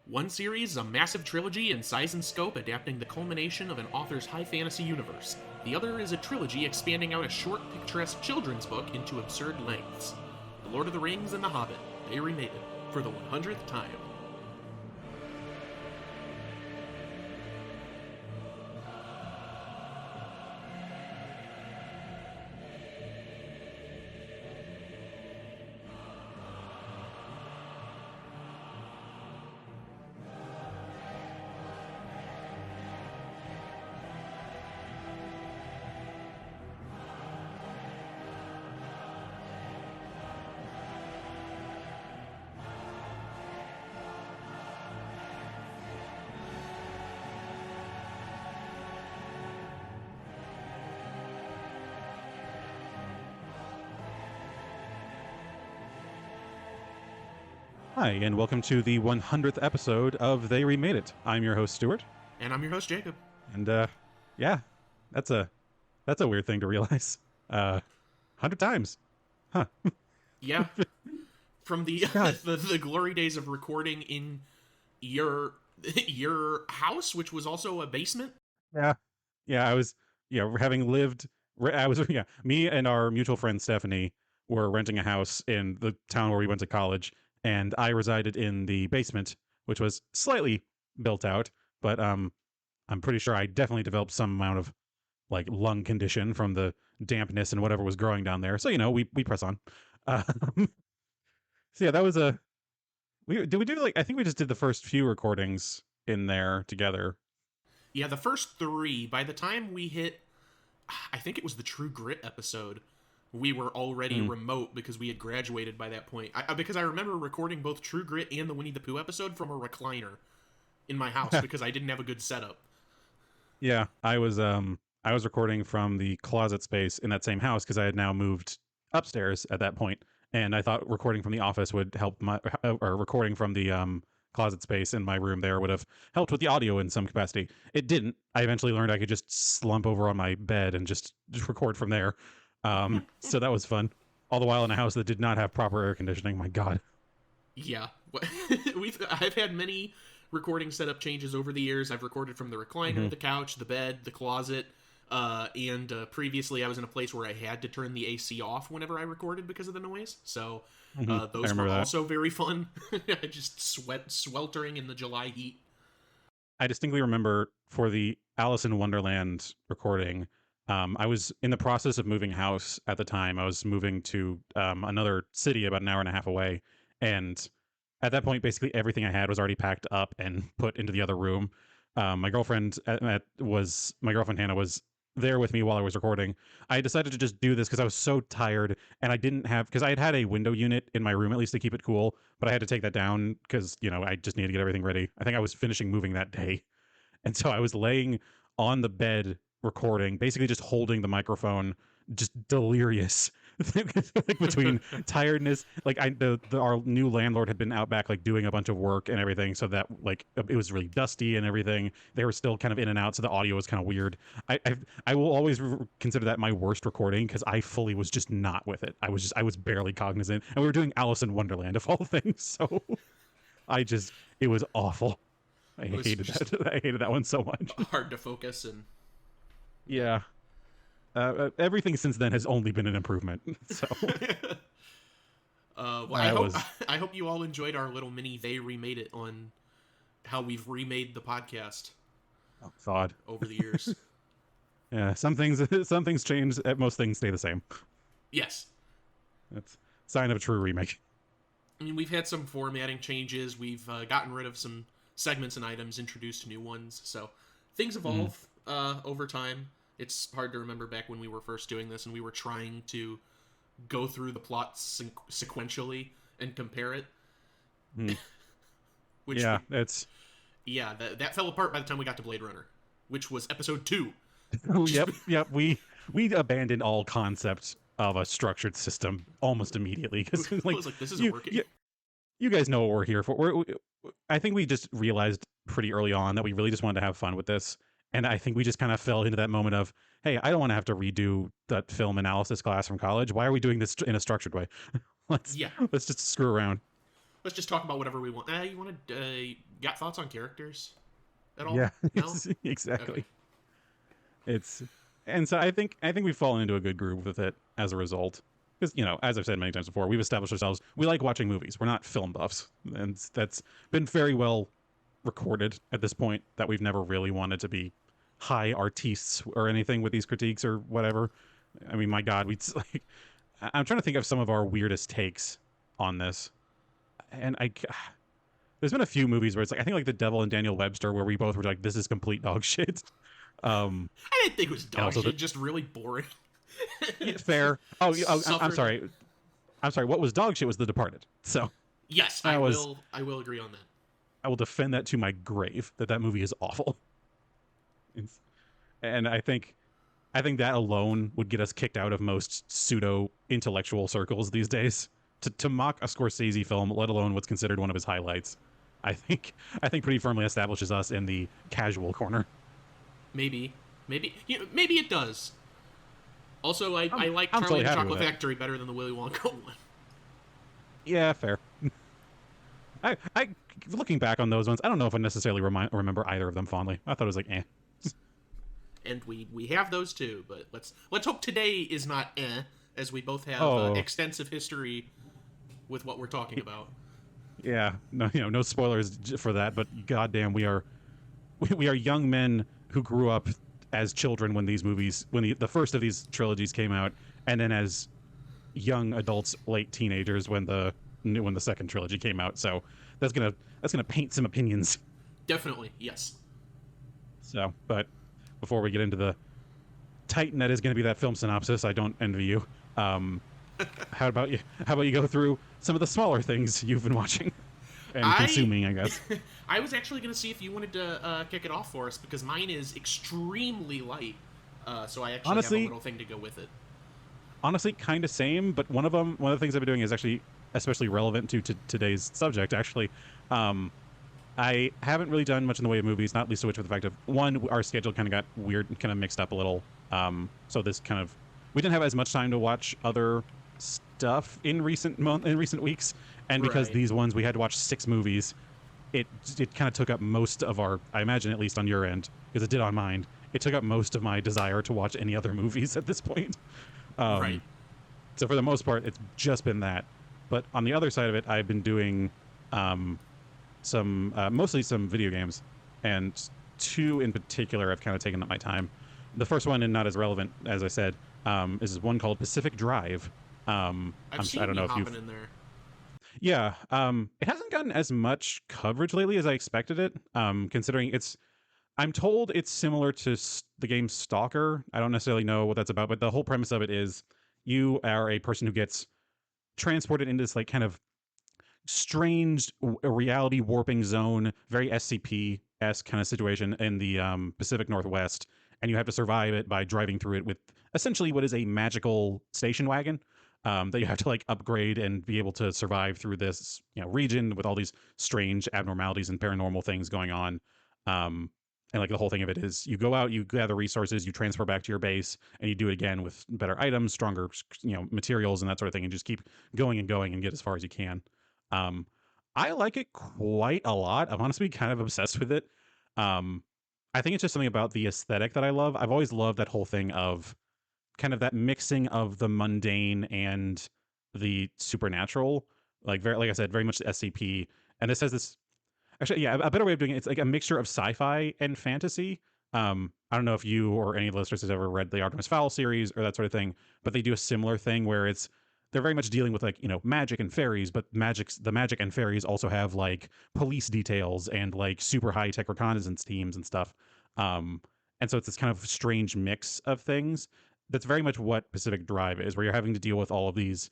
One series is a massive trilogy in size and scope, adapting the culmination of an author's high fantasy universe. The other is a trilogy expanding out a short, picturesque children's book into absurd lengths. The Lord of the Rings and The Hobbit, They Remade It, for the 100th time. Hi, and welcome to the 100th episode of They Remade It. I'm your host, Stuart. And I'm your host, Jacob. And, yeah, that's a weird thing to realize. 100 times. Huh. Yeah. From the, the glory days of recording in your house, which was also a basement. Yeah. Yeah, having lived, me and our mutual friend Stephanie were renting a house in the town where we went to college, and I resided in the basement, which was slightly built out, but I'm pretty sure I definitely developed some amount of like lung condition from the dampness and whatever was growing down there. So we press on. So yeah, that was we do like I think we just did the first few recordings in there together. Yeah, the first three. By the time we hit, I think it was the True Grit episode, we were already remote because we had graduated by that point. Because I remember recording both True Grit and the Winnie the Pooh episode from a recliner in my house because I didn't have a good setup. Yeah, I was recording from the closet space in that same house because I had now moved upstairs at that point, and I thought recording from the office would help or recording from the closet space in my room there would have helped with the audio in some capacity. It didn't. I eventually learned I could just slump over on my bed and just record from there. So that was fun. All the while in a house that did not have proper air conditioning. My God. Yeah, I've had many recording setup changes over the years. I've recorded from the recliner, the couch, the bed, the closet, and previously I was in a place where I had to turn the AC off whenever I recorded because of the noise. So those were also very fun. I just sweltering in the July heat. I distinctly remember for the Alice in Wonderland recording, I was in the process of moving house at the time. I was moving to another city about an hour and a half away. And at that point, basically everything I had was already packed up and put into the other room. My girlfriend Hannah was there with me while I was recording. I decided to just do this because I was so tired, and I didn't have, because I had a window unit in my room at least to keep it cool, but I had to take that down because, I just needed to get everything ready. I think I was finishing moving that day. And so I was laying on the bed recording, basically just holding the microphone, just delirious. Like between tiredness, like our new landlord had been out back like doing a bunch of work and everything, so that like it was really dusty and everything. They were still kind of in and out, so the audio was kind of weird. I will always consider that my worst recording because I fully was just not with it. I was barely cognizant, and we were doing Alice in Wonderland of all things, so it was awful. I hated that one so much. Hard to focus and yeah. Everything since then has only been an improvement. So, I hope you all enjoyed our little mini They Remade It on how we've remade the podcast. Oh God! Over the years. Yeah, some things change. Most things stay the same. Yes, that's a sign of a true remake. I mean, we've had some formatting changes. We've gotten rid of some segments and items, introduced new ones. So things evolve over time. It's hard to remember back when we were first doing this and we were trying to go through the plot sequentially and compare it. That fell apart by the time we got to Blade Runner, which was episode 2. Yep. We abandoned all concept of a structured system almost immediately because I was like, this isn't working. You guys know what we're here for. I think we just realized pretty early on that we really just wanted to have fun with this. And I think we just kind of fell into that moment of, hey, I don't want to have to redo that film analysis class from college. Why are we doing this in a structured way? Let's just screw around. let's just talk about whatever we want. You want to got thoughts on characters at all? Yeah, No. Okay. exactly. It's and so I think we've fallen into a good groove with it as a result. Because as I've said many times before, we've established ourselves. We like watching movies. We're not film buffs, and that's been very well recorded at this point. That we've never really wanted to be high artistes or anything with these critiques or whatever. I mean, my God, we like. I'm trying to think of some of our weirdest takes on this, and there's been a few movies where it's like I think like The Devil and Daniel Webster, where we both were like, "This is complete dog shit." I didn't think it was And dog also shit. Just really boring. fair. Oh, I'm Suffered. sorry. I'm sorry. What was dog shit was The Departed. So Yes, I I will agree on that. I will defend that to my grave that movie is awful. And I think that alone would get us kicked out of most pseudo intellectual circles these days. To mock a Scorsese film, let alone what's considered one of his highlights, I think pretty firmly establishes us in the casual corner. Maybe, maybe it does. Also, I like I'm Charlie totally and the happy Chocolate with it. Factory better than the Willy Wonka one. Yeah, fair. I looking back on those ones, I don't know if I necessarily remember either of them fondly. I thought it was like, eh. And we have those too, but let's hope today is not as we both have Oh, extensive history with what we're talking about. yeah. No, no spoilers for that, but goddamn, we are young men who grew up as children when these movies, when the first of these trilogies came out, and then as young adults, late teenagers when the second trilogy came out. So that's gonna paint some opinions. Definitely, yes. So, but before we get into the titan that is going to be that film synopsis, I don't envy you. How about you? How about you go through some of the smaller things you've been watching and consuming? I guess. I was actually going to see if you wanted to kick it off for us because mine is extremely light, so I actually have a little thing to go with it. Honestly, kind of same, but one of the things I've been doing is actually especially relevant to today's subject. Actually, I haven't really done much in the way of movies, not least of which for the fact of one, our schedule kind of got weird and kind of mixed up a little. So this kind of we didn't have as much time to watch other stuff in recent weeks, and because Right. these ones we had to watch 6 movies, it kind of took up most of our, I imagine at least on your end, because it did on mine. It took up most of my desire to watch any other movies at this point. Right. So for the most part, it's just been that. But on the other side of it, I've been doing mostly some video games, and 2 in particular I've kind of taken up my time. The first one, and not as relevant as I said, is one called Pacific Drive. I've seen I don't you know if hopping you've. in there. Yeah, it hasn't gotten as much coverage lately as I expected it. Considering I'm told it's similar to the game Stalker. I don't necessarily know what that's about, but the whole premise of it is you are a person who gets transported into this like kind of strange reality warping zone, very SCP-esque kind of situation in the Pacific Northwest, and you have to survive it by driving through it with essentially what is a magical station wagon that you have to like upgrade and be able to survive through this region with all these strange abnormalities and paranormal things going on. And like the whole thing of it is you go out, you gather resources, you transfer back to your base, and you do it again with better items, stronger materials, and that sort of thing, and just keep going and going and get as far as you can. Um, I like it quite a lot. I'm honestly kind of obsessed with it. Um, I think it's just something about the aesthetic that I love. I've always loved that whole thing of kind of that mixing of the mundane and the supernatural. Like very, like I said, very much SCP. And this has this actually, yeah, a better way of doing it. It's like a mixture of sci-fi and fantasy. I don't know if you or any of the listeners has ever read the Artemis Fowl series or that sort of thing, but they do a similar thing where they're very much dealing with like magic and fairies, but the magic and fairies also have like police details and like super high tech reconnaissance teams and stuff. And so it's this kind of strange mix of things. That's very much what Pacific Drive is, where you're having to deal with all of these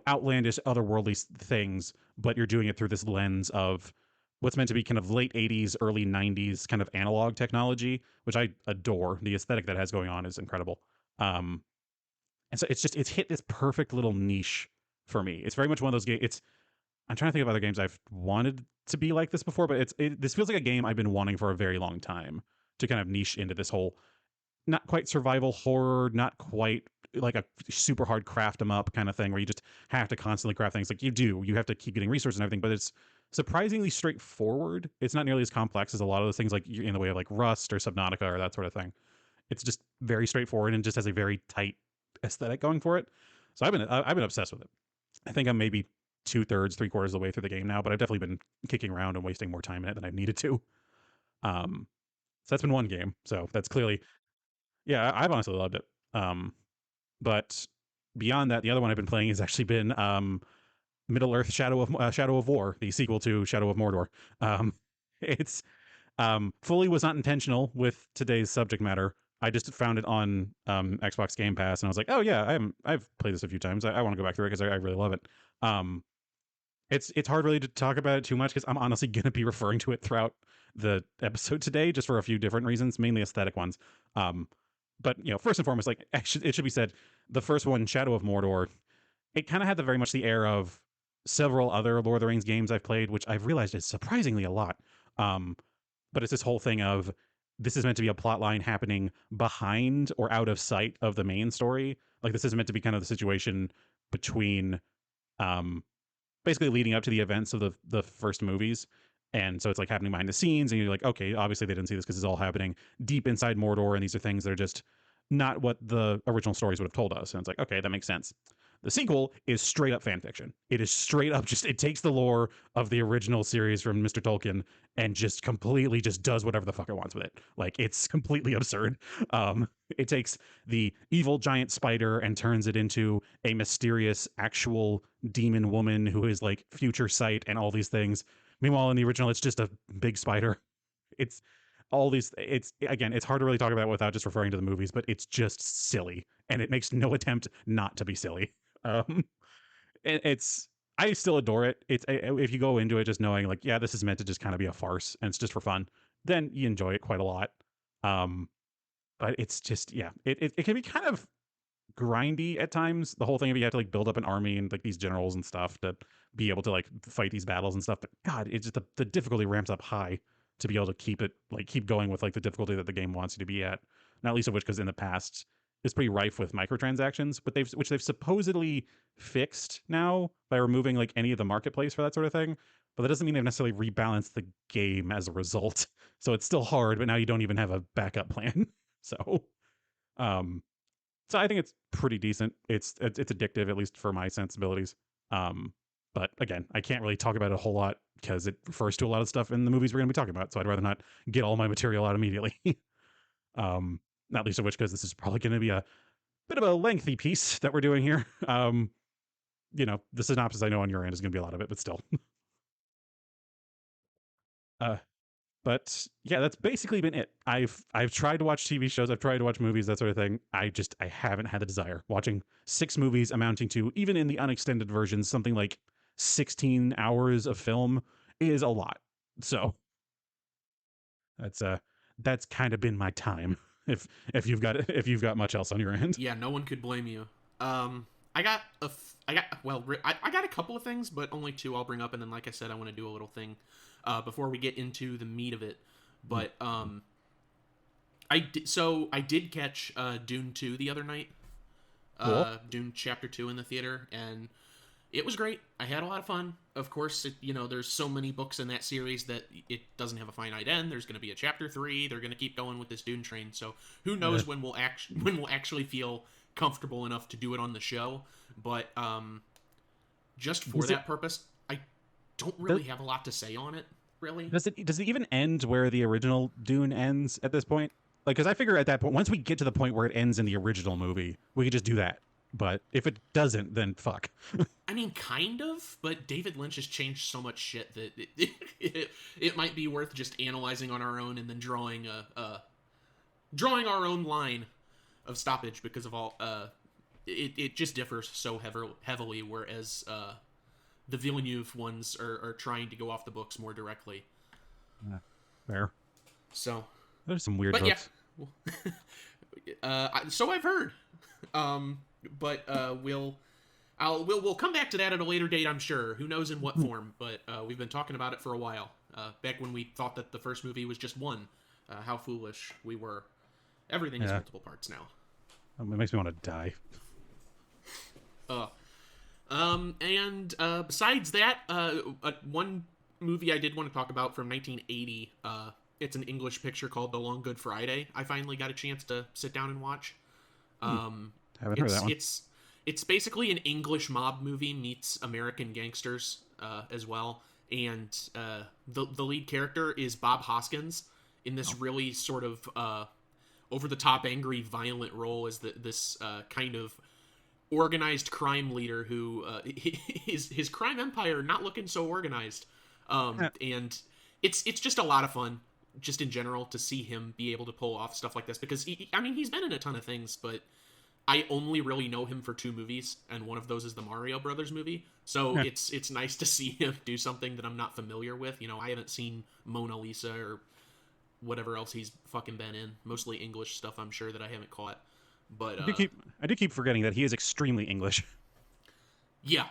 outlandish, otherworldly things, but you're doing it through this lens of what's meant to be kind of late 80s, early 90s kind of analog technology, which I adore. The aesthetic that has going on is incredible. And so it's hit this perfect little niche for me. It's very much one of those games. I'm trying to think of other games I've wanted to be like this before, but this feels like a game I've been wanting for a very long time to kind of niche into this whole not quite survival horror, not quite like a super hard craft them up kind of thing where you just have to constantly craft things. Like you have to keep getting resources and everything, but it's surprisingly straightforward. It's not nearly as complex as a lot of those things like in the way of like Rust or Subnautica or that sort of thing. It's just very straightforward and just has a very tight aesthetic going for it. So I've been obsessed with it. I think I'm maybe 2/3, 3/4 of the way through the game now, but I've definitely been kicking around and wasting more time in it than I've needed to. So that's been one game. So that's clearly, yeah, I've honestly loved it. But beyond that, the other one I've been playing has actually been Middle Earth Shadow of War, the sequel to Shadow of Mordor. It's fully was not intentional with today's subject matter. I just found it on Xbox Game Pass, and I was like, oh yeah, I've played this a few times. I want to go back through it because I really love it. Um, it's hard really to talk about it too much because I'm honestly going to be referring to it throughout the episode today, just for a few different reasons, mainly aesthetic ones. Um, but first and foremost, like it should be said, the first one, Shadow of Mordor, it kind of had the very much the air of several other Lord of the Rings games I've played, which I've realized is surprisingly a lot. Um, but it's this whole thing of this is meant to be a plot line happening behind or out of sight of the main story. Like this is meant to be kind of the situation between um basically leading up to the events of the first movies. And so it's like happening behind the scenes, and you're like, okay, obviously they didn't see this because it's all happening deep inside Mordor, and these are things that are just not what the original stories would have told us. And it's like, okay, that makes sense. The sequel is straight up fan fiction. It is straight up just it takes the lore of the original series from Mr. Tolkien and just completely just does whatever the fuck it wants with it. Like it's completely absurd. It takes the evil giant spider and turns it into a mysterious actual demon woman who is like future sight and all these things. Meanwhile, in the original, it's just a big spider. It's all these. It's again, it's hard to really talk about without just referring to the movies, but it's just silly, and it makes no attempt not to be silly. Um, it's I still adore it. It's if you go into it just knowing like, yeah, this is meant to just kind of be a farce and it's just for fun, then you enjoy it quite a lot. Um, but it's just yeah, it can be kind of grindy at times. The whole thing of you have to like build up an army and like these generals and stuff to be able to like fight these battles and stuff. But God, it's just the difficulty ramps up high to be able to keep going with like the difficulty that the game wants you to be at. Not least of which because in the past it's pretty rife with microtransactions, but they've supposedly fixed now by removing like any of the marketplace for that sort of thing. But that doesn't mean they've necessarily rebalanced the game as a result. So it's still hard, but now you don't even have a backup plan. So um so I think it's pretty decent. It's addictive, at least for my sensibilities. Um, but again, I can't really talk about it a whole lot because it refers to a lot of stuff in the movies we're going to be talking about. So I'd rather not get all my material out immediately. um, Not least of which because this is probably going to be a bit of a lengthy piece that we're doing here. The synopsis I know on your end is going to be a lot of it, but still. uh, But yeah, that's basically been it. I've tried to watch TV shows, I've tried to watch movies, that sort of thing. I haven't had the desire. Watching 6 movies amounting to, even in the unextended versions, something like 16 hours of film is a lot. So that's that's kind of been my time. If you've got much else on your end. Yeah, no one could blame you. I got a couple of things, but only two I'll bring up, and then, like I said, I want to do a little thing before we get into the meat of it. But I did catch Dune 2 the other night, Cool. Dune Chapter 2 in the theater, and it was great. I had a lot of fun. Of course, there's so many books in that series that it doesn't have a finite end. There's going to be a chapter 3. They're going to keep going with this Dune train. So who knows when we'll actually feel comfortable enough to do it on the show. But just for that purpose, I don't really have a lot to say on it. Really, Does it even end where the original Dune ends at this point? Like, because I figure at that point, once we get to the point where it ends in the original movie, we could just do that. But if it doesn't, then fuck. I mean, kind of, but David Lynch has changed so much shit that it might be worth just analyzing on our own and then drawing drawing our own line of stoppage because of all it just differs so heavily. Whereas the Villeneuve ones are trying to go off the books more directly. Fair. So There's some weird but hooks. Yeah, so I've heard. But we'll come back to that at a later date, I'm sure. Who knows in what form? But we've been talking about it for a while. Back when we thought that the first movie was just one. How foolish we were Everything is Yeah. multiple parts now. It makes me want to die. Besides that, one movie I did want to talk about from 1980. It's an English picture called The Long Good Friday. I finally got a chance to sit down and watch. Haven't heard that one. It's basically an English mob movie meets American gangsters as well, and the lead character is Bob Hoskins in this really sort of over the top, angry, violent role as this kind of organized crime leader who his crime empire not looking so organized, and it's just a lot of fun just in general to see him be able to pull off stuff like this, because he's been in a ton of things, but I only really know him for 2 movies, and one of those is the Mario Brothers movie. So it's nice to see him do something that I'm not familiar with. I haven't seen Mona Lisa or whatever else he's fucking been in. Mostly English stuff, I'm sure, that I haven't caught. But I do keep forgetting that he is extremely English. Yeah.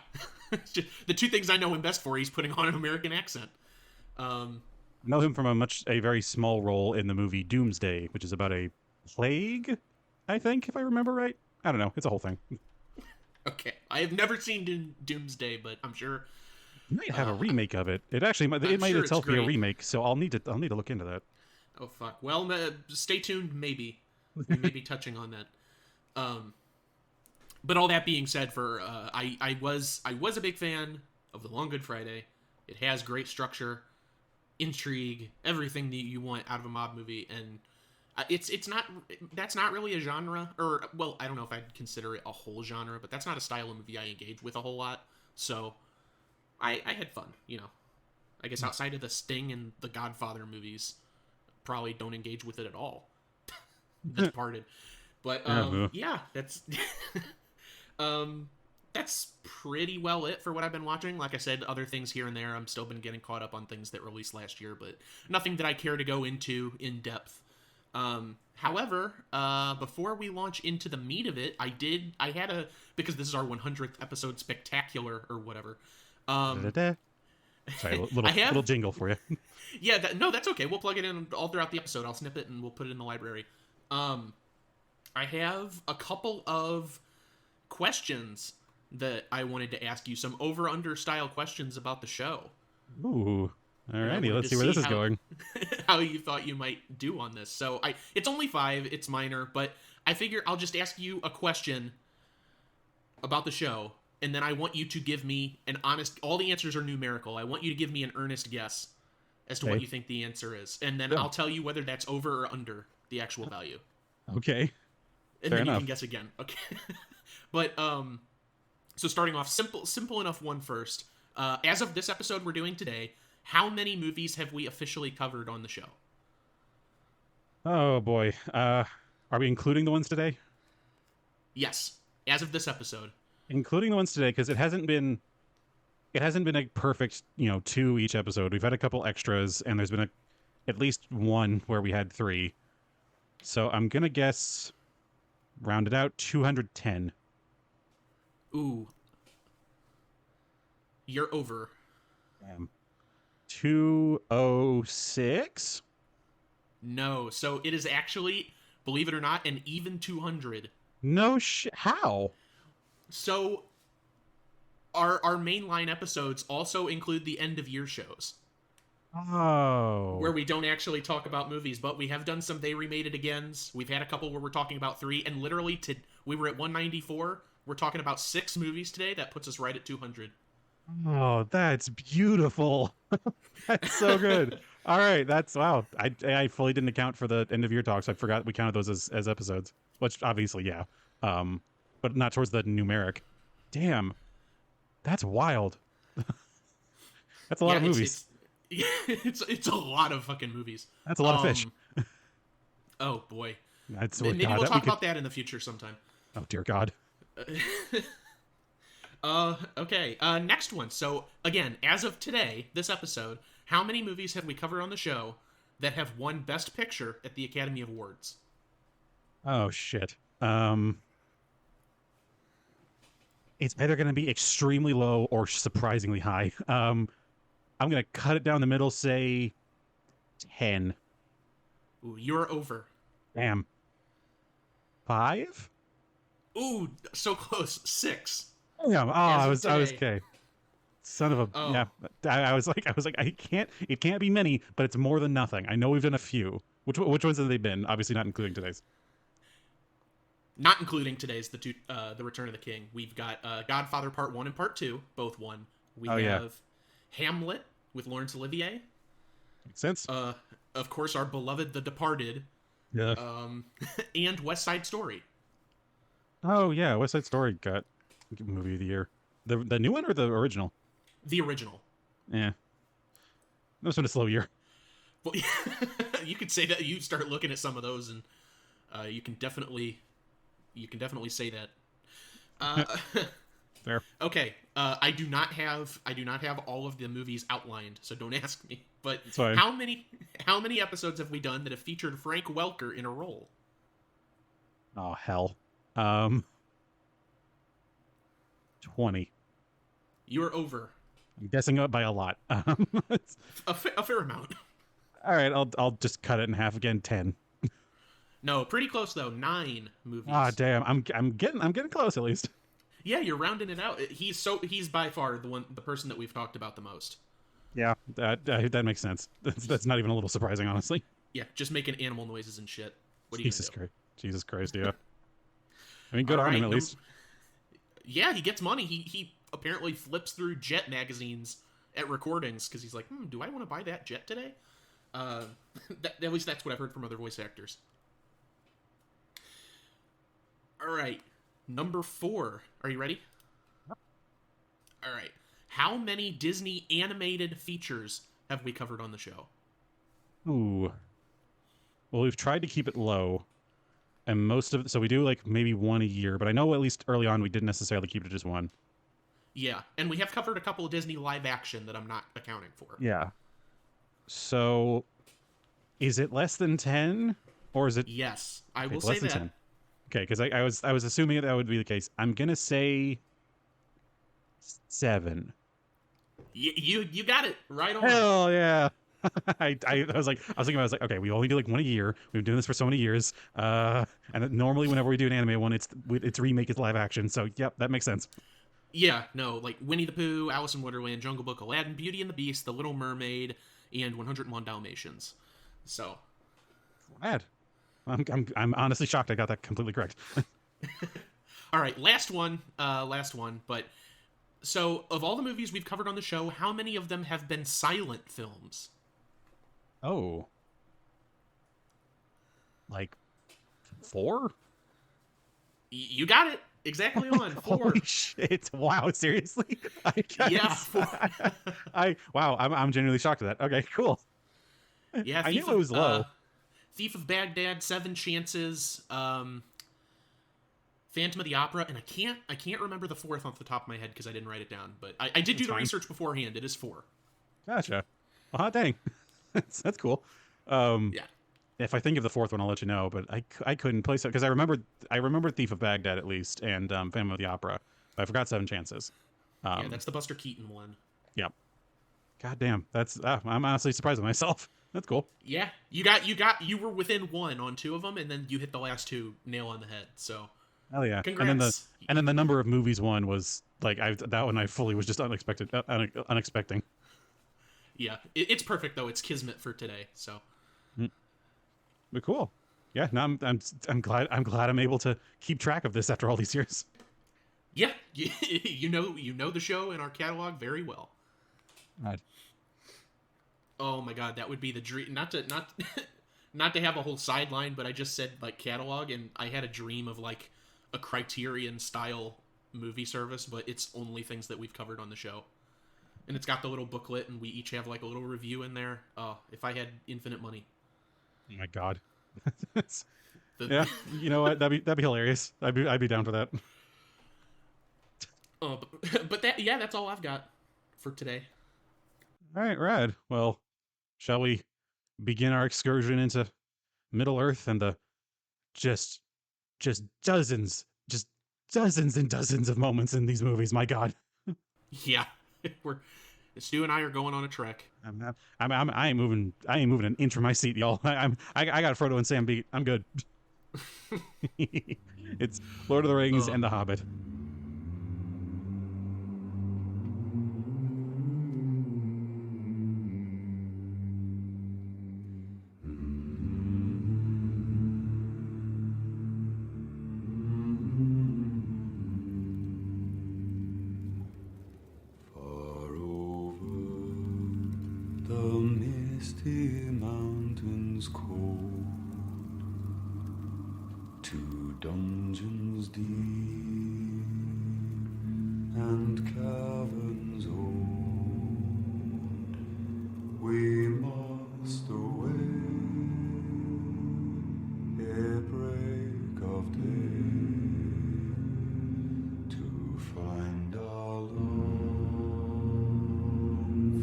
The 2 things I know him best for, he's putting on an American accent. Know him from a very small role in the movie Doomsday, which is about a plague, I think, if I remember right. I don't know. It's a whole thing. Okay. I have never seen Doomsday, but I'm sure You might have a remake of it. It actually might sure itself be a great. remake, so I'll need to look into that. Oh fuck. Well, stay tuned. Maybe we may be touching on that. But all that being said, I was a big fan of The Long Good Friday. It has great structure, intrigue, everything that you want out of a mob movie, and that's not really a genre, or well, I don't know if I'd consider it a whole genre, but that's not a style of movie I engage with a whole lot. So I had fun. I guess outside of The Sting and the Godfather movies, probably don't engage with it at all. The Departed. But yeah, that's that's pretty well it for what I've been watching. Like I said, other things here and there. I'm still been getting caught up on things that released last year, but nothing that I care to go into in depth. However, before we launch into the meat of it, because this is our 100th episode spectacular or whatever. Sorry, little jingle for you. Yeah, that's okay. We'll plug it in all throughout the episode. I'll snip it and we'll put it in the library. I have a couple of questions that I wanted to ask you, some over-under style questions about the show. Ooh, alrighty, let's see where this is going. How you thought you might do on this. So it's only 5, it's minor, but I figure I'll just ask you a question about the show, and then I want you to give me an honest, all the answers are numerical. I want you to give me an earnest guess as to what you think the answer is. And then I'll tell you whether that's over or under the actual value. Okay. And Fair then enough. you can guess again. Okay. But, so starting off, simple enough one first. As of this episode we're doing today, how many movies have we officially covered on the show? Oh boy. Are we including the ones today? Yes. As of this episode. Including the ones today, because it hasn't been a perfect, 2 each episode. We've had a couple extras, and there's been at least one where we had 3. So I'm gonna guess, round it out, 210. Ooh. You're over. 206? No. So it is actually, believe it or not, an even 200. No shit. How? So our mainline episodes also include the end of year shows. Oh. Where we don't actually talk about movies, but we have done some They Remade It Agains. We've had a couple where we're talking about 3, and literally we were at 194. We're talking about 6 movies today. That puts us right at 200. Oh, that's beautiful. That's so good. All right, wow. I fully didn't account for the end of year talks. I forgot we counted those as episodes, which obviously, yeah. But not towards the numeric. Damn. That's wild. That's a lot of movies. It's a lot of fucking movies. That's a lot of fish. Oh boy. Maybe we'll talk about that in the future sometime. Oh dear God. Okay. Next one. So again, as of today, this episode, how many movies have we covered on the show that have won Best Picture at the Academy Awards? Oh shit. It's either going to be extremely low or surprisingly high. I'm going to cut it down the middle, say 10. Ooh, you're over. Damn. 5? Ooh, so close. 6. Oh, yeah. Oh, As of I was today. okay. Son of a Oh, yeah. I was like, it can't be many, but it's more than nothing. I know we've done a few. Which ones have they been? Obviously not including today's. not including today's the Return of the King. We've got Godfather Part 1 and Part 2, both won. We Oh yeah, have Hamlet with Laurence Olivier. makes sense. Uh, of course, our beloved The Departed, Yeah. um, and West Side Story. Oh yeah, West Side Story got movie of the year. The new one or the original? The original. Yeah, that's been a slow year. Well, you could say that. You start looking at some of those, and you can definitely say that. Uh, Fair. okay, I do not have all of the movies outlined, so don't ask me. But It's fine. how many episodes have we done that have featured Frank Welker in a role? Oh hell. Um, 20. You're over I'm guessing by a lot. a fair amount. All right, I'll just cut it in half again. 10. No, pretty close though. 9 movies. Ah, damn. I'm getting close at least. Yeah, you're rounding it out. He's by far the person that we've talked about the most. Yeah, that makes sense. That's not even a little surprising, honestly. Yeah, just making animal noises and shit. What are you Jesus gonna do? Christ. Jesus Christ, yeah. I mean, good All on him right, at least. yeah, he gets money. He apparently flips through Jet magazines at recordings because he's like, do I want to buy that Jet today? At least that's what I've heard from other voice actors. All right, number 4. Are you ready? All right. How many Disney animated features have we covered on the show? Ooh. Well, we've tried to keep it low, and most of so we do like maybe one a year, but I know at least early on we didn't necessarily keep it to just one. Yeah, and we have covered a couple of Disney live action that I'm not accounting for. Yeah. So, is it less than 10, or is it Yes, I okay, will it's say less than that. 10? Okay, because I was assuming that would be the case. I'm gonna say 7. You got it right on. Hell yeah! I was like okay, we only do like one a year. We've been doing this for so many years. And normally whenever we do an anime one, it's remake, it's live action. So yep, that makes sense. Yeah, no, like Winnie the Pooh, Alice in Wonderland, Jungle Book, Aladdin, Beauty and the Beast, The Little Mermaid, and 101 Dalmatians. So, Rad. I'm honestly shocked I got that completely correct. all right, last one. But so, of all the movies we've covered on the show, how many of them have been silent films? Oh, like 4? You got it exactly on 4. Holy shit! Wow, seriously? Yeah, 4. Wow, I'm genuinely shocked at that. Okay, cool. Yeah, I knew it was low. Thief of Baghdad, Seven Chances, Phantom of the Opera, and I can't remember the 4th off the top of my head because I didn't write it down. But I did do the research beforehand. It is 4. Gotcha. Well, hot dang. That's cool. Yeah. If I think of the 4th one, I'll let you know. But I couldn't place it because I remember Thief of Baghdad at least, and Phantom of the Opera. But I forgot Seven Chances. Yeah, that's the Buster Keaton one. Yep. God damn. That's I'm honestly surprised with myself. That's cool. Yeah, you were within 1 on 2 of them, and then you hit the last 2 nail on the head. So, Hell yeah. congrats. And then the number of movies one was like that one I fully was just unexpecting. Yeah, it's perfect though. It's kismet for today. So, But cool. Yeah, now I'm glad I'm able to keep track of this after all these years. yeah, you know the show and our catalog very well. Right. Oh my god, that would be the dream. Not not to have a whole sideline, but I just said like catalog, and I had a dream of like a Criterion style movie service, but it's only things that we've covered on the show. And it's got the little booklet, and we each have like a little review in there. Oh, if I had infinite money. Oh my god. The, Yeah, you know what? That'd be hilarious. I'd be down for that. Oh, but that's all I've got for today. All right, rad. Well, shall we begin our excursion into Middle Earth and the just dozens and dozens of moments in these movies? My god. Yeah, Stu and I are going on a trek. I ain't moving an inch from my seat, y'all. I got Frodo and Sam beat. I'm good. It's Lord of the Rings Oh. and The Hobbit. Far over the misty mountains cold, to dungeons deep and caverns old, we must away ere break of day to find our long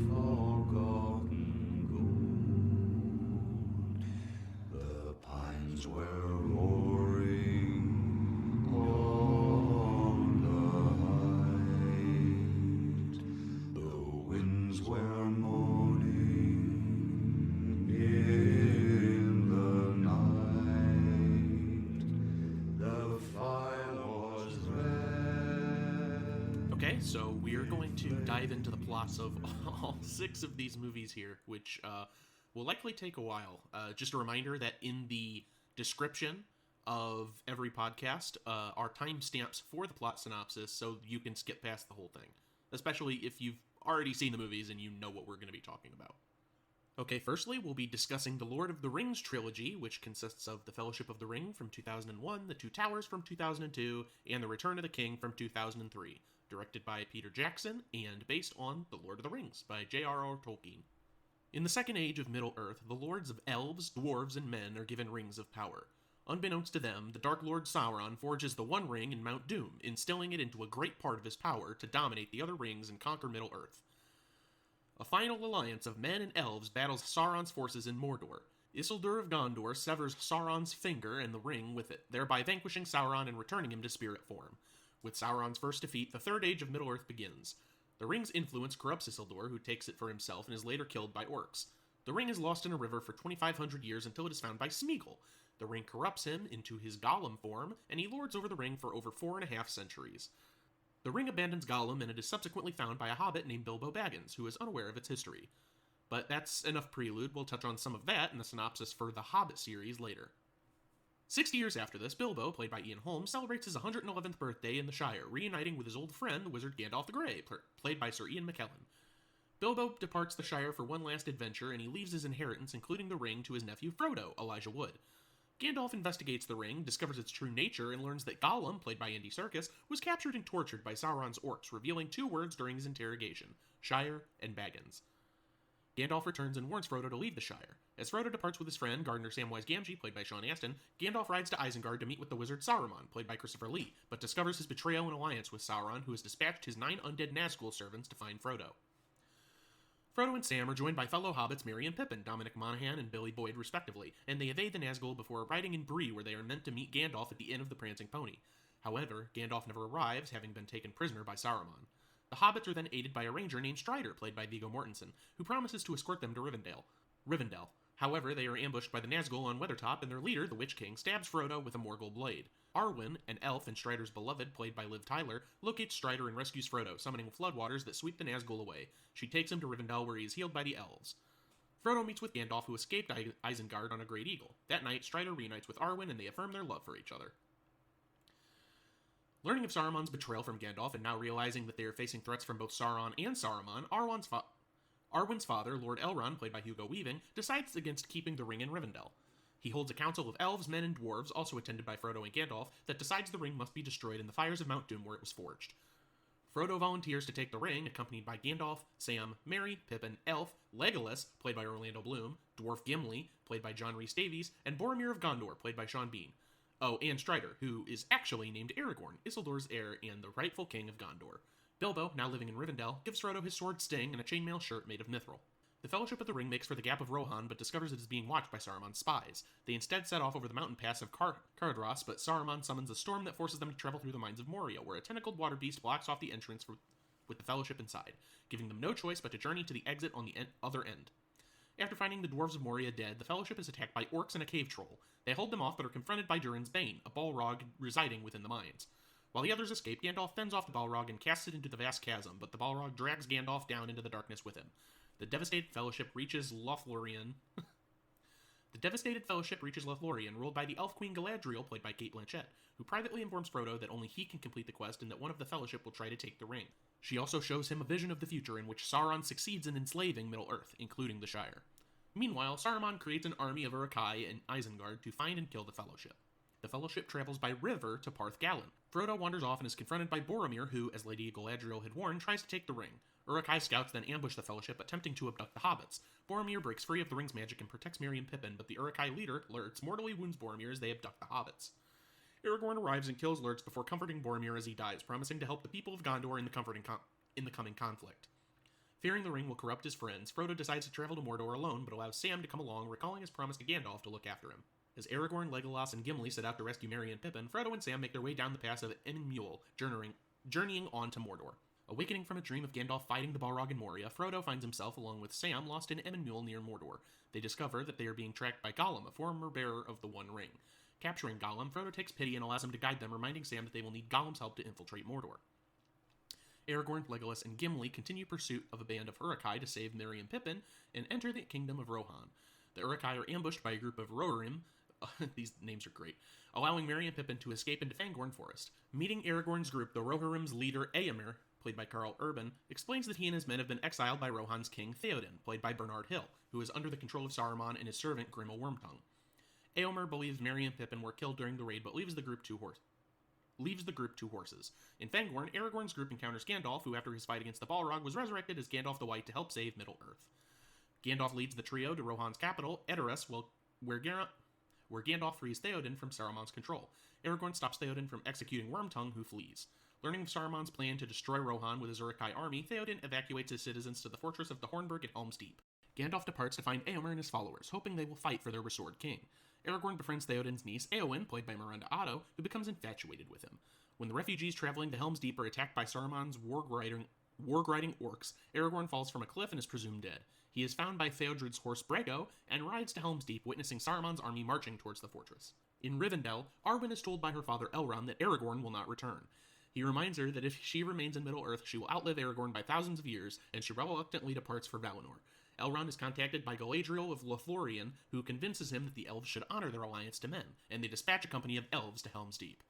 forgotten gold. The pines were roaring on the height, the winds were moaning in the night, the fire was red. Okay, so we're going to dive into the plots of all 6 of these movies here, which will likely take a while. Just a reminder that in the description of every podcast are timestamps for the plot synopsis, so you can skip past the whole thing, especially if you've already seen the movies and you know what we're going to be talking about. Okay, firstly, we'll be discussing the Lord of the Rings trilogy, which consists of The Fellowship of the Ring from 2001, The Two Towers from 2002, and The Return of the King from 2003, directed by Peter Jackson and based on The Lord of the Rings by J.R.R. Tolkien. In the Second Age of Middle-earth, the lords of elves, dwarves, and men are given rings of power. Unbeknownst to them, the Dark Lord Sauron forges the One Ring in Mount Doom, instilling it into a great part of his power to dominate the other rings and conquer Middle-earth. A final alliance of men and elves battles Sauron's forces in Mordor. Isildur of Gondor severs Sauron's finger and the ring with it, thereby vanquishing Sauron and returning him to spirit form. With Sauron's first defeat, the Third Age of Middle-earth begins. The ring's influence corrupts Isildur, who takes it for himself and is later killed by orcs. The ring is lost in a river for 2,500 years until it is found by Smeagol. The ring corrupts him into his Gollum form, and he lords over the ring for over 4.5 centuries. The ring abandons Gollum, and it is subsequently found by a hobbit named Bilbo Baggins, who is unaware of its history. But that's enough prelude. We'll touch on some of that in the synopsis for the Hobbit series later. 60 years after this, Bilbo, played by Ian Holmes, celebrates his 111th birthday in the Shire, reuniting with his old friend, the wizard Gandalf the Grey, played by Sir Ian McKellen. Bilbo departs the Shire for one last adventure, and he leaves his inheritance, including the ring, to his nephew Frodo, Elijah Wood. Gandalf investigates the ring, discovers its true nature, and learns that Gollum, played by Andy Serkis, was captured and tortured by Sauron's orcs, revealing 2 words during his interrogation: Shire and Baggins. Gandalf returns and warns Frodo to leave the Shire. As Frodo departs with his friend, Gardener Samwise Gamgee, played by Sean Astin, Gandalf rides to Isengard to meet with the wizard Saruman, played by Christopher Lee, but discovers his betrayal and alliance with Sauron, who has dispatched his 9 undead Nazgul servants to find Frodo. Frodo and Sam are joined by fellow hobbits Merry and Pippin, Dominic Monaghan and Billy Boyd respectively, and they evade the Nazgul before arriving in Bree, where they are meant to meet Gandalf at the Inn of the Prancing Pony. However, Gandalf never arrives, having been taken prisoner by Saruman. The hobbits are then aided by a ranger named Strider, played by Viggo Mortensen, who promises to escort them to Rivendell. However, they are ambushed by the Nazgul on Weathertop, and their leader, the Witch King, stabs Frodo with a Morgul blade. Arwen, an elf and Strider's beloved, played by Liv Tyler, locates Strider and rescues Frodo, summoning floodwaters that sweep the Nazgul away. She takes him to Rivendell, where he is healed by the elves. Frodo meets with Gandalf, who escaped Isengard on a great eagle. That night, Strider reunites with Arwen, and they affirm their love for each other. Learning of Saruman's betrayal from Gandalf, and now realizing that they are facing threats from both Sauron and Saruman, Arwen's father, Lord Elrond, played by Hugo Weaving, decides against keeping the ring in Rivendell. He holds a council of elves, men, and dwarves, also attended by Frodo and Gandalf, that decides the ring must be destroyed in the fires of Mount Doom where it was forged. Frodo volunteers to take the ring, accompanied by Gandalf, Sam, Merry, Pippin, Elf, Legolas, played by Orlando Bloom, Dwarf Gimli, played by John Rhys Davies, and Boromir of Gondor, played by Sean Bean. Oh, and Strider, who is actually named Aragorn, Isildur's heir and the rightful king of Gondor. Bilbo, now living in Rivendell, gives Frodo his sword Sting and a chainmail shirt made of mithril. The Fellowship of the Ring makes for the Gap of Rohan, but discovers it is being watched by Saruman's spies. They instead set off over the mountain pass of Cardros, but Saruman summons a storm that forces them to travel through the mines of Moria, where a tentacled water beast blocks off the entrance with the Fellowship inside, giving them no choice but to journey to the exit on the other end. After finding the dwarves of Moria dead, the Fellowship is attacked by orcs and a cave troll. They hold them off but are confronted by Durin's Bane, a Balrog residing within the mines. While the others escape, Gandalf fends off the Balrog and casts it into the vast chasm, but the Balrog drags Gandalf down into the darkness with him. The devastated Fellowship reaches Lothlorien, ruled by the Elf Queen Galadriel, played by Cate Blanchett, who privately informs Frodo that only he can complete the quest and that one of the Fellowship will try to take the ring. She also shows him a vision of the future in which Sauron succeeds in enslaving Middle-earth, including the Shire. Meanwhile, Saruman creates an army of Uruk-hai and Isengard to find and kill the Fellowship. The Fellowship travels by river to Parth Galen. Frodo wanders off and is confronted by Boromir, who, as Lady Galadriel had warned, tries to take the ring. Uruk-hai scouts then ambush the Fellowship, attempting to abduct the hobbits. Boromir breaks free of the ring's magic and protects Merry and Pippin, but the Uruk-hai leader, Lurtz, mortally wounds Boromir as they abduct the hobbits. Aragorn arrives and kills Lurtz before comforting Boromir as he dies, promising to help the people of Gondor in the coming conflict. Fearing the ring will corrupt his friends, Frodo decides to travel to Mordor alone, but allows Sam to come along, recalling his promise to Gandalf to look after him. As Aragorn, Legolas, and Gimli set out to rescue Merry and Pippin, Frodo and Sam make their way down the pass of Emyn Muil, journeying on to Mordor. Awakening from a dream of Gandalf fighting the Balrog in Moria, Frodo finds himself, along with Sam, lost in Emyn Muil near Mordor. They discover that they are being tracked by Gollum, a former bearer of the One Ring. Capturing Gollum, Frodo takes pity and allows him to guide them, reminding Sam that they will need Gollum's help to infiltrate Mordor. Aragorn, Legolas, and Gimli continue pursuit of a band of Uruk-hai to save Merry and Pippin and enter the kingdom of Rohan. The Uruk-hai are ambushed by a group of Rohirrim, these names are great, allowing Merry and Pippin to escape into Fangorn Forest. Meeting Aragorn's group, the Rohirrim's leader Éomer, played by Carl Urban, explains that he and his men have been exiled by Rohan's king Theoden, played by Bernard Hill, who is under the control of Saruman and his servant Grima Wormtongue. Éomer believes Merry and Pippin were killed during the raid, but leaves the group two horses. In Fangorn, Aragorn's group encounters Gandalf, who after his fight against the Balrog was resurrected as Gandalf the White to help save Middle-earth. Gandalf leads the trio to Rohan's capital, Edoras, where Gandalf frees Theoden from Saruman's control. Aragorn stops Theoden from executing Wormtongue, who flees. Learning of Saruman's plan to destroy Rohan with his Uruk-hai army, Theoden evacuates his citizens to the fortress of the Hornburg at Helm's Deep. Gandalf departs to find Éomer and his followers, hoping they will fight for their restored king. Aragorn befriends Theoden's niece, Éowyn, played by Miranda Otto, who becomes infatuated with him. When the refugees traveling to Helm's Deep are attacked by Saruman's war-grinding orcs, Aragorn falls from a cliff and is presumed dead. He is found by Theodred's horse Brago and rides to Helm's Deep, witnessing Saruman's army marching towards the fortress. In Rivendell, Arwen is told by her father Elrond that Aragorn will not return. He reminds her that if she remains in Middle-earth, she will outlive Aragorn by thousands of years, and she reluctantly departs for Valinor. Elrond is contacted by Galadriel of Lothlorien, who convinces him that the elves should honor their alliance to men, and they dispatch a company of elves to Helm's Deep.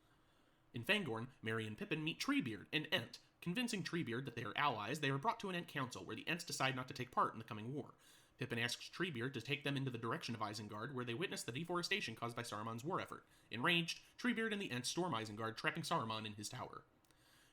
In Fangorn, Merry and Pippin meet Treebeard, an Ent. Convincing Treebeard that they are allies, they are brought to an Ent council, where the Ents decide not to take part in the coming war. Pippin asks Treebeard to take them into the direction of Isengard, where they witness the deforestation caused by Saruman's war effort. Enraged, Treebeard and the Ents storm Isengard, trapping Saruman in his tower.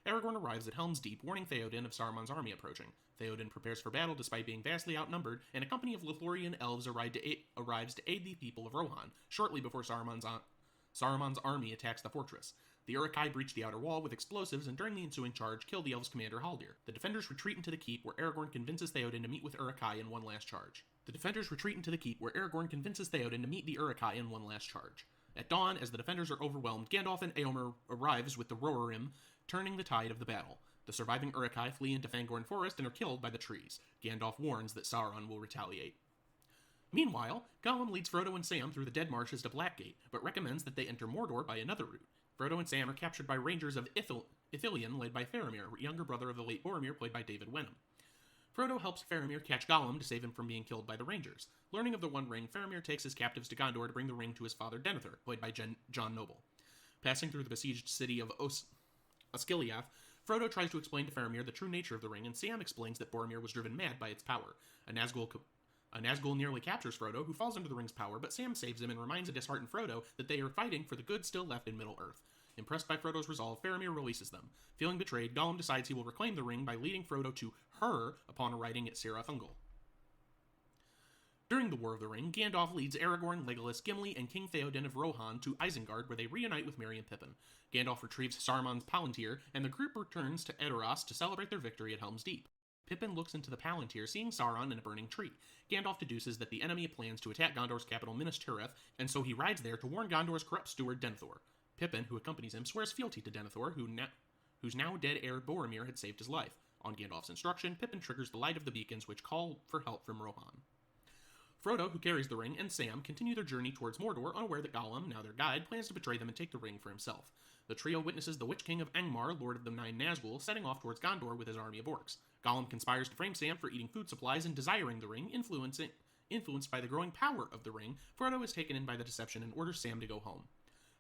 Aragorn arrives at Helm's Deep, warning Theoden of Saruman's army approaching. Theoden prepares for battle despite being vastly outnumbered, and a company of Lothlorien elves arrives to aid the people of Rohan, shortly before Saruman's army attacks the fortress. The Uruk-hai breach the outer wall with explosives, and during the ensuing charge, kill the elves' commander Haldir. The defenders retreat into the keep, where Aragorn convinces Theoden to meet with Uruk-hai in one last charge. At dawn, as the defenders are overwhelmed, Gandalf and Éomer arrives with the Rohirrim, turning the tide of the battle. The surviving Uruk-hai flee into Fangorn Forest and are killed by the trees. Gandalf warns that Sauron will retaliate. Meanwhile, Gollum leads Frodo and Sam through the Dead Marshes to Blackgate, but recommends that they enter Mordor by another route. Frodo and Sam are captured by rangers of Ithilien, led by Faramir, younger brother of the late Boromir, played by David Wenham. Frodo helps Faramir catch Gollum to save him from being killed by the rangers. Learning of the One Ring, Faramir takes his captives to Gondor to bring the ring to his father Denethor, played by John Noble. Passing through the besieged city of Osgiliath, Frodo tries to explain to Faramir the true nature of the ring, and Sam explains that Boromir was driven mad by its power. A Nazgul nearly captures Frodo, who falls under the ring's power, but Sam saves him and reminds a disheartened Frodo that they are fighting for the good still left in Middle-earth. Impressed by Frodo's resolve, Faramir releases them. Feeling betrayed, Gollum decides he will reclaim the ring by leading Frodo to her upon arriving at Cirith Ungol. During the War of the Ring, Gandalf leads Aragorn, Legolas, Gimli, and King Theoden of Rohan to Isengard, where they reunite with Merry and Pippin. Gandalf retrieves Saruman's Palantir, and the group returns to Edoras to celebrate their victory at Helm's Deep. Pippin looks into the Palantir, seeing Sauron in a burning tree. Gandalf deduces that the enemy plans to attack Gondor's capital Minas Tirith, and so he rides there to warn Gondor's corrupt steward Denethor. Pippin, who accompanies him, swears fealty to Denethor, whose now dead heir Boromir had saved his life. On Gandalf's instruction, Pippin triggers the light of the beacons, which call for help from Rohan. Frodo, who carries the ring, and Sam continue their journey towards Mordor, unaware that Gollum, now their guide, plans to betray them and take the ring for himself. The trio witnesses the Witch King of Angmar, Lord of the Nine Nazgul, setting off towards Gondor with his army of orcs. Gollum conspires to frame Sam for eating food supplies and desiring the ring, influenced by the growing power of the ring. Frodo is taken in by the deception and orders Sam to go home.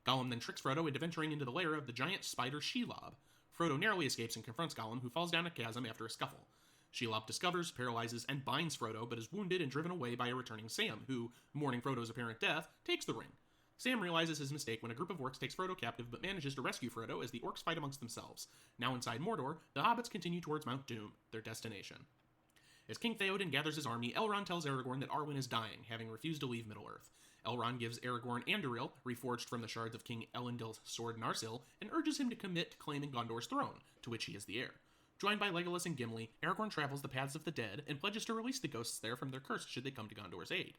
Gollum then tricks Frodo into venturing into the lair of the giant spider Shelob. Frodo narrowly escapes and confronts Gollum, who falls down a chasm after a scuffle. Shelob discovers, paralyzes, and binds Frodo, but is wounded and driven away by a returning Sam, who, mourning Frodo's apparent death, takes the ring. Sam realizes his mistake when a group of orcs takes Frodo captive, but manages to rescue Frodo as the orcs fight amongst themselves. Now inside Mordor, the hobbits continue towards Mount Doom, their destination. As King Theoden gathers his army, Elrond tells Aragorn that Arwen is dying, having refused to leave Middle-earth. Elrond gives Aragorn Anduril, reforged from the shards of King Elendil's sword Narsil, and urges him to commit to claiming Gondor's throne, to which he is the heir. Joined by Legolas and Gimli, Aragorn travels the paths of the dead and pledges to release the ghosts there from their curse should they come to Gondor's aid.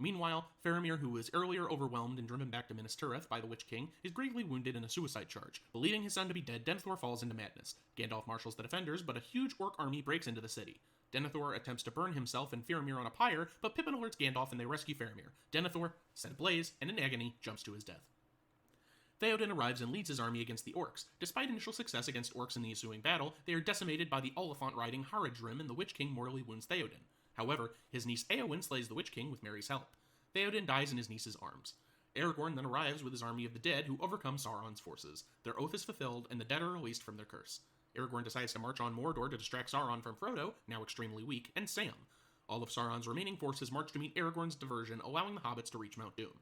Meanwhile, Faramir, who was earlier overwhelmed and driven back to Minas Tirith by the Witch King, is gravely wounded in a suicide charge. Believing his son to be dead, Denethor falls into madness. Gandalf marshals the defenders, but a huge orc army breaks into the city. Denethor attempts to burn himself and Faramir on a pyre, but Pippin alerts Gandalf and they rescue Faramir. Denethor, set ablaze, and in agony, jumps to his death. Theoden arrives and leads his army against the orcs. Despite initial success against orcs in the ensuing battle, they are decimated by the Oliphant-riding Haradrim, and the Witch King mortally wounds Theoden. However, his niece Éowyn slays the Witch King with Merry's help. Theoden dies in his niece's arms. Aragorn then arrives with his army of the dead, who overcome Sauron's forces. Their oath is fulfilled, and the dead are released from their curse. Aragorn decides to march on Mordor to distract Sauron from Frodo, now extremely weak, and Sam. All of Sauron's remaining forces march to meet Aragorn's diversion, allowing the hobbits to reach Mount Doom.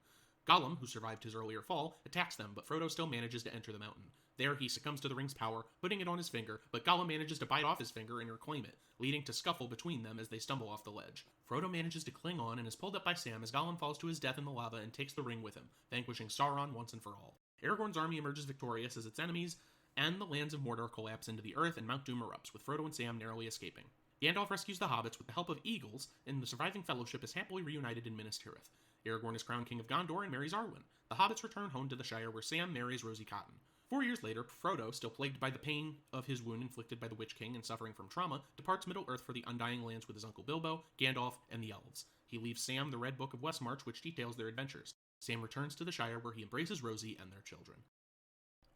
Gollum, who survived his earlier fall, attacks them, but Frodo still manages to enter the mountain. There, he succumbs to the ring's power, putting it on his finger, but Gollum manages to bite off his finger and reclaim it, leading to scuffle between them as they stumble off the ledge. Frodo manages to cling on and is pulled up by Sam as Gollum falls to his death in the lava and takes the ring with him, vanquishing Sauron once and for all. Aragorn's army emerges victorious as its enemies and the lands of Mordor collapse into the earth and Mount Doom erupts, with Frodo and Sam narrowly escaping. Gandalf rescues the hobbits with the help of eagles, and the surviving fellowship is happily reunited in Minas Tirith. Aragorn is crowned King of Gondor and marries Arwen. The hobbits return home to the Shire, where Sam marries Rosie Cotton. 4 years later, Frodo, still plagued by the pain of his wound inflicted by the Witch King and suffering from trauma, departs Middle-earth for the Undying Lands with his uncle Bilbo, Gandalf, and the elves. He leaves Sam the Red Book of Westmarch, which details their adventures. Sam returns to the Shire, where he embraces Rosie and their children.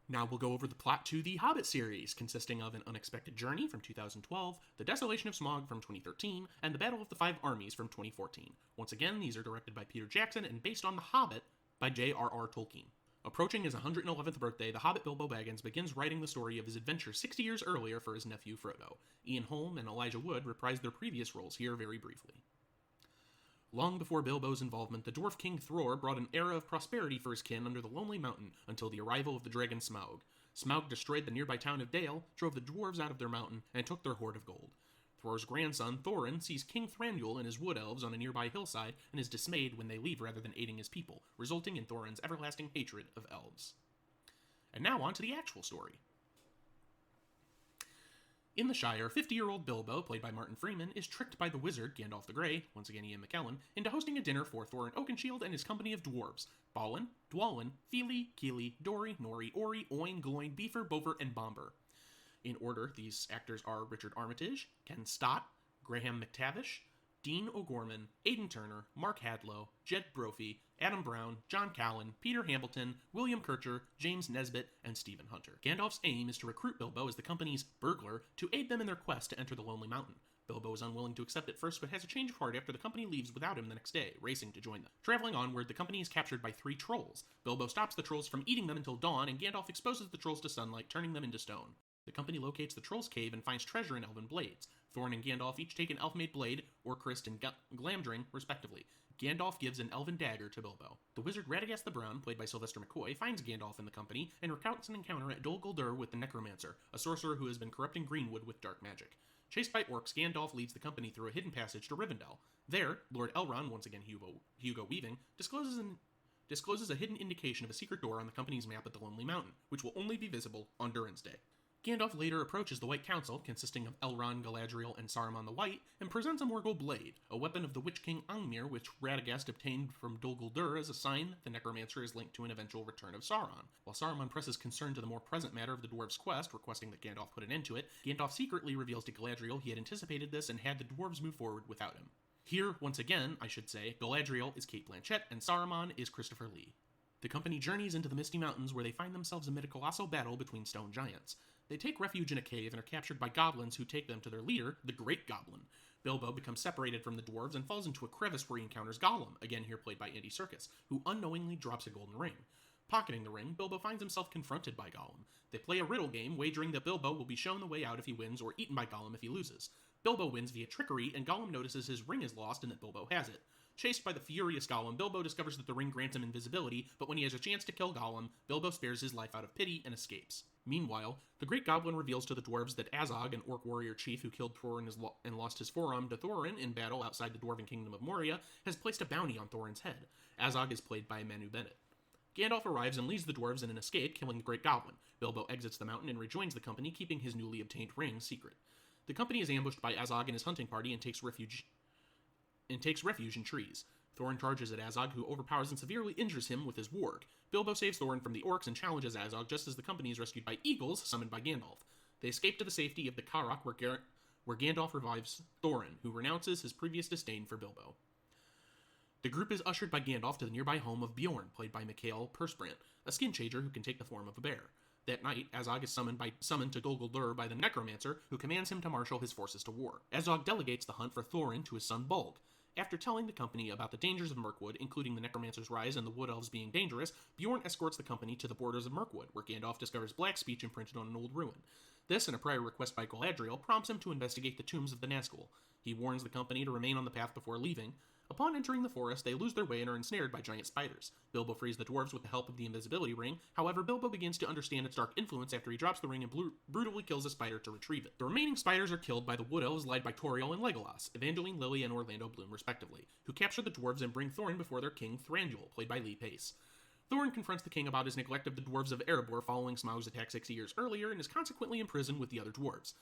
Now we'll go over the plot to the Hobbit series, consisting of An Unexpected Journey from 2012, The Desolation of Smaug from 2013, and The Battle of the Five Armies from 2014. Once again, these are directed by Peter Jackson and based on The Hobbit by J.R.R. Tolkien. Approaching his 111th birthday, the Hobbit Bilbo Baggins begins writing the story of his adventure 60 years earlier for his nephew Frodo. Ian Holm and Elijah Wood reprised their previous roles here very briefly. Long before Bilbo's involvement, the dwarf king Thror brought an era of prosperity for his kin under the Lonely Mountain until the arrival of the dragon Smaug. Smaug destroyed the nearby town of Dale, drove the dwarves out of their mountain, and took their hoard of gold. Thror's grandson, Thorin, sees King Thranduil and his wood elves on a nearby hillside and is dismayed when they leave rather than aiding his people, resulting in Thorin's everlasting hatred of elves. And now on to the actual story. In the Shire, 50-year-old Bilbo, played by Martin Freeman, is tricked by the wizard, Gandalf the Grey, once again Ian McKellen, into hosting a dinner for Thorin Oakenshield and his company of dwarves, Balin, Dwalin, Fili, Kili, Dori, Nori, Ori, Oin, Gloin, Beaver, Bover, and Bomber. In order, these actors are Richard Armitage, Ken Stott, Graham McTavish, Dean O'Gorman, Aidan Turner, Mark Hadlow, Jed Brophy, Adam Brown, John Callan, Peter Hambleton, William Kircher, James Nesbitt, and Stephen Hunter. Gandalf's aim is to recruit Bilbo as the company's burglar to aid them in their quest to enter the Lonely Mountain. Bilbo is unwilling to accept at first, but has a change of heart after the company leaves without him the next day, racing to join them. Traveling onward, the company is captured by 3 trolls. Bilbo stops the trolls from eating them until dawn, and Gandalf exposes the trolls to sunlight, turning them into stone. The company locates the trolls' cave and finds treasure in elven blades. Thorin and Gandalf each take an elf-made blade, Orcrist and Glamdring, respectively. Gandalf gives an elven dagger to Bilbo. The wizard Radagast the Brown, played by Sylvester McCoy, finds Gandalf in the company and recounts an encounter at Dol Guldur with the Necromancer, a sorcerer who has been corrupting Greenwood with dark magic. Chased by orcs, Gandalf leads the company through a hidden passage to Rivendell. There, Lord Elrond, once again Hugo Weaving, discloses a hidden indication of a secret door on the company's map at the Lonely Mountain, which will only be visible on Durin's Day. Gandalf later approaches the White Council, consisting of Elrond, Galadriel, and Saruman the White, and presents a Morgul blade, a weapon of the Witch King Angmir, which Radagast obtained from Dol Guldur as a sign the Necromancer is linked to an eventual return of Sauron. While Saruman presses concern to the more present matter of the dwarves' quest, requesting that Gandalf put an end to it, Gandalf secretly reveals to Galadriel he had anticipated this and had the dwarves move forward without him. Here, once again, I should say, Galadriel is Cate Blanchett and Saruman is Christopher Lee. The company journeys into the Misty Mountains where they find themselves amid a colossal battle between stone giants. They take refuge in a cave and are captured by goblins who take them to their leader, the Great Goblin. Bilbo becomes separated from the dwarves and falls into a crevice where he encounters Gollum, again here played by Andy Serkis, who unknowingly drops a golden ring. Pocketing the ring, Bilbo finds himself confronted by Gollum. They play a riddle game, wagering that Bilbo will be shown the way out if he wins or eaten by Gollum if he loses. Bilbo wins via trickery, and Gollum notices his ring is lost and that Bilbo has it. Chased by the furious Gollum, Bilbo discovers that the ring grants him invisibility, but when he has a chance to kill Gollum, Bilbo spares his life out of pity and escapes. Meanwhile, the Great Goblin reveals to the dwarves that Azog, an orc warrior chief who killed Thorin and lost his forearm to Thorin in battle outside the dwarven kingdom of Moria, has placed a bounty on Thorin's head. Azog is played by Manu Bennett. Gandalf arrives and leads the dwarves in an escape, killing the Great Goblin. Bilbo exits the mountain and rejoins the company, keeping his newly obtained ring secret. The company is ambushed by Azog and his hunting party and takes refuge in trees. Thorin charges at Azog, who overpowers and severely injures him with his warg. Bilbo saves Thorin from the orcs and challenges Azog just as the company is rescued by eagles summoned by Gandalf. They escape to the safety of the Karok, where Gandalf revives Thorin, who renounces his previous disdain for Bilbo. The group is ushered by Gandalf to the nearby home of Bjorn, played by Mikhail Persbrandt, a skin changer who can take the form of a bear. That night, Azog is summoned to Dol Guldur by the Necromancer, who commands him to marshal his forces to war. Azog delegates the hunt for Thorin to his son Bolg. After telling the company about the dangers of Mirkwood, including the Necromancer's rise and the Wood Elves being dangerous, Bjorn escorts the company to the borders of Mirkwood, where Gandalf discovers black speech imprinted on an old ruin. This, and a prior request by Galadriel, prompts him to investigate the tombs of the Nazgul. He warns the company to remain on the path before leaving. Upon entering the forest, they lose their way and are ensnared by giant spiders. Bilbo frees the dwarves with the help of the invisibility ring. However, Bilbo begins to understand its dark influence after he drops the ring and brutally kills a spider to retrieve it. The remaining spiders are killed by the Wood Elves led by Tauriel and Legolas, Evangeline Lilly and Orlando Bloom respectively, who capture the dwarves and bring Thorin before their king Thranduil, played by Lee Pace. Thorin confronts the king about his neglect of the dwarves of Erebor following Smaug's attack 60 years earlier and is consequently imprisoned with the other dwarves.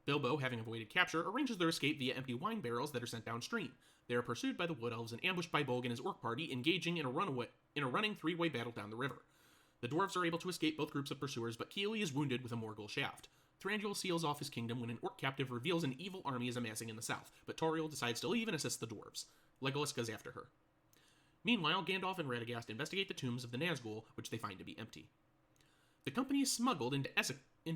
Bilbo, having avoided capture, arranges their escape via empty wine barrels that are sent downstream. They are pursued by the Wood Elves and ambushed by Bolg and his orc party, engaging in a running three-way battle down the river. The dwarves are able to escape both groups of pursuers, but Keely is wounded with a Morgul shaft. Thranduil seals off his kingdom when an orc captive reveals an evil army is amassing in the south, but Tauriel decides to leave and assist the dwarves. Legolas goes after her. Meanwhile, Gandalf and Radagast investigate the tombs of the Nazgul, which they find to be empty. The company is smuggled into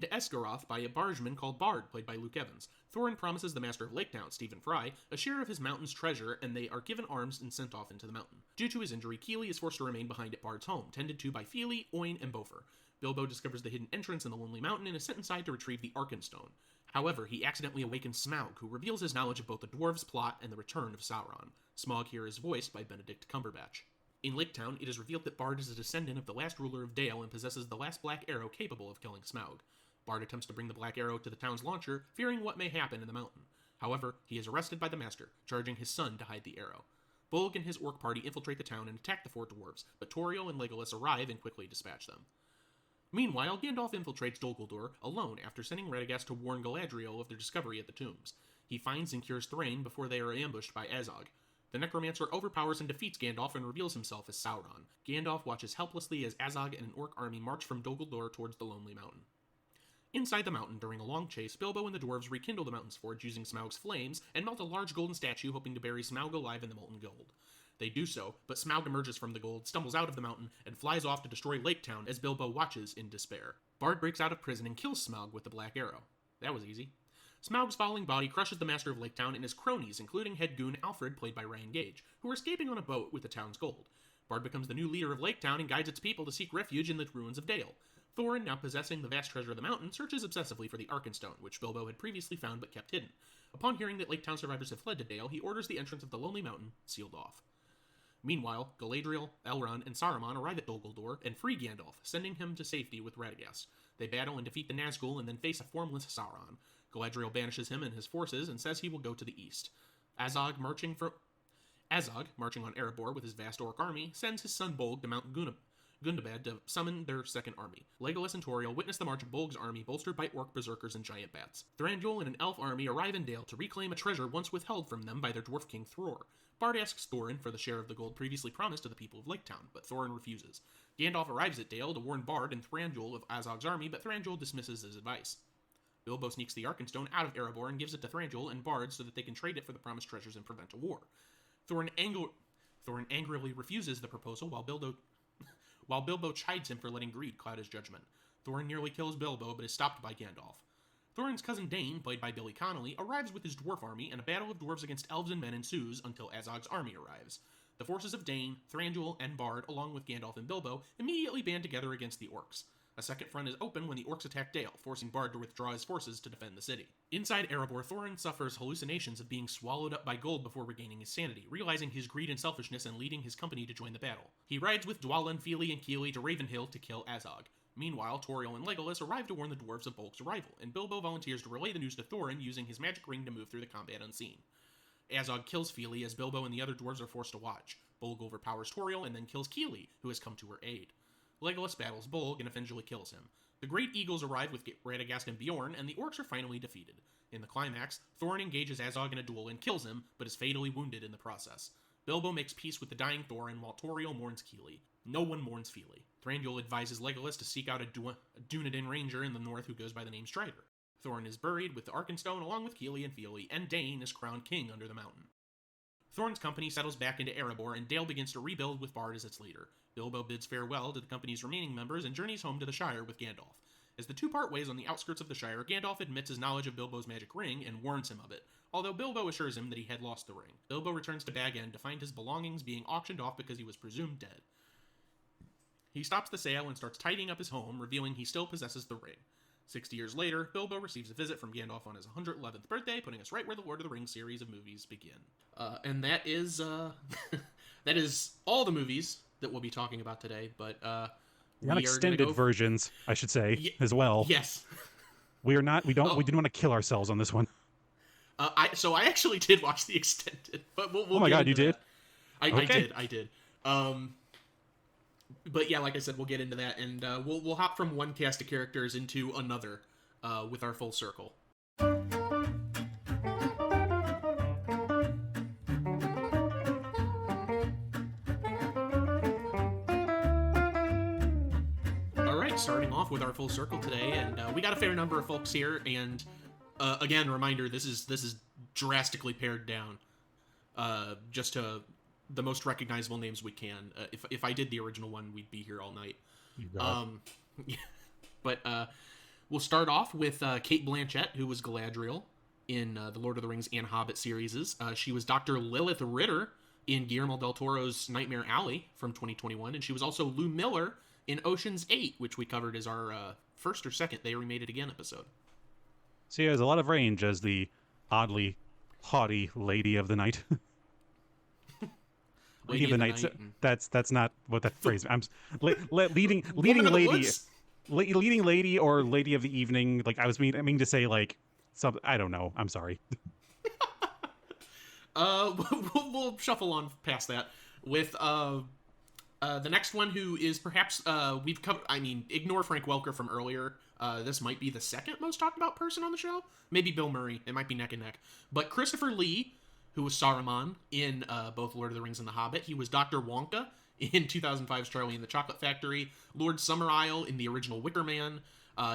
Esgaroth by a bargeman called Bard, played by Luke Evans. Thorin promises the master of Laketown, Stephen Fry, a share of his mountain's treasure, and they are given arms and sent off into the mountain. Due to his injury, Keely is forced to remain behind at Bard's home, tended to by Fili, Oin, and Bofer. Bilbo discovers the hidden entrance in the Lonely Mountain and is sent inside to retrieve the Arkenstone. However, he accidentally awakens Smaug, who reveals his knowledge of both the dwarves' plot and the return of Sauron. Smaug here is voiced by Benedict Cumberbatch. In Laketown, it is revealed that Bard is a descendant of the last ruler of Dale and possesses the last black arrow capable of killing Smaug. Bard attempts to bring the black arrow to the town's launcher, fearing what may happen in the mountain. However, he is arrested by the master, charging his son to hide the arrow. Bolg and his orc party infiltrate the town and attack the four dwarves, but Tauriel and Legolas arrive and quickly dispatch them. Meanwhile, Gandalf infiltrates Dol Guldur alone after sending Radagast to warn Galadriel of their discovery at the tombs. He finds and cures Thrain before they are ambushed by Azog. The Necromancer overpowers and defeats Gandalf and reveals himself as Sauron. Gandalf watches helplessly as Azog and an orc army march from Dol Guldur towards the Lonely Mountain. Inside the mountain, during a long chase, Bilbo and the dwarves rekindle the mountain's forge using Smaug's flames and melt a large golden statue hoping to bury Smaug alive in the molten gold. They do so, but Smaug emerges from the gold, stumbles out of the mountain, and flies off to destroy Laketown as Bilbo watches in despair. Bard breaks out of prison and kills Smaug with the black arrow. That was easy. Smaug's falling body crushes the master of Laketown and his cronies, including head goon Alfred, played by Ryan Gage, who are escaping on a boat with the town's gold. Bard becomes the new leader of Laketown and guides its people to seek refuge in the ruins of Dale. Thorin, now possessing the vast treasure of the mountain, searches obsessively for the Arkenstone, which Bilbo had previously found but kept hidden. Upon hearing that Laketown survivors have fled to Dale, he orders the entrance of the Lonely Mountain sealed off. Meanwhile, Galadriel, Elrond, and Saruman arrive at Dol Guldur and free Gandalf, sending him to safety with Radagast. They battle and defeat the Nazgul and then face a formless Sauron. Galadriel banishes him and his forces and says he will go to the east. Azog, marching on Erebor with his vast orc army, sends his son Bolg to Mount Gundabad to summon their second army. Legolas and Tauriel witness the march of Bolg's army bolstered by orc berserkers and giant bats. Thranduil and an elf army arrive in Dale to reclaim a treasure once withheld from them by their dwarf king Thror. Bard asks Thorin for the share of the gold previously promised to the people of Laketown, but Thorin refuses. Gandalf arrives at Dale to warn Bard and Thranduil of Azog's army, but Thranduil dismisses his advice. Bilbo sneaks the Arkenstone out of Erebor and gives it to Thranduil and Bard so that they can trade it for the promised treasures and prevent a war. Thorin angrily refuses the proposal while Bilbo chides him for letting greed cloud his judgment. Thorin nearly kills Bilbo, but is stopped by Gandalf. Thorin's cousin Dane, played by Billy Connolly, arrives with his dwarf army, and a battle of dwarves against elves and men ensues until Azog's army arrives. The forces of Dane, Thranduil, and Bard, along with Gandalf and Bilbo, immediately band together against the orcs. A second front is open when the orcs attack Dale, forcing Bard to withdraw his forces to defend the city. Inside Erebor, Thorin suffers hallucinations of being swallowed up by gold before regaining his sanity, realizing his greed and selfishness and leading his company to join the battle. He rides with Dwalin, Fili, and Kili to Ravenhill to kill Azog. Meanwhile, Tauriel and Legolas arrive to warn the dwarves of Bolg's arrival, and Bilbo volunteers to relay the news to Thorin using his magic ring to move through the combat unseen. Azog kills Fili as Bilbo and the other dwarves are forced to watch. Bolg overpowers Tauriel and then kills Kili, who has come to her aid. Legolas battles Bolg and eventually kills him. The Great Eagles arrive with Radagast and Bjorn, and the orcs are finally defeated. In the climax, Thorin engages Azog in a duel and kills him, but is fatally wounded in the process. Bilbo makes peace with the dying Thorin, while Tauriel mourns Kili. No one mourns Fili. Thranduil advises Legolas to seek out a Dunedain ranger in the north who goes by the name Strider. Thorin is buried with the Arkenstone along with Kili and Fili, and Dane is crowned king under the mountain. Thorin's company settles back into Erebor, and Dale begins to rebuild with Bard as its leader. Bilbo bids farewell to the company's remaining members and journeys home to the Shire with Gandalf. As the two part ways on the outskirts of the Shire, Gandalf admits his knowledge of Bilbo's magic ring and warns him of it, although Bilbo assures him that he had lost the ring. Bilbo returns to Bag End to find his belongings being auctioned off because he was presumed dead. He stops the sale and starts tidying up his home, revealing he still possesses the ring. 60 years later, Bilbo receives a visit from Gandalf on his 111th birthday, putting us right where the Lord of the Rings series of movies begin. And that is that is all the movies that we'll be talking about today, but the unextended versions, I should say, as well. Yes. We didn't want to kill ourselves on this one. I actually did watch the extended, but we'll oh my god, you did? I did. But yeah, like I said, we'll get into that, and we'll hop from one cast of characters into another with our full circle. Alright, starting off with our full circle today, and we got a fair number of folks here, and again, reminder, this is drastically pared down, just to the most recognizable names we can. If I did the original one, we'd be here all night. But we'll start off with Cate Blanchett, who was Galadriel in the Lord of the Rings and Hobbit series. She was Dr. Lilith Ritter in Guillermo del Toro's Nightmare Alley from 2021, and she was also Lou Miller in Ocean's 8, which we covered as our first or second They Remade It Again episode. So he has a lot of range as the oddly haughty Lady of the Night. Lady of the Night. That's not what that phrase. I'm leading lady, leading lady or lady of the evening. Like I mean to say like some. I don't know. I'm sorry. We'll shuffle on past that with the next one, who is perhaps we've covered. I mean, ignore Frank Welker from earlier. This might be the second most talked about person on the show. Maybe Bill Murray. It might be neck and neck. But Christopher Lee, who was Saruman in both Lord of the Rings and The Hobbit. He was Dr. Wonka in 2005's Charlie and the Chocolate Factory, Lord Summerisle in the original Wicker Man.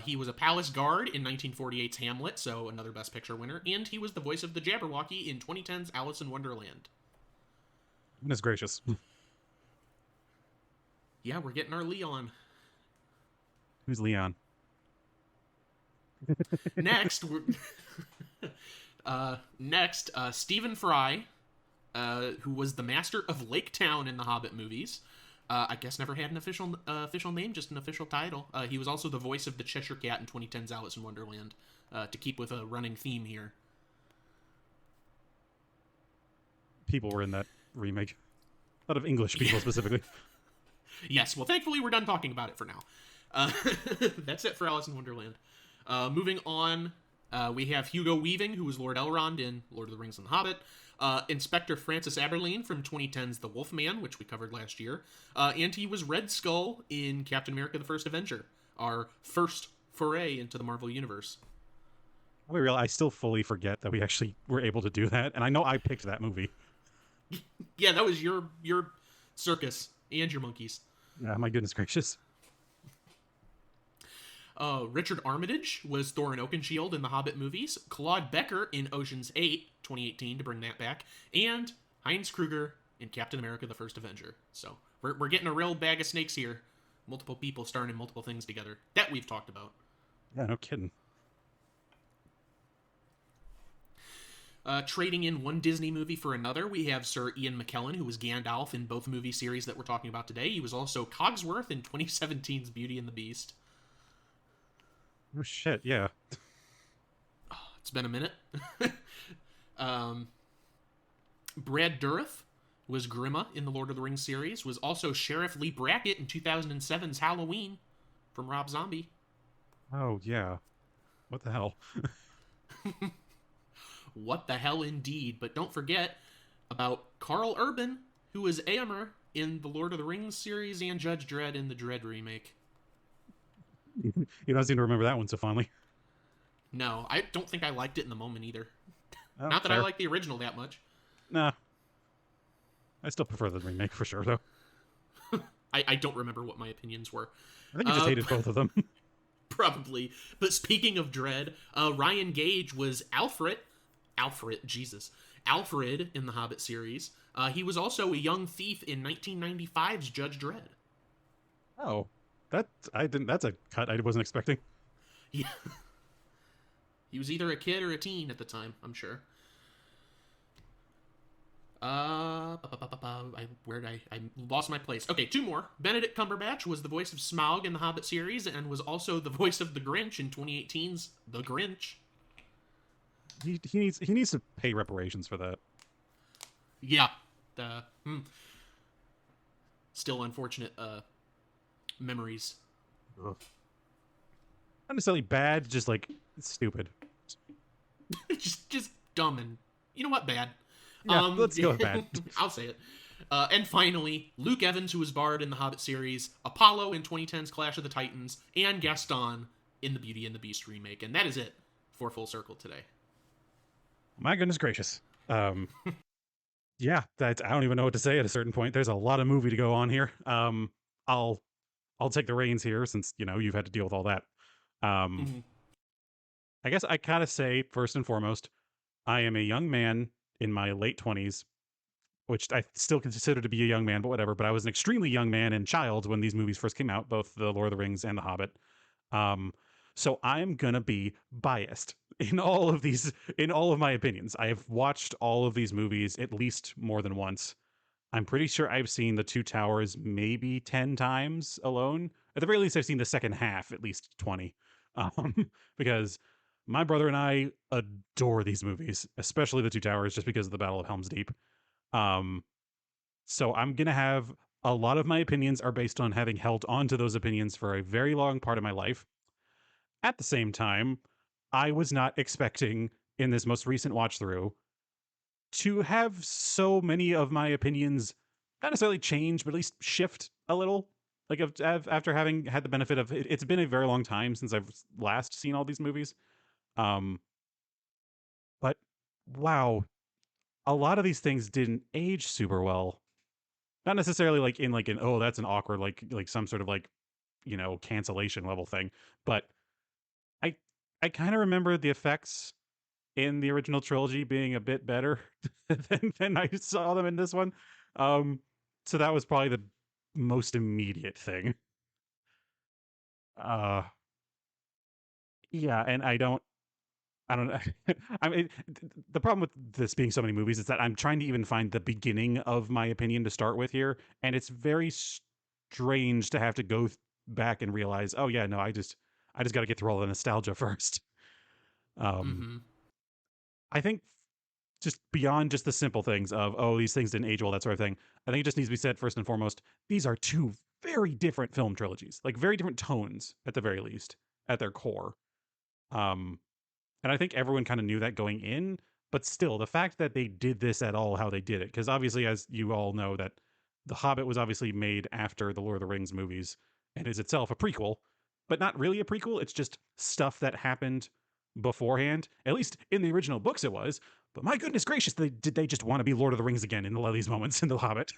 He was a palace guard in 1948's Hamlet, so another Best Picture winner, and he was the voice of the Jabberwocky in 2010's Alice in Wonderland. Goodness gracious. Yeah, we're getting our Leon. Who's Leon? Next, Stephen Fry, who was the master of Lake Town in the Hobbit movies. I guess never had an official name, just an official title. He was also the voice of the Cheshire Cat in 2010's Alice in Wonderland, to keep with a running theme here. People were in that remake. A lot of English people specifically. Yes, well, thankfully we're done talking about it for now. That's it for Alice in Wonderland. Moving on, we have Hugo Weaving, who was Lord Elrond in Lord of the Rings and The Hobbit. Inspector Francis Aberline from 2010's The Wolfman, which we covered last year. And he was Red Skull in Captain America the First Avenger, our first foray into the Marvel Universe. I still fully forget that we actually were able to do that, and I know I picked that movie. Yeah, that was your circus and your monkeys. Yeah, my goodness gracious. Richard Armitage was Thorin Oakenshield in the Hobbit movies, Claude Becker in Ocean's 8, 2018, to bring that back, and Heinz Kruger in Captain America the First Avenger. So we're getting a real bag of snakes here. Multiple people starring in multiple things together. That we've talked about. Yeah, no kidding. Trading in one Disney movie for another, we have Sir Ian McKellen, who was Gandalf in both movie series that we're talking about today. He was also Cogsworth in 2017's Beauty and the Beast. Oh, shit, yeah. It's been a minute. Brad Dourif was Grima in the Lord of the Rings series, was also Sheriff Lee Brackett in 2007's Halloween from Rob Zombie. Oh, yeah. What the hell? What the hell indeed. But don't forget about Carl Urban, who was Éomer in the Lord of the Rings series and Judge Dredd in the Dredd remake. You don't seem to remember that one so fondly. No, I don't think I liked it in the moment either. Oh, Not that I fair. like the original that much. Nah. I still prefer the remake for sure, though. I don't remember what my opinions were. I think you just hated both of them. Probably. But speaking of Dredd, Ryan Gage was Alfred in the Hobbit series. He was also a young thief in 1995's Judge Dredd. Oh. That's a cut I wasn't expecting. Yeah. He was either a kid or a teen at the time, I'm sure. I lost my place. Okay, two more. Benedict Cumberbatch was the voice of Smaug in the Hobbit series and was also the voice of the Grinch in 2018's The Grinch. He needs to pay reparations for that. Yeah. Still unfortunate memories. Ugh. Not necessarily bad, just like stupid. just dumb and you know what, bad. Yeah, let's go with bad. I'll say it. And finally, Luke Evans, who was Bard in the Hobbit series, Apollo in 2010's Clash of the Titans, and Gaston in the Beauty and the Beast remake. And that is it for Full Circle today. My goodness gracious. Yeah, I don't even know what to say at a certain point. There's a lot of movie to go on here. I'll take the reins here since, you've had to deal with all that. I guess I kind of say, first and foremost, I am a young man in my late 20s, which I still consider to be a young man, but whatever. But I was an extremely young man and child when these movies first came out, both The Lord of the Rings and The Hobbit. So I'm going to be biased in all of my opinions. I have watched all of these movies at least more than once. I'm pretty sure I've seen The Two Towers maybe 10 times alone. At the very least, I've seen the second half at least 20. Because my brother and I adore these movies, especially The Two Towers, just because of the Battle of Helm's Deep. So I'm going to have a lot of my opinions are based on having held on to those opinions for a very long part of my life. At the same time, I was not expecting in this most recent watch through to have so many of my opinions not necessarily change, but at least shift a little. Like after having had the benefit of it's been a very long time since I've last seen all these movies. But wow, a lot of these things didn't age super well. Not necessarily like in oh, that's an awkward like some sort of cancellation level thing, but I kind of remember the effects in the original trilogy being a bit better than I saw them in this one. So that was probably the most immediate thing. Yeah, and I don't know. I mean, the problem with this being so many movies is that I'm trying to even find the beginning of my opinion to start with here, and it's very strange to have to go back and realize, oh yeah, no, I just got to get through all the nostalgia first. I think just beyond just the simple things of, oh, these things didn't age well, that sort of thing, I think it just needs to be said first and foremost, these are two very different film trilogies, like very different tones at the very least, at their core. And I think everyone kind of knew that going in, but still, the fact that they did this at all, how they did it, because obviously, as you all know, that The Hobbit was obviously made after the Lord of the Rings movies and is itself a prequel, but not really a prequel. It's just stuff that happened beforehand. At least in the original books it was. But my goodness gracious, did they just want to be Lord of the Rings again in a lot of these moments in The Hobbit?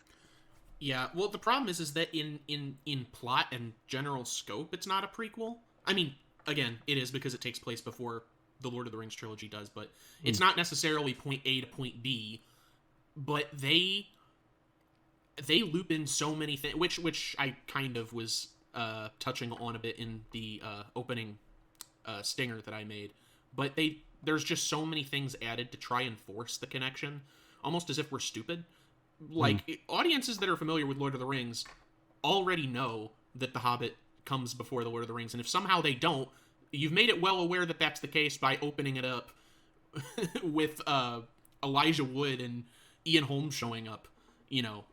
Yeah, well, the problem is that in plot and general scope, it's not a prequel. I mean, again, it is because it takes place before the Lord of the Rings trilogy does, but it's not necessarily point A to point B. But they loop in so many things, which I kind of was touching on a bit in the opening stinger that I made. But there's just so many things added to try and force the connection, almost as if we're stupid. Like, audiences that are familiar with Lord of the Rings already know that The Hobbit comes before the Lord of the Rings, and if somehow they don't, you've made it well aware that that's the case by opening it up with Elijah Wood and Ian Holmes showing up,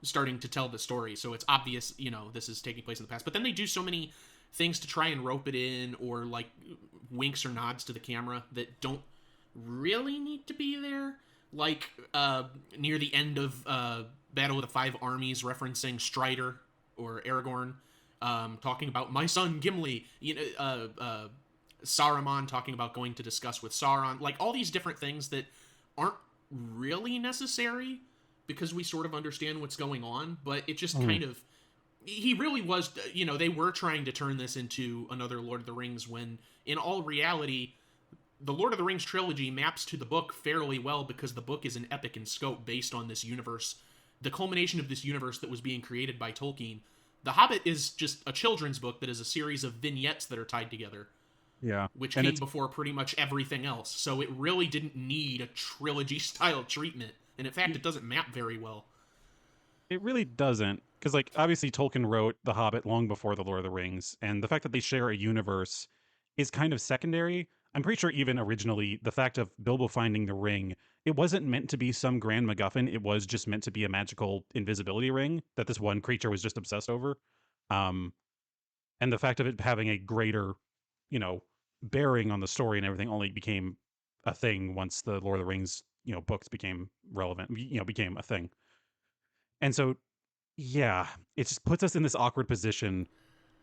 starting to tell the story. So it's obvious, this is taking place in the past. But then they do so many things to try and rope it in, or like winks or nods to the camera that don't really need to be there. Like near the end of Battle of the Five Armies, referencing Strider or Aragorn, talking about my son Gimli, Saruman talking about going to discuss with Sauron, like all these different things that aren't really necessary because we sort of understand what's going on, but it just kind of, he really was, they were trying to turn this into another Lord of the Rings when in all reality, the Lord of the Rings trilogy maps to the book fairly well because the book is an epic in scope based on this universe, the culmination of this universe that was being created by Tolkien. The Hobbit is just a children's book that is a series of vignettes that are tied together. Yeah. Which came before pretty much everything else. So it really didn't need a trilogy-style treatment. And in fact, it doesn't map very well. It really doesn't. Because, like, obviously Tolkien wrote The Hobbit long before The Lord of the Rings. And the fact that they share a universe is kind of secondary. I'm pretty sure even originally, the fact of Bilbo finding the ring, it wasn't meant to be some grand MacGuffin. It was just meant to be a magical invisibility ring that this one creature was just obsessed over. And the fact of it having a greater, bearing on the story and everything only became a thing once the Lord of the Rings, books became relevant, became a thing. And so, yeah, it just puts us in this awkward position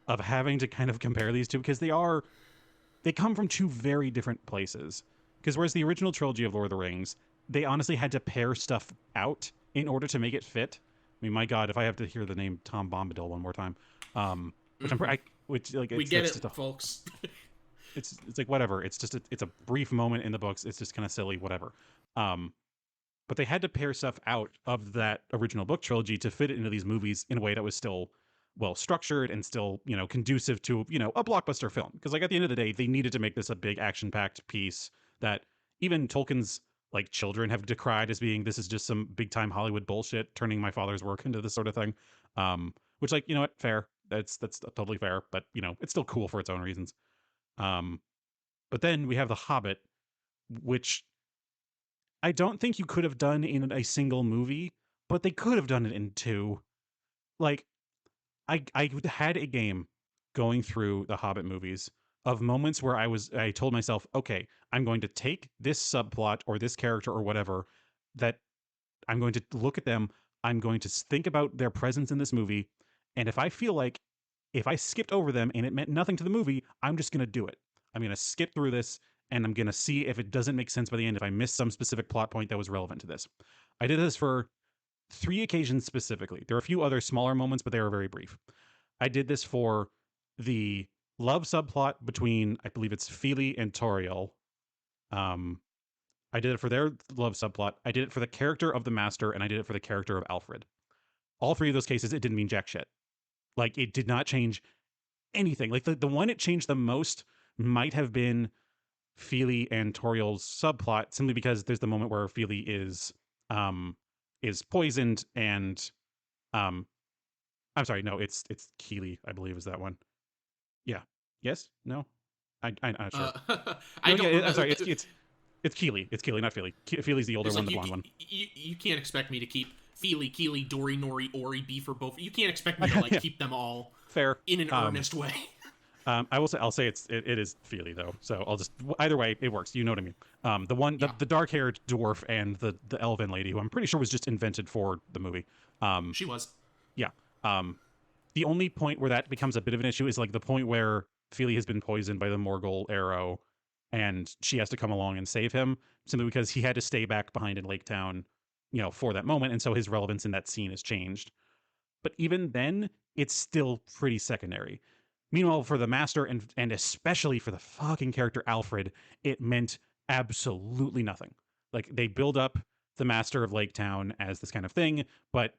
of having to kind of compare these two because they come from two very different places. Because whereas the original trilogy of Lord of the Rings, they honestly had to pare stuff out in order to make it fit. I mean, my God, if I have to hear the name Tom Bombadil one more time, We get it, folks. it's like whatever. It's just it's a brief moment in the books. It's just kind of silly, whatever. But they had to pare stuff out of that original book trilogy to fit it into these movies in a way that was still well structured and still, conducive to, a blockbuster film. Because like at the end of the day, they needed to make this a big action-packed piece that even Tolkien's like children have decried as being this is just some big time Hollywood bullshit, turning my father's work into this sort of thing. Which like, you know what, fair. That's totally fair, but it's still cool for its own reasons. But then we have The Hobbit, which I don't think you could have done in a single movie, but they could have done it in two. Like, I had a game going through the Hobbit movies of moments where I told myself, okay, I'm going to take this subplot or this character or whatever that I'm going to look at them. I'm going to think about their presence in this movie. And if I feel like if I skipped over them and it meant nothing to the movie, I'm just going to do it. I'm going to skip through this and I'm going to see if it doesn't make sense by the end, if I missed some specific plot point that was relevant to this. I did this for 3 occasions specifically. There are a few other smaller moments, but they were very brief. I did this for the love subplot between, I believe it's Fili and Toriel. I did it for their love subplot. I did it for the character of the Master, and I did it for the character of Alfred. All 3 of those cases, it didn't mean jack shit. Like, it did not change anything. Like, the one it changed the most might have been Fili and Toriel's subplot, simply because there's the moment where Fili is poisoned and I'm sorry, no, it's Keely, I believe is that one. Yeah. Yes? No? I'm not sure. I don't. I'm sorry. It's Keely. It's Keely, not Fili. Fili's the older one, the blonde one. You can't expect me to keep Fili, Keely, Dory, Nori, Ori, B for both. You can't expect me to like keep them all fair in an earnest way. I'll say it is Fili though. So I'll just either way it works. You know what I mean. The dark haired dwarf and the elven lady, who I'm pretty sure was just invented for the movie. She was. Yeah. The only point where that becomes a bit of an issue is like the point where Fili has been poisoned by the Morgul arrow, and she has to come along and save him simply because he had to stay back behind in Lake Town, for that moment, and so his relevance in that scene has changed. But even then, it's still pretty secondary. Meanwhile, for the Master and especially for the fucking character Alfred, it meant absolutely nothing. Like, they build up the Master of Lake Town as this kind of thing, but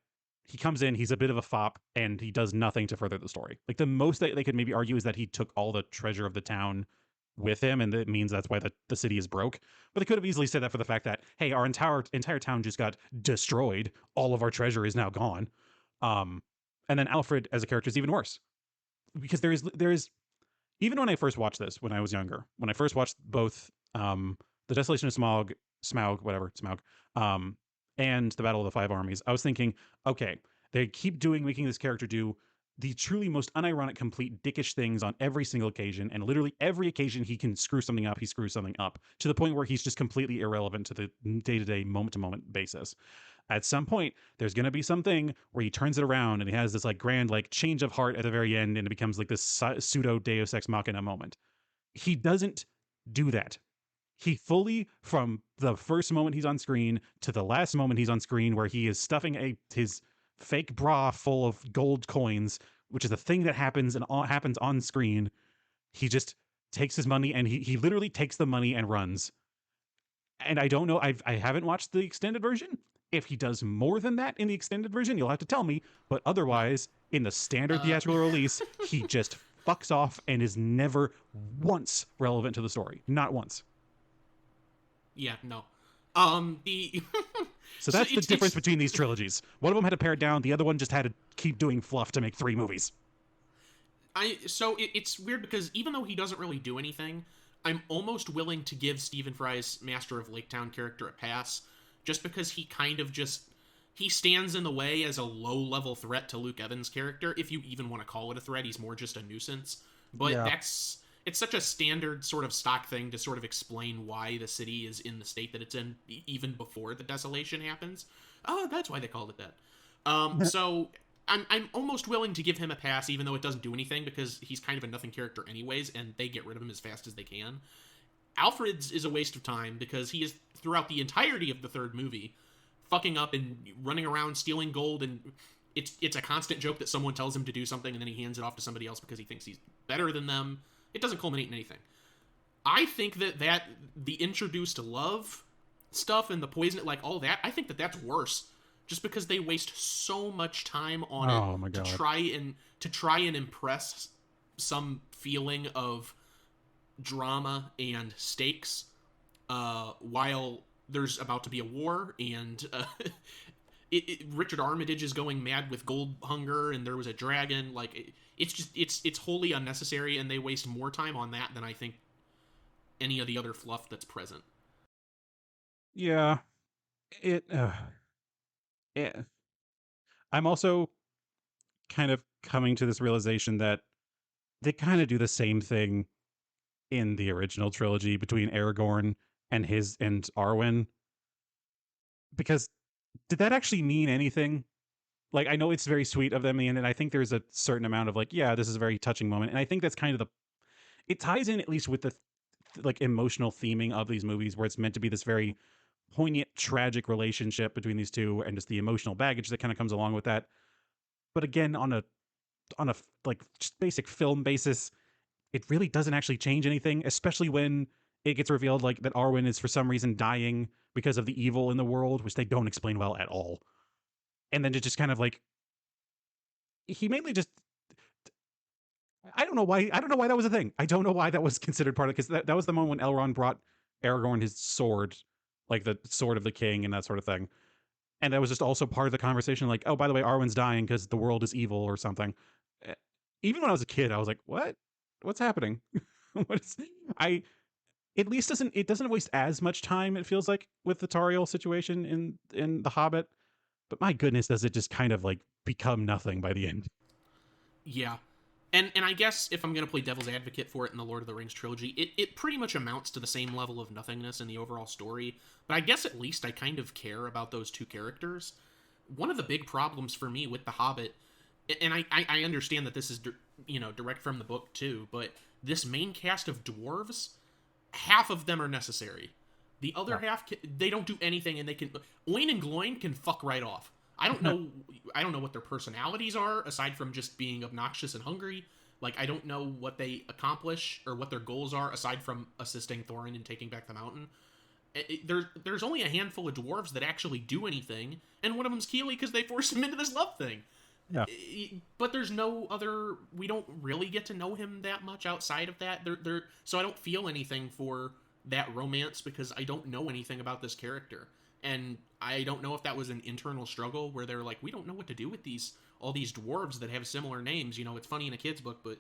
he comes in, he's a bit of a fop, and he does nothing to further the story. Like, the most that they could maybe argue is that he took all the treasure of the town with him, and it means that's why the city is broke. But they could have easily said that for the fact that, hey, our entire town just got destroyed. All of our treasure is now gone. And then Alfred as a character is even worse, because there is even when I first watched this when I was younger, when I first watched both the Desolation of Smaug, and the Battle of the Five Armies, I was thinking, okay, they keep making this character do the truly most unironic, complete dickish things on every single occasion, and literally every occasion he can screw something up, he screws something up, to the point where he's just completely irrelevant to the day-to-day, moment-to-moment basis. At some point, there's going to be something where he turns it around and he has this like grand like change of heart at the very end, and it becomes like this pseudo Deus Ex Machina moment. He doesn't do that. He fully, from the first moment he's on screen to the last moment he's on screen, where he is stuffing his fake bra full of gold coins, which is a thing that happens and happens on screen, he just takes his money and he literally takes the money and runs. And I don't know, I haven't watched the extended version. If he does more than that in the extended version, you'll have to tell me. But otherwise, in the standard theatrical release, he just fucks off and is never once relevant to the story. Not once. Yeah, no. So that's the difference between these trilogies. One of them had to pare it down. The other one just had to keep doing fluff to make 3 movies. It's weird because even though he doesn't really do anything, I'm almost willing to give Stephen Fry's Master of Lake Town character a pass, just because he kind of he stands in the way as a low-level threat to Luke Evans' character, if you even want to call it a threat. He's more just a nuisance. But yeah. It's such a standard sort of stock thing to sort of explain why the city is in the state that it's in, even before the desolation happens. Oh, that's why they called it that. So I'm almost willing to give him a pass, even though it doesn't do anything, because he's kind of a nothing character anyways, and they get rid of him as fast as they can. Alfred's is a waste of time, because he is, throughout the entirety of the third movie, fucking up and running around stealing gold, and it's a constant joke that someone tells him to do something and then he hands it off to somebody else because he thinks he's better than them. It doesn't culminate in anything. I think that the introduced love stuff and the poison, like all that, I think that's worse, just because they waste so much time on it to try and impress some feeling of drama and stakes, while there's about to be a war, and Richard Armitage is going mad with gold hunger, and there was a dragon. Like, it's wholly unnecessary, and they waste more time on that than I think any of the other fluff that's present. Yeah, I'm also kind of coming to this realization that they kind of do the same thing in the original trilogy between Aragorn and Arwen. Because did that actually mean anything? Like, I know it's very sweet of them, and I think there's a certain amount of like, yeah, this is a very touching moment, and I think that's kind of it ties in at least with the like emotional theming of these movies, where it's meant to be this very poignant, tragic relationship between these two, and just the emotional baggage that kind of comes along with that. But again, on a like just basic film basis, it really doesn't actually change anything, especially when it gets revealed like that Arwen is for some reason dying because of the evil in the world, which they don't explain well at all. And then it just kind of like, he mainly just, I don't know why that was a thing. I don't know why that was considered part of it, because that was the moment when Elrond brought Aragorn his sword, like the sword of the king and that sort of thing. And that was just also part of the conversation, like, oh, by the way, Arwen's dying because the world is evil or something. Even when I was a kid, I was like, what's happening? At least it doesn't waste as much time, it feels like, with the Tauriel situation in The Hobbit. But my goodness, does it just kind of like become nothing by the end. Yeah. And I guess if I'm going to play devil's advocate for it in the Lord of the Rings trilogy, it pretty much amounts to the same level of nothingness in the overall story. But I guess at least I kind of care about those two characters. One of the big problems for me with The Hobbit, and I understand that this is direct from the book too, but this main cast of dwarves, half of them are necessary. The other half, they don't do anything, and they can... Oin and Gloin can fuck right off. I don't know what their personalities are, aside from just being obnoxious and hungry, Like, I don't know what they accomplish or what their goals are aside from assisting Thorin and taking back the mountain. There's only a handful of dwarves that actually do anything, and one of them's Keeley because they forced him into this love thing. Yeah. But there's no other. We don't really get to know him that much outside of that. So I don't feel anything for that romance because I don't know anything about this character, and I don't know if that was an internal struggle where they're like, we don't know what to do with all these dwarves that have similar names. It's funny in a kid's book, but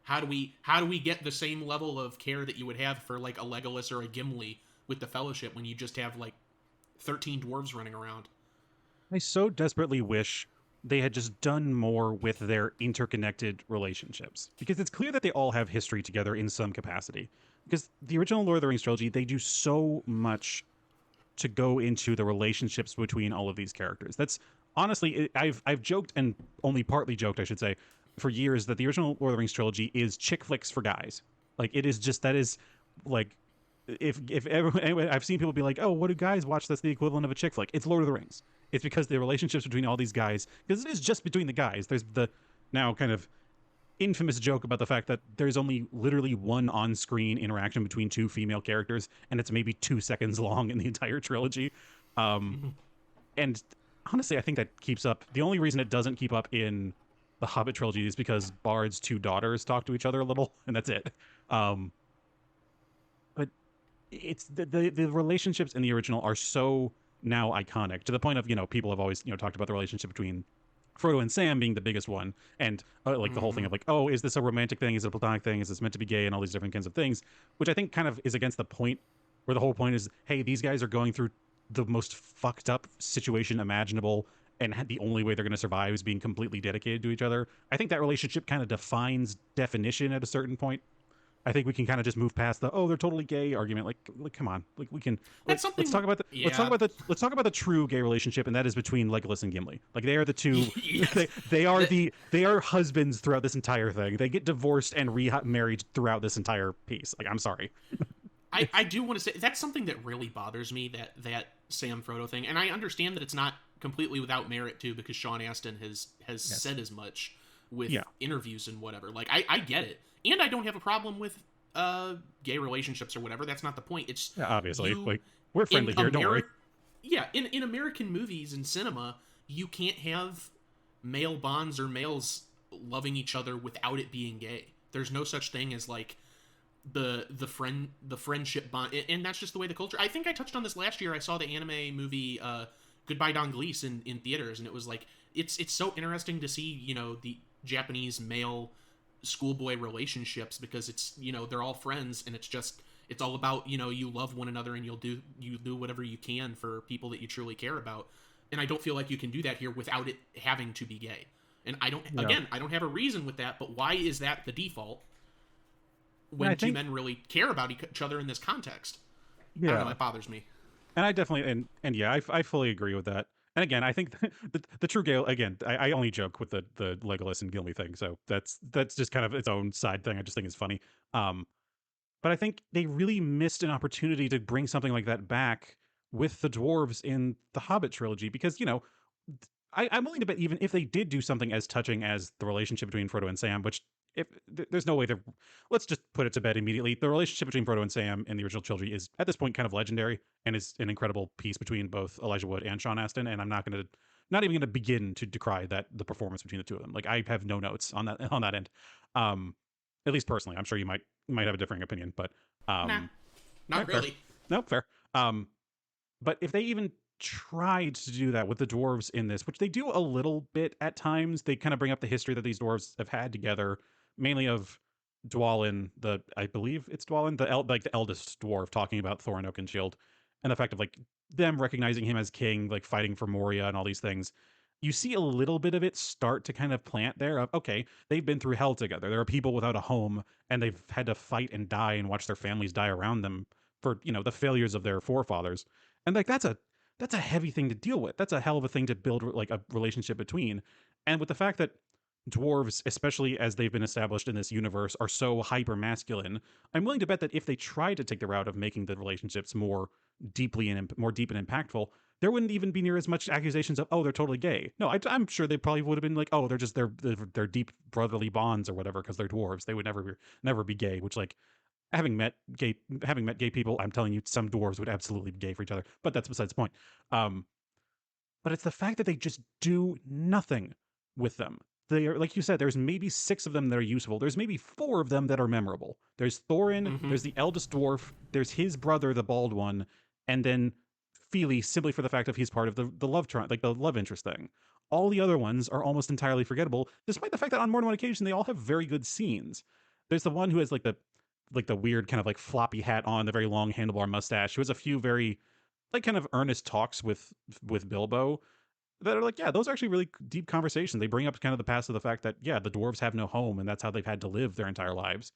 how do we get the same level of care that you would have for like a Legolas or a Gimli with the Fellowship when you just have like 13 dwarves running around? I so desperately wish they had just done more with their interconnected relationships, because it's clear that they all have history together in some capacity. Because the original Lord of the Rings trilogy, they do so much to go into the relationships between all of these characters. That's honestly, I've joked, and only partly joked, I should say, for years, that the original Lord of the Rings trilogy is chick flicks for guys. Like, it is just, that is like, if ever, anyway, I've seen people be like, oh, what do guys watch that's the equivalent of a chick flick? It's Lord of the Rings. It's because the relationships between all these guys, because it is just between the guys. There's the now kind of infamous joke about the fact that there's only literally one on-screen interaction between two female characters, and it's maybe 2 seconds long in the entire trilogy. And honestly, I think that keeps up. The only reason it doesn't keep up in the Hobbit trilogy is because Bard's 2 daughters talk to each other a little, and that's it. But it's the relationships in the original are so now iconic, to the point of, people have always, talked about the relationship between Frodo and Sam being the biggest one, and the whole thing of like, oh, is this a romantic thing? Is it a platonic thing? Is this meant to be gay? And all these different kinds of things, which I think kind of is against the point, where the whole point is, hey, these guys are going through the most fucked up situation imaginable, and the only way they're going to survive is being completely dedicated to each other. I think that relationship kind of defines definition at a certain point. I think we can kind of just move past the, oh, they're totally gay argument. Like come on, like we can. Let's talk about the let's talk about the true gay relationship, and that is between Legolas and Gimli. Like, they are the two. Yes. they are husbands throughout this entire thing. They get divorced and remarried throughout this entire piece. Like, I'm sorry. I do want to say that's something that really bothers me, that Sam Frodo thing, and I understand that it's not completely without merit too, because Sean Astin has said as much with interviews and whatever. Like, I get it. And I don't have a problem with gay relationships or whatever. That's not the point. It's obviously, like, we're friendly here. Don't worry. Yeah, in American movies and cinema, you can't have male bonds or males loving each other without it being gay. There's no such thing as like the friendship bond, and that's just the way the culture. I think I touched on this last year. I saw the anime movie Goodbye Don Glees in theaters, and it was like it's so interesting to see the Japanese male schoolboy relationships, because it's they're all friends, and it's all about you love one another, and you do whatever you can for people that you truly care about. And I don't feel like you can do that here without it having to be gay. And I don't have a reason with that, but why is that the default when two men really care about each other in this context? I don't know, it bothers me. And I definitely and yeah, I fully agree with that. And again, I think the true gay, again, I only joke with the Legolas and Gimli thing, so that's just kind of its own side thing. I just think it's funny. But I think they really missed an opportunity to bring something like that back with the dwarves in the Hobbit trilogy, because I'm willing to bet, even if they did do something as touching as the relationship between Frodo and Sam, which there's no way let's just put it to bed immediately. The relationship between Frodo and Sam in the original trilogy is at this point kind of legendary, and is an incredible piece between both Elijah Wood and Sean Astin. And I'm not even going to begin to decry the performance between the two of them. Like, I have no notes on that end. At least personally, I'm sure you might have a differing opinion, but not really. Fair. No, fair. But if they even tried to do that with the dwarves in this, which they do a little bit at times, they kind of bring up the history that these dwarves have had together, mainly of Dwalin, I believe it's Dwalin, the eldest dwarf, talking about Thorin Oakenshield, and the fact of like them recognizing him as king, like fighting for Moria and all these things. You see a little bit of it start to kind of plant there of, okay, they've been through hell together. There are people without a home, and they've had to fight and die and watch their families die around them for, the failures of their forefathers. And like, that's a heavy thing to deal with. That's a hell of a thing to build like a relationship between. And with the fact that dwarves, especially as they've been established in this universe, are so hyper masculine, I'm willing to bet that if they tried to take the route of making the relationships more deep and impactful, there wouldn't even be near as much accusations of, oh, they're totally gay. No, I'm sure they probably would have been like, oh, they're just their deep brotherly bonds or whatever because they're dwarves. They would never be gay. Which, like, having met gay people, I'm telling you, some dwarves would absolutely be gay for each other. But that's besides the point. But it's the fact that they just do nothing with them. They are, like you said, there's maybe 6 of them that are useful. There's maybe 4 of them that are memorable. There's Thorin, there's the eldest dwarf, there's his brother, the bald one, and then Feely, simply for the fact of he's part of the love like the love interest thing. All the other ones are almost entirely forgettable, despite the fact that on more than one occasion they all have very good scenes. There's the one who has like the weird kind of like floppy hat on, the very long handlebar mustache, who has a few very like kind of earnest talks with Bilbo that are like, yeah, those are actually really deep conversations. They bring up kind of the past of the fact that, yeah, the dwarves have no home and that's how they've had to live their entire lives.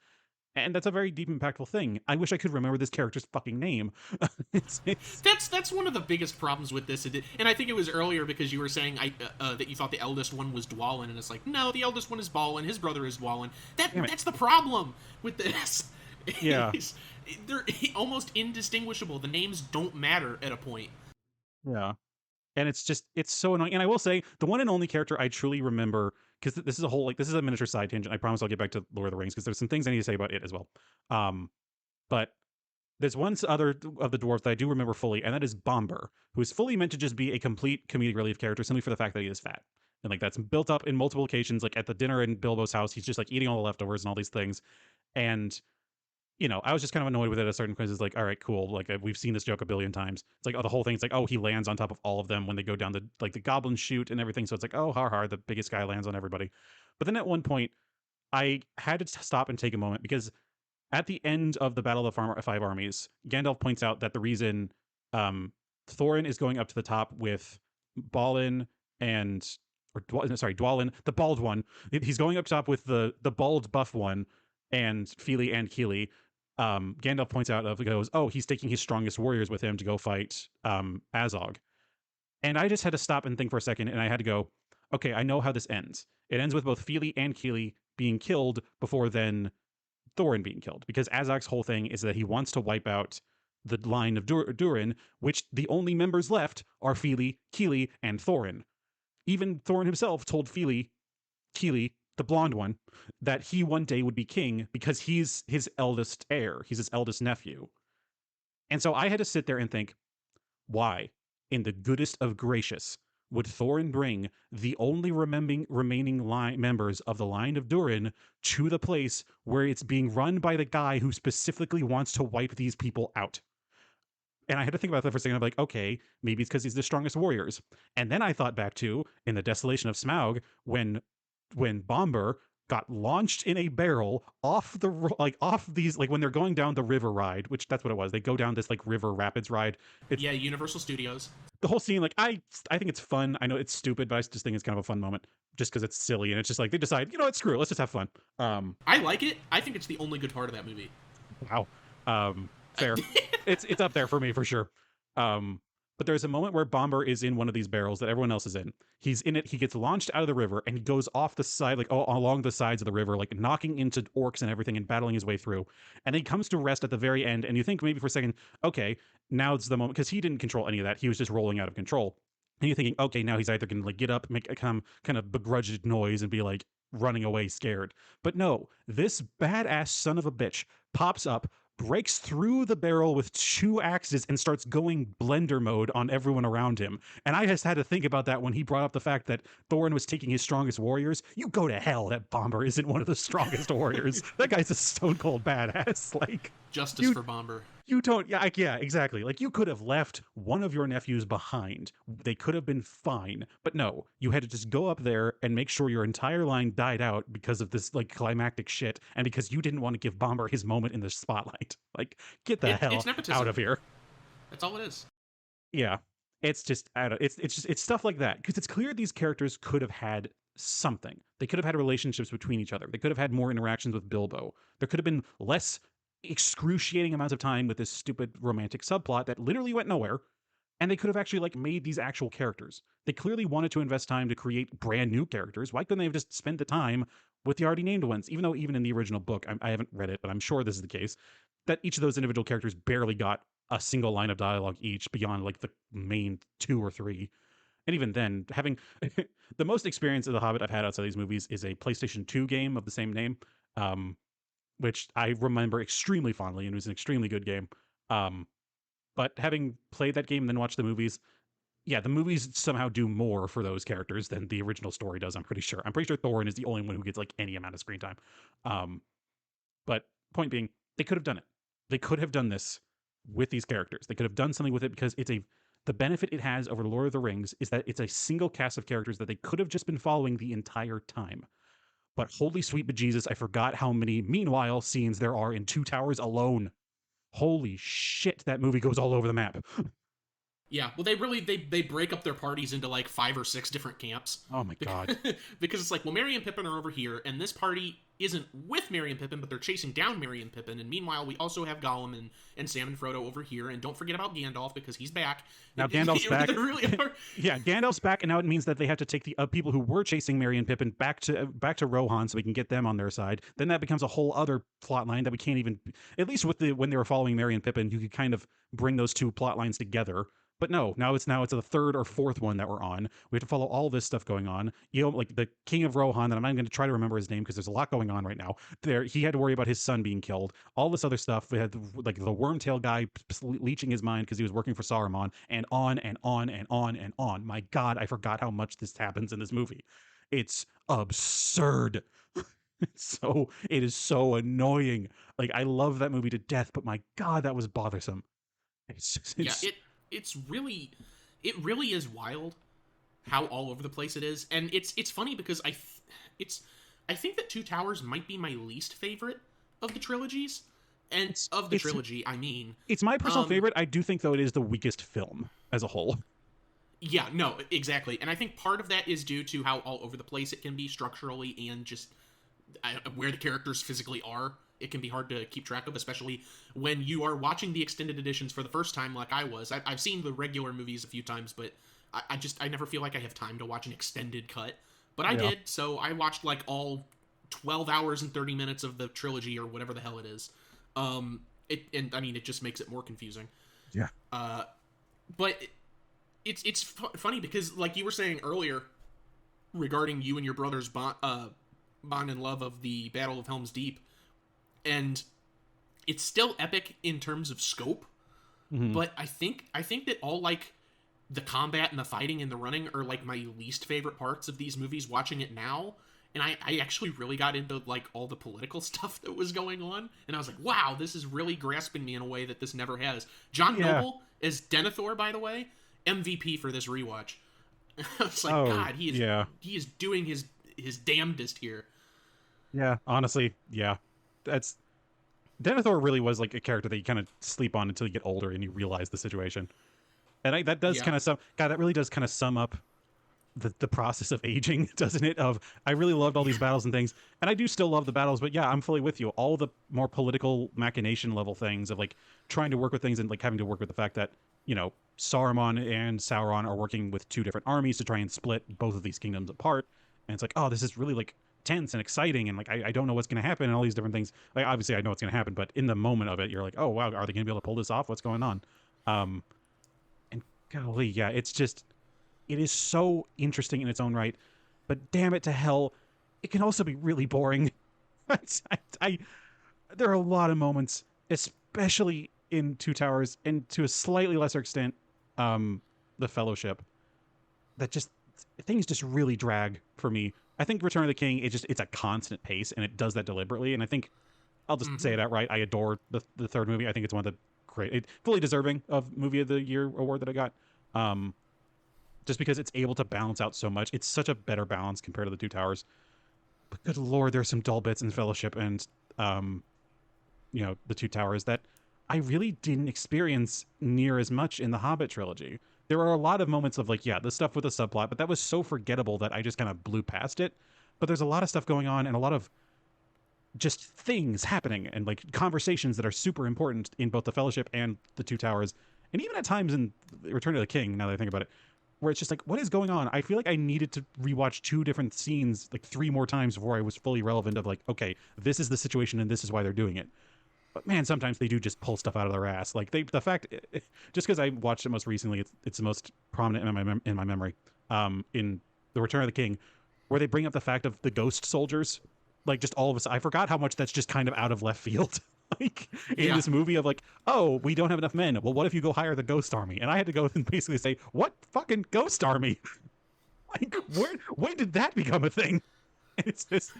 And that's a very deep, impactful thing. I wish I could remember this character's fucking name. That's one of the biggest problems with this, and I think it was earlier because you were saying that you thought the eldest one was Dwalin, and it's like, no, the eldest one is Balin, his brother is Dwalin. That's the problem with this. Yeah, they're almost indistinguishable. The names don't matter at a point. Yeah. And it's so annoying. And I will say, the one and only character I truly remember, because this is a whole, like, this is a miniature side tangent. I promise I'll get back to Lord of the Rings, because there's some things I need to say about it as well. But there's one other of the dwarves that I do remember fully, and that is Bomber, who is fully meant to just be a complete comedic relief character simply for the fact that he is fat. And, like, that's built up in multiple occasions. Like, at the dinner in Bilbo's house, he's just, like, eating all the leftovers and all these things. And I was just kind of annoyed with it at a certain point. It's like, all right, cool. Like, we've seen this joke a billion times. It's like, oh, the whole thing. It's like, oh, he lands on top of all of them when they go down the goblin chute and everything. So it's like, oh, har, the biggest guy lands on everybody. But then at one point, I had to stop and take a moment because at the end of the Battle of the Five Armies, Gandalf points out that the reason Thorin is going up to the top with Balin Dwalin, the bald one. He's going up top with the bald buff one and Feely and Keely. Gandalf points out goes, oh, he's taking his strongest warriors with him to go fight Azog. And I just had to stop and think for a second, and I had to go, okay, I know how this ends. It ends with both Feely and Keely being killed before then Thorin being killed, because Azog's whole thing is that he wants to wipe out the line of Durin, which the only members left are Feely, Keely, and Thorin. Even Thorin himself told Keely, the blonde one, that he one day would be king because he's his eldest heir. He's his eldest nephew. And so I had to sit there and think, why, in the goodest of gracious, would Thorin bring the only remaining members of the line of Durin to the place where it's being run by the guy who specifically wants to wipe these people out? And I had to think about that for a second. I'm like, okay, maybe it's because he's the strongest warriors. And then I thought back to, in the Desolation of Smaug, when Bomber got launched in a barrel off these, like, when they're going down the river ride, which that's what it was. They go down this like river rapids ride. Yeah, Universal Studios. The whole scene, like, I think it's fun. I know it's stupid, but I just think it's kind of a fun moment just because it's silly. And it's just like, they decide, you know what, screw it, let's just have fun. I like it. I think it's the only good part of that movie. Wow. Fair. It's up there for me for sure. But there's a moment where Bomber is in one of these barrels that everyone else is in. He's in it. He gets launched out of the river and he goes off the side, like along the sides of the river, like knocking into orcs and everything and battling his way through. And he comes to rest at the very end. And you think maybe for a second, okay, now it's the moment, because he didn't control any of that. He was just rolling out of control. And you're thinking, okay, now he's either going to like get up, make a kind of begrudged noise and be like running away scared. But no, this badass son of a bitch pops up, breaks through the barrel with 2 axes and starts going blender mode on everyone around him. And I just had to think about that when he brought up the fact that Thorin was taking his strongest warriors. You go to hell, that Bomber isn't one of the strongest warriors. That guy's a stone cold badass. Like, justice for Bomber. You don't, yeah, exactly. Like, you could have left one of your nephews behind. They could have been fine. But no, you had to just go up there and make sure your entire line died out because of this, like, climactic shit, and because you didn't want to give Bomber his moment in the spotlight. Like, get the hell out of here. That's all it is. Yeah. It's just, it's stuff like that. Because it's clear these characters could have had something. They could have had relationships between each other. They could have had more interactions with Bilbo. There could have been less excruciating amounts of time with this stupid romantic subplot that literally went nowhere, and they could have actually like made these actual characters. They clearly wanted to invest time to create brand new characters. Why couldn't they have just spent the time with the already named ones? Even though even in the original book, I haven't read it, but I'm sure this is the case, that each of those individual characters barely got a single line of dialogue each beyond like the main two or three. And even then, having the most experience of The Hobbit I've had outside these movies is a PlayStation 2 game of the same name, which I remember extremely fondly, and it was an extremely good game. But having played that game and then watched the movies, yeah, the movies somehow do more for those characters than the original story does. I'm pretty sure. I'm pretty sure Thorin is the only one who gets like any amount of screen time. But point being, they could have done it. They could have done this with these characters. They could have done something with it because the benefit it has over Lord of the Rings is that it's a single cast of characters that they could have just been following the entire time. But holy sweet bejesus, I forgot how many meanwhile scenes there are in Two Towers alone. Holy shit, that movie goes all over the map. Yeah, well, they break up their parties into like 5 or 6 different camps. Oh my god. Because it's like, well, Merry and Pippin are over here, and this party isn't with Merry and Pippin, but they're chasing down Merry and Pippin, and meanwhile, we also have Gollum and Sam and Frodo over here, and don't forget about Gandalf, because he's back. Now Gandalf's back. Really yeah, Gandalf's back, and now it means that they have to take the people who were chasing Merry and Pippin back to Rohan so we can get them on their side. Then that becomes a whole other plot line that we can't even, at least with when they were following Merry and Pippin, you could kind of bring those two plot lines together. But no, now it's the third or fourth one that we're on. We have to follow all this stuff going on. You know, like the King of Rohan, that I'm not going to try to remember his name because there's a lot going on right now. He had to worry about his son being killed. All this other stuff. We had like the Wormtail guy leeching his mind because he was working for Saruman, and on and on and on and on. My God, I forgot how much this happens in this movie. It's absurd. It is so annoying. Like, I love that movie to death, but my God, that was bothersome. It really is wild how all over the place it is, and it's funny because I think that Two Towers might be my least favorite of the trilogies, and trilogy, I mean. It's my personal favorite. I do think, though, it is the weakest film as a whole. Yeah, no, exactly, and I think part of that is due to how all over the place it can be structurally and just where the characters physically are. It can be hard to keep track of, especially when you are watching the extended editions for the first time like I was. I've seen the regular movies a few times, but I never feel like I have time to watch an extended cut. But I did, so I watched like all 12 hours and 30 minutes of the trilogy or whatever the hell it is. It just makes it more confusing. Yeah. But it's funny because, like you were saying earlier, regarding you and your brother's bond and love of the Battle of Helm's Deep, and it's still epic in terms of scope, but I think that all like the combat and the fighting and the running are like my least favorite parts of these movies watching it now. And I actually really got into like all the political stuff that was going on, and I was like, wow, this is really grasping me in a way that this never has. John Noble as Denethor, by the way, MVP for this rewatch. I was like, God, he is doing his damnedest here. Yeah, honestly, yeah. Denethor really was like a character that you kind of sleep on until you get older and you realize the situation. And that does kind of that really does kind of sum up the process of aging, doesn't it? I really loved all these battles and things, and I do still love the battles, but yeah, I'm fully with you. All the more political machination level things of like trying to work with things and like having to work with the fact that, you know, Saruman and Sauron are working with two different armies to try and split both of these kingdoms apart. And it's like, oh, this is really like tense and exciting, and like I don't know what's going to happen and all these different things. Like, obviously I know what's going to happen, but in the moment of it, you're like, oh wow, are they going to be able to pull this off? What's going on? And golly, yeah, it is so interesting in its own right, but damn it to hell, it can also be really boring. There are a lot of moments, especially in Two Towers, and to a slightly lesser extent, the Fellowship, that just things just really drag for me. I think Return of the King, it's a constant pace, and it does that deliberately. And I think I'll just say it outright. I adore the third movie. I think it's one of the fully deserving of Movie of the Year award that I got. Just because it's able to balance out so much. It's such a better balance compared to the Two Towers. But good Lord, there's some dull bits in Fellowship and, the Two Towers that I really didn't experience near as much in the Hobbit trilogy. There are a lot of moments of like, the stuff with the subplot, but that was so forgettable that I just kind of blew past it. But there's a lot of stuff going on and a lot of just things happening and like conversations that are super important in both the Fellowship and the Two Towers. And even at times in Return of the King, now that I think about it, where it's just like, what is going on? I feel like I needed to rewatch 2 different scenes like 3 more times before I was fully relevant of like, okay, this is the situation and this is why they're doing it. But man, sometimes they do just pull stuff out of their ass. Like the fact, just because I watched it most recently, it's the most prominent in my memory. In The Return of the King, where they bring up the fact of the ghost soldiers, like just all of us. I forgot how much that's just kind of out of left field. Like in Yeah. this movie of like, oh, we don't have enough men. Well, what if you go hire the ghost army? And I had to go and basically say, what fucking ghost army? Like, when did that become a thing? It's just,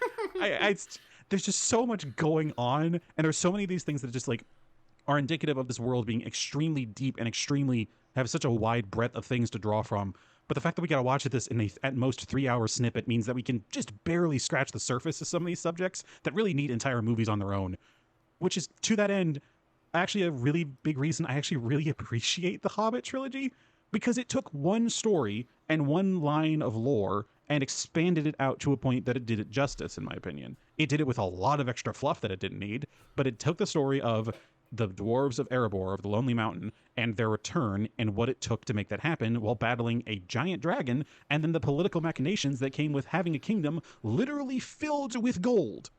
there's just so much going on, and there's so many of these things that just like are indicative of this world being extremely deep and extremely have such a wide breadth of things to draw from. But the fact that we got to watch this in a at most 3 hour snippet means that we can just barely scratch the surface of some of these subjects that really need entire movies on their own. Which is, to that end, actually a really big reason I actually really appreciate the Hobbit trilogy, because it took one story and one line of lore and expanded it out to a point that it did it justice, in my opinion. It did it with a lot of extra fluff that it didn't need, but it took the story of the dwarves of Erebor, of the Lonely Mountain, and their return and what it took to make that happen while battling a giant dragon, and then the political machinations that came with having a kingdom literally filled with gold.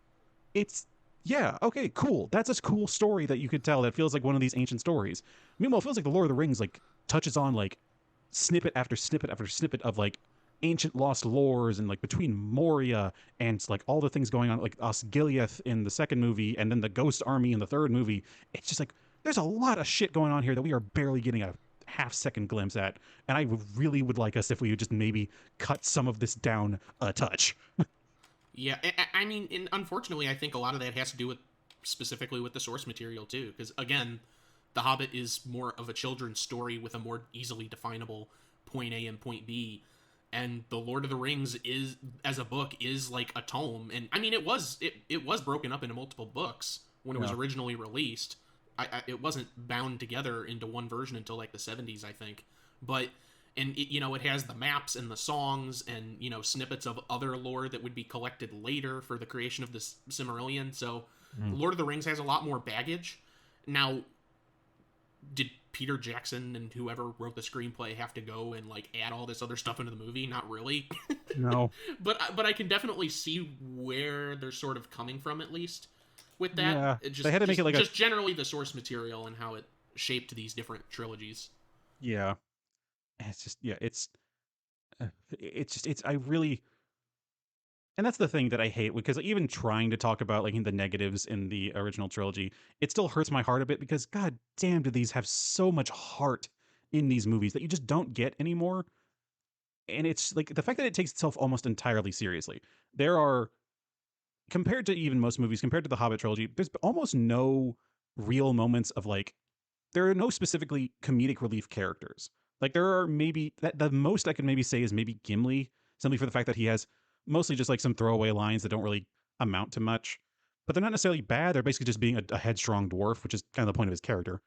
It's yeah, okay, cool. That's a cool story that you could tell that feels like one of these ancient stories. Meanwhile, it feels like the Lord of the Rings like touches on like snippet after snippet after snippet of like ancient lost lores and like between Moria and like all the things going on, like Osgiliath in the second movie and then the Ghost Army in the third movie. It's just like there's a lot of shit going on here that we are barely getting a half-second glimpse at, and I really would like us if we would just maybe cut some of this down a touch. Yeah, I mean, and unfortunately, I think a lot of that has to do with specifically with the source material too, because again, The Hobbit is more of a children's story with a more easily definable point A and point B, and The Lord of the Rings is, as a book, is like a tome, and I mean, it was broken up into multiple books when it was originally released. It wasn't bound together into one version until like the 70s, I think, but. And it, it has the maps and the songs and snippets of other lore that would be collected later for the creation of this Silmarillion. So Lord of the Rings has a lot more baggage. Now, did Peter Jackson and whoever wrote the screenplay have to go and like add all this other stuff into the movie? Not really. No. But I can definitely see where they're sort of coming from, at least with that. Yeah, They had to make it like just generally the source material and how it shaped these different trilogies. Yeah. It's just it's I really, and that's the thing that I hate, because even trying to talk about like the negatives in the original trilogy, it still hurts my heart a bit, because god damn do these have so much heart in these movies that you just don't get anymore. And it's like the fact that it takes itself almost entirely seriously. There are, compared to even most movies, compared to the Hobbit trilogy, there's almost no real moments of like, there are no specifically comedic relief characters. Like there are maybe the most I can maybe say is maybe Gimli, simply for the fact that he has mostly just like some throwaway lines that don't really amount to much, but they're not necessarily bad. They're basically just being a headstrong dwarf, which is kind of the point of his character.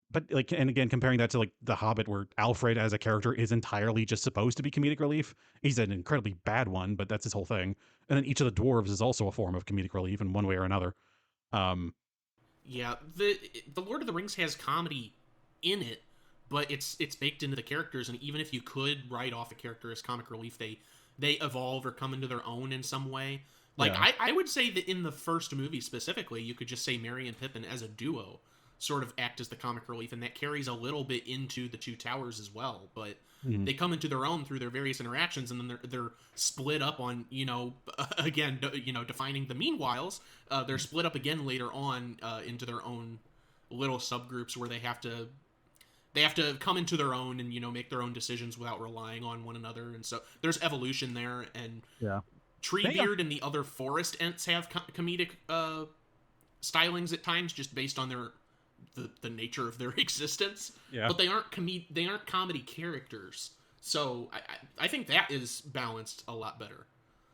But like, and again, comparing that to like The Hobbit, where Alfred as a character is entirely just supposed to be comedic relief. He's an incredibly bad one, but that's his whole thing. And then each of the dwarves is also a form of comedic relief in one way or another. Yeah, the Lord of the Rings has comedy in it, but it's baked into the characters, and even if you could write off a character as comic relief, they evolve or come into their own in some way. Like yeah. I would say that in the first movie specifically, you could just say Merry and Pippin as a duo sort of act as the comic relief, and that carries a little bit into the Two Towers as well. But they come into their own through their various interactions, and then they're split up on again defining the meanwhiles. They're split up again later on into their own little subgroups where they have to come into their own and make their own decisions without relying on one another. And so there's evolution there. And Treebeard and the other forest ents have comedic stylings at times, just based on the nature of their existence. But they aren't comedy characters. So I think that is balanced a lot better.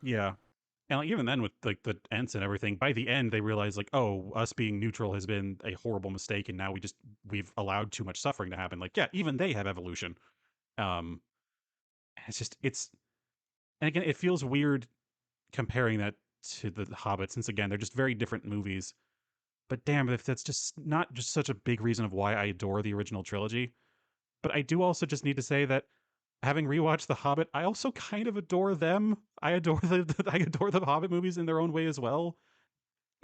Yeah. And like, even then with like the Ents and everything, by the end they realize like, oh, us being neutral has been a horrible mistake, and now we've allowed too much suffering to happen. Like, yeah, even they have evolution. It's and again, it feels weird comparing that to the Hobbit, since again they're just very different movies. But damn, if that's just not just such a big reason of why I adore the original trilogy. But I do also just need to say that, having rewatched The Hobbit, I also kind of adore them. I adore the Hobbit movies in their own way as well.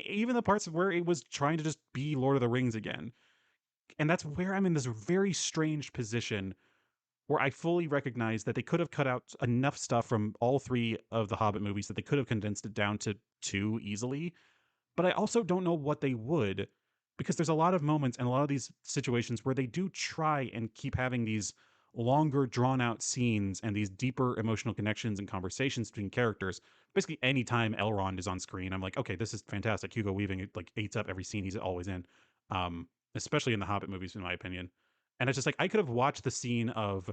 even the parts where it was trying to just be Lord of the Rings again. And that's where I'm in this very strange position where I fully recognize that they could have cut out enough stuff from all three of the Hobbit movies that they could have condensed it down to two easily. But I also don't know what they would, because there's a lot of moments and a lot of these situations where they do try and keep having these longer drawn out scenes and these deeper emotional connections and conversations between characters. Basically anytime Elrond is on screen, I'm like, okay, this is fantastic. Hugo Weaving, it like eats up every scene he's always in. Especially in the Hobbit movies, in my opinion. And it's just like I could have watched the scene of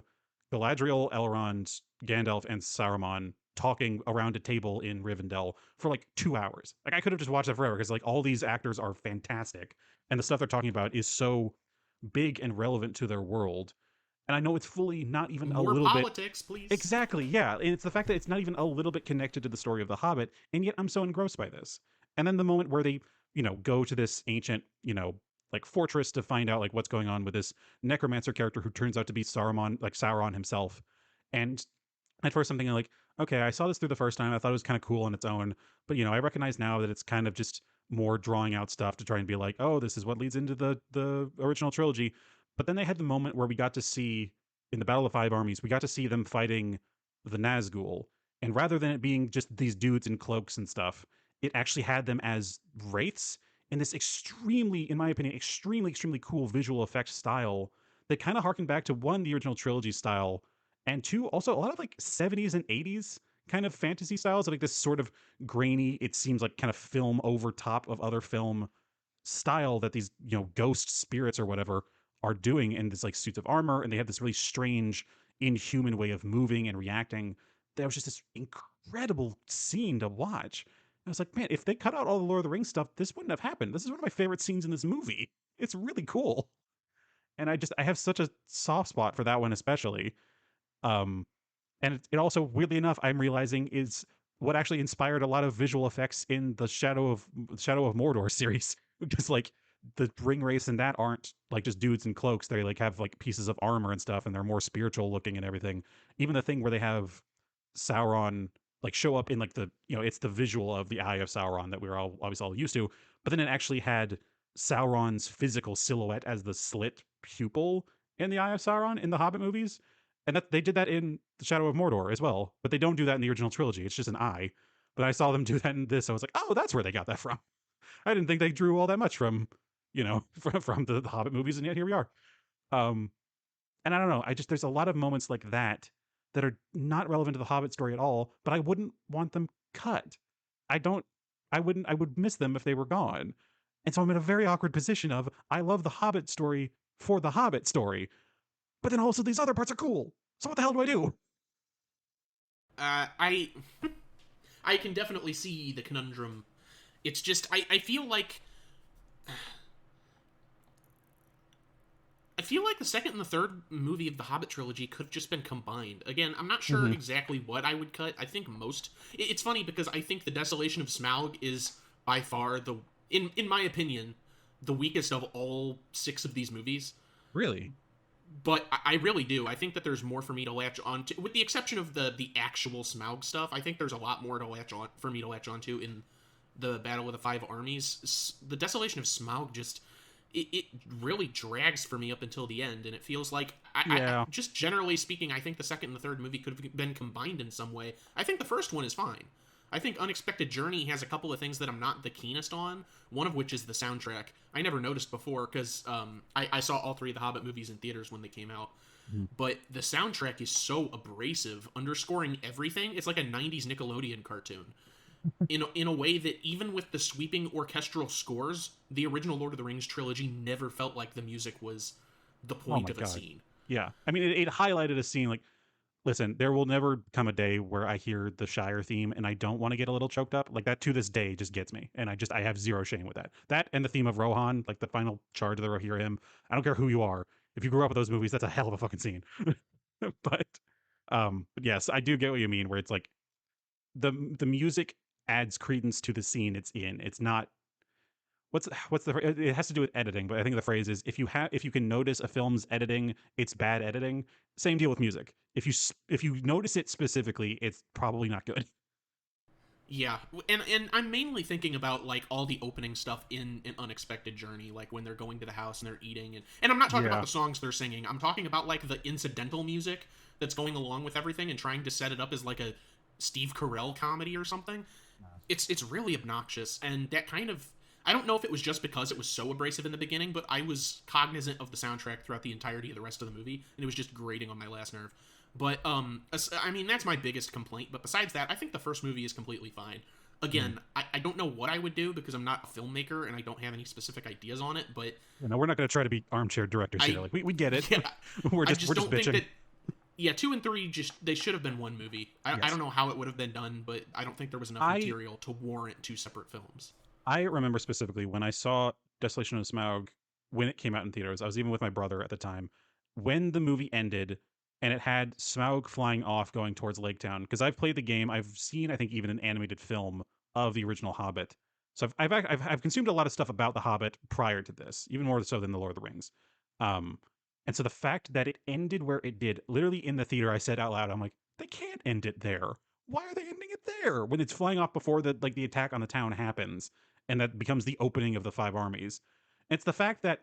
Galadriel, Elrond, Gandalf, and Saruman talking around a table in Rivendell for like 2 hours. Like I could have just watched that forever because like all these actors are fantastic, and the stuff they're talking about is so big and relevant to their world. And I know it's fully not even a More little bit. politics, please. Exactly, yeah. And it's the fact that it's not even a little bit connected to the story of The Hobbit, and yet I'm so engrossed by this. And then the moment where they, go to this ancient, like fortress to find out like what's going on with this necromancer character who turns out to be Saruman, like Sauron himself. And at first I'm thinking like, okay, I saw this through the first time. I thought it was kind of cool on its own, but I recognize now that it's kind of just more drawing out stuff to try and be like, oh, this is what leads into the original trilogy. But then they had the moment where we got to see in the Battle of Five Armies, we got to see them fighting the Nazgul. And rather than it being just these dudes in cloaks and stuff, it actually had them as wraiths in this extremely, in my opinion, extremely cool visual effects style that kind of harkened back to one, the original trilogy style, and two, also a lot of like 70s and 80s kind of fantasy styles, like this sort of grainy, it seems like kind of film over top of other film style that these, ghost spirits or whatever are doing in this like suits of armor, and they have this really strange, inhuman way of moving and reacting. That was just this incredible scene to watch. I was like, man, if they cut out all the Lord of the Rings stuff, this wouldn't have happened. This is one of my favorite scenes in this movie. It's really cool. And I have such a soft spot for that one, especially. Um, and it also, weirdly enough, I'm realizing is what actually inspired a lot of visual effects in the Shadow of Mordor series. Because like the ring race and that aren't like just dudes in cloaks. They like have like pieces of armor and stuff, and they're more spiritual looking and everything. Even the thing where they have Sauron like show up in like the it's the visual of the eye of Sauron that we were all obviously all used to, but then it actually had Sauron's physical silhouette as the slit pupil in the eye of Sauron in the Hobbit movies, and that they did that in the Shadow of Mordor as well, but they don't do that in the original trilogy. It's just an eye. But I saw them do that in this. I was like, oh, that's where they got that from. I didn't think they drew all that much from from the Hobbit movies, and yet here we are. Um, and I don't know. There's a lot of moments like that that are not relevant to the Hobbit story at all, but I wouldn't want them cut. I would miss them if they were gone. And so I'm in a very awkward position of I love the Hobbit story for the Hobbit story, but then also these other parts are cool. So what the hell do I do? I I can definitely see the conundrum. It's just I feel like the second and the third movie of the Hobbit trilogy could have just been combined. Again, I'm not sure exactly what I would cut. I think most... It's funny because I think the Desolation of Smaug is by far in my opinion, the weakest of all 6 of these movies. Really? But I really do. I think that there's more for me to latch on to, with the exception of the actual Smaug stuff. I think there's a lot more to latch on for me to latch onto in the Battle of the Five Armies. The Desolation of Smaug just... It really drags for me up until the end, and it feels like I just generally speaking, I think the second and the third movie could have been combined in some way. I think the first one is fine. I think Unexpected Journey has a couple of things that I'm not the keenest on, one of which is the soundtrack. I never noticed before because I saw all 3 of the Hobbit movies in theaters when they came out. But the soundtrack is so abrasive, underscoring everything. It's like a 90s Nickelodeon cartoon. In a way that even with the sweeping orchestral scores, the original Lord of the Rings trilogy never felt like the music was the point of a scene. Yeah. I mean, it highlighted a scene like, listen, there will never come a day where I hear the Shire theme and I don't want to get a little choked up. Like that to this day just gets me. And I have zero shame with that. That and the theme of Rohan, like the final charge of the Rohirrim hymn. I don't care who you are. If you grew up with those movies, that's a hell of a fucking scene. but yes, I do get what you mean, where it's like the music adds credence to the scene it's in. It's not what's the it has to do with editing, but I think the phrase is if you can notice a film's editing, it's bad editing. Same deal with music. If you notice it specifically, it's probably not good. Yeah, and I'm mainly thinking about like all the opening stuff in an unexpected journey, like when they're going to the house and they're eating, and I'm not talking about Yeah. the songs they're singing. I'm talking about like the incidental music that's going along with everything and trying to set it up as like a Steve Carell comedy or something. It's really obnoxious, and that kind of, I don't know if it was just because it was so abrasive in the beginning, but I was cognizant of the soundtrack throughout the entirety of the rest of the movie, and it was just grating on my last nerve. But I mean, that's my biggest complaint. But besides that, I think the first movie is completely fine. Mhm. Again, I don't know what I would do because I'm not a filmmaker and I don't have any specific ideas on it. But We're not going to try to be armchair directors here. I, Like we get it. yeah, we're I just just we're just don't think bitching. that. Yeah, 2 and 3 just they should have been one movie. I Yes. don't know how it would have been done, but I don't think there was enough I material to warrant two separate films. I remember specifically when I saw Desolation of Smaug when it came out in theaters. I was even with my brother at the time. When the movie ended and it had Smaug flying off going towards Lake Town, because I've played the game, I've seen I think even an animated film of the original Hobbit. So I've consumed a lot of stuff about the Hobbit prior to this, even more so than the Lord of the Rings. Um, and so the fact that it ended where it did, literally in the theater, I said out loud, I'm like, they can't end it there. Why are they ending it there when it's flying off before the attack on the town happens? And that becomes the opening of the five armies. It's the fact that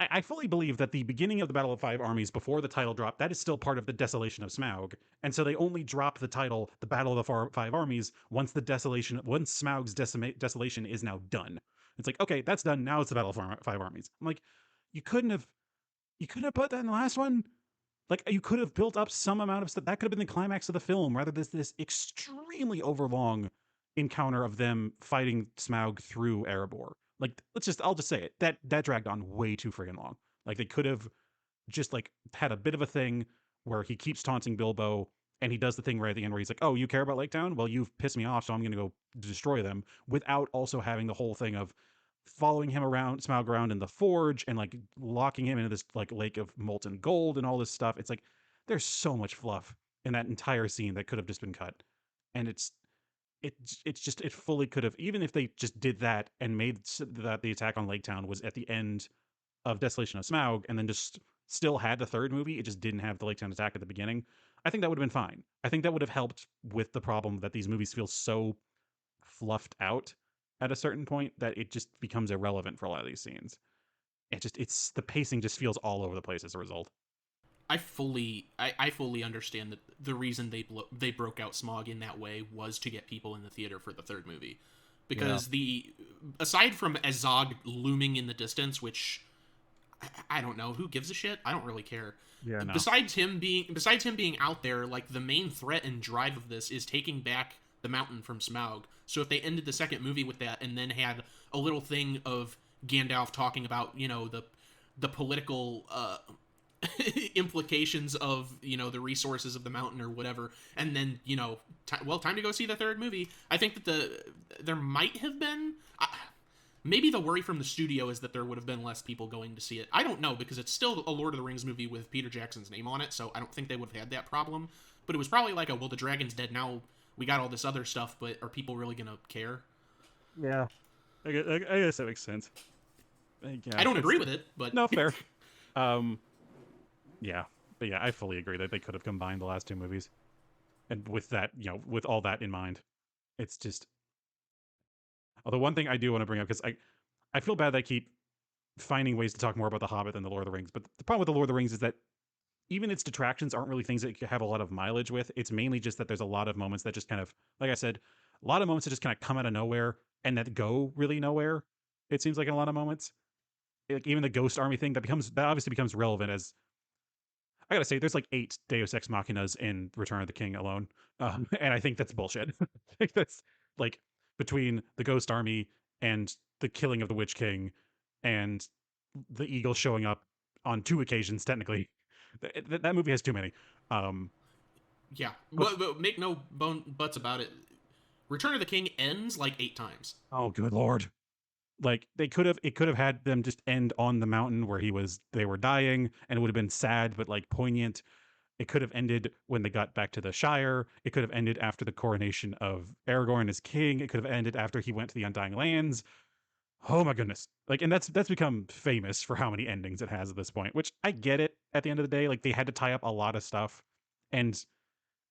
I fully believe that the beginning of the Battle of Five Armies before the title drop, that is still part of the Desolation of Smaug. And so they only drop the title, the Battle of the Five Armies, once Smaug's desolation is now done. It's like, okay, that's done. Now it's the Battle of Five Armies. I'm like, you couldn't have, you couldn't have put that in the last one. Like you could have built up some amount of stuff that could have been the climax of the film, rather than this extremely overlong encounter of them fighting Smaug through Erebor. Like I'll just say it, that dragged on way too friggin' long. Like they could have just like had a bit of a thing where he keeps taunting Bilbo and he does the thing right at the end where he's like, "Oh, you care about Lake Town? Well, you've pissed me off, so I'm going to go destroy them," without also having the whole thing of following him around, Smaug around in the forge, and like locking him into this like lake of molten gold and all this stuff. It's like there's so much fluff in that entire scene that could have just been cut, and it's just it fully could have, even if they just did that and made that the attack on Lake Town was at the end of Desolation of Smaug, and then just still had the third movie. It just didn't have the Lake Town attack at the beginning. I think that would have been fine. I think that would have helped with the problem that these movies feel so fluffed out at a certain point that it just becomes irrelevant for a lot of these scenes. It's the pacing just feels all over the place as a result. I fully understand that the reason they broke out Smog in that way was to get people in the theater for the third movie, Yeah. because the aside from Azog looming in the distance, which I don't know who gives a shit. I don't really care. Yeah, no. Besides him being out there, like the main threat and drive of this is taking back the mountain from Smaug. So if they ended the second movie with that and then had a little thing of Gandalf talking about the political implications of the resources of the mountain or whatever, and then time to go see the third movie. I think that there might have been maybe the worry from the studio is that there would have been less people going to see it. I don't know, because it's still a Lord of the Rings movie with Peter Jackson's name on it, so I don't think they would have had that problem. But it was probably like, well, the dragon's dead now. We got all this other stuff, but are people really gonna care? Yeah. I guess that makes sense. I don't agree with it, but No, fair. um, yeah, but yeah, I fully agree that they could have combined the last two movies, and with that, with all that in mind, it's just. Although one thing I do want to bring up, because I feel bad that I keep finding ways to talk more about The Hobbit than The Lord of the Rings, but the problem with The Lord of the Rings is that even its detractions aren't really things that you have a lot of mileage with. It's mainly just that there's a lot of moments that just kind of, like I said, a lot of moments that just kind of come out of nowhere and that go really nowhere. It seems like in a lot of moments, like even the Ghost Army thing that obviously becomes relevant as I gotta say, there's like 8 Deus Ex Machinas in Return of the King alone, and I think that's bullshit. I think that's like between the Ghost Army and the killing of the Witch King, and the Eagle showing up on 2 occasions. Technically, that movie has too many. Um, yeah. but But make no buts about it. Return of the King ends like 8 times. oh, good lord! Like it could have had them just end on the mountain where they were dying, and it would have been sad but like poignant. It could have ended when they got back to the Shire. It could have ended after the coronation of Aragorn as king. It could have ended after he went to the Undying Lands. Oh my goodness. Like, and that's become famous for how many endings it has at this point, which I get it at the end of the day. Like they had to tie up a lot of stuff. And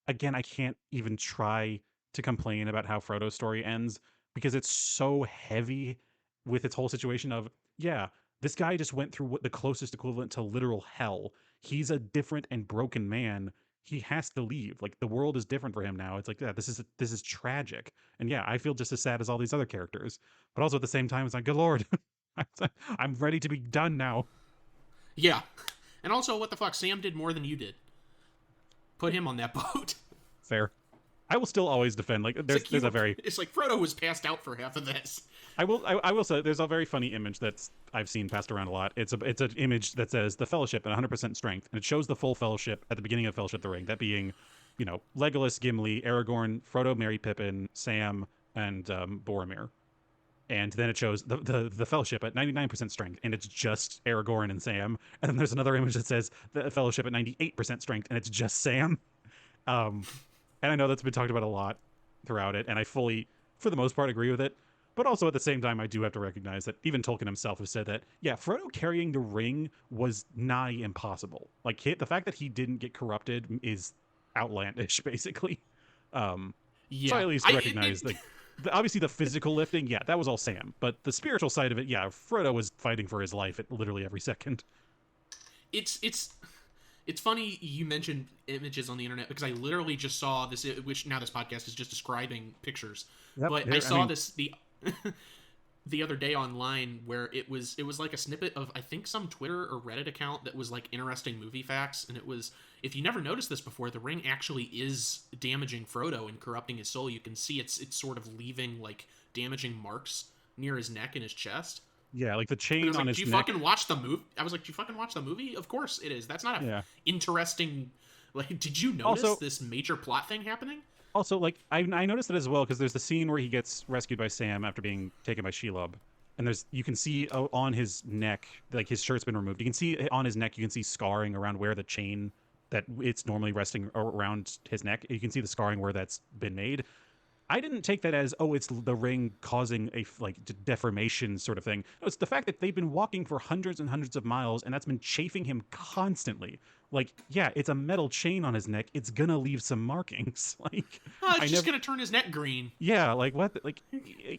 again, I can't even try to complain about how Frodo's story ends because it's so heavy with its whole situation of, yeah, this guy just went through what the closest equivalent to literal hell. He's a different and broken man. He has to leave. Like, the world is different for him now. It's like, yeah, this is tragic. And yeah, I feel just as sad as all these other characters. But also at the same time, it's like, good lord, I'm ready to be done now. Yeah. And also, what the fuck? Sam did more than you did. Put him on that boat. Fair. I will still always defend. Like, there's a very. It's like Frodo was passed out for half of this. I will say there's a very funny image that's I've seen passed around a lot. It's an image that says the Fellowship at 100% strength, and it shows the full Fellowship at the beginning of Fellowship of the Ring. That being, Legolas, Gimli, Aragorn, Frodo, Merry, Pippin, Sam, and Boromir. And then it shows the Fellowship at 99% strength, and it's just Aragorn and Sam. And then there's another image that says the Fellowship at 98% strength, and it's just Sam. And I know that's been talked about a lot throughout it, and I fully, for the most part, agree with it. But also at the same time, I do have to recognize that even Tolkien himself has said that, yeah, Frodo carrying the ring was nigh impossible. Like, the fact that he didn't get corrupted is outlandish, basically. Yeah. So I at least recognize, obviously the physical lifting, yeah, that was all Sam. But the spiritual side of it, yeah, Frodo was fighting for his life at literally every second. It's funny you mentioned images on the internet because I literally just saw this, which now this podcast is just describing pictures. Yep, but I saw this the other day online where it was like a snippet of, I think, some Twitter or Reddit account that was like interesting movie facts, and it was, if you never noticed this before, the ring actually is damaging Frodo and corrupting his soul. You can see it's sort of leaving like damaging marks near his neck and his chest. Yeah, like the chain on his neck. Fucking watch the movie? I was like, do you fucking watch the movie? Of course it is. That's not a interesting. Like, did you notice this major plot thing happening? Also, like, I noticed that as well, because there's the scene where he gets rescued by Sam after being taken by Shelob. And you can see on his neck, like, his shirt's been removed. You can see on his neck, you can see scarring around where the chain that it's normally resting around his neck. You can see the scarring where that's been made. I didn't take that as, it's the ring causing a deformation sort of thing. No, it's the fact that they've been walking for hundreds and hundreds of miles, and that's been chafing him constantly. Like, yeah, it's a metal chain on his neck. It's gonna leave some markings. Like, it's just gonna turn his neck green. Yeah, like what? Like,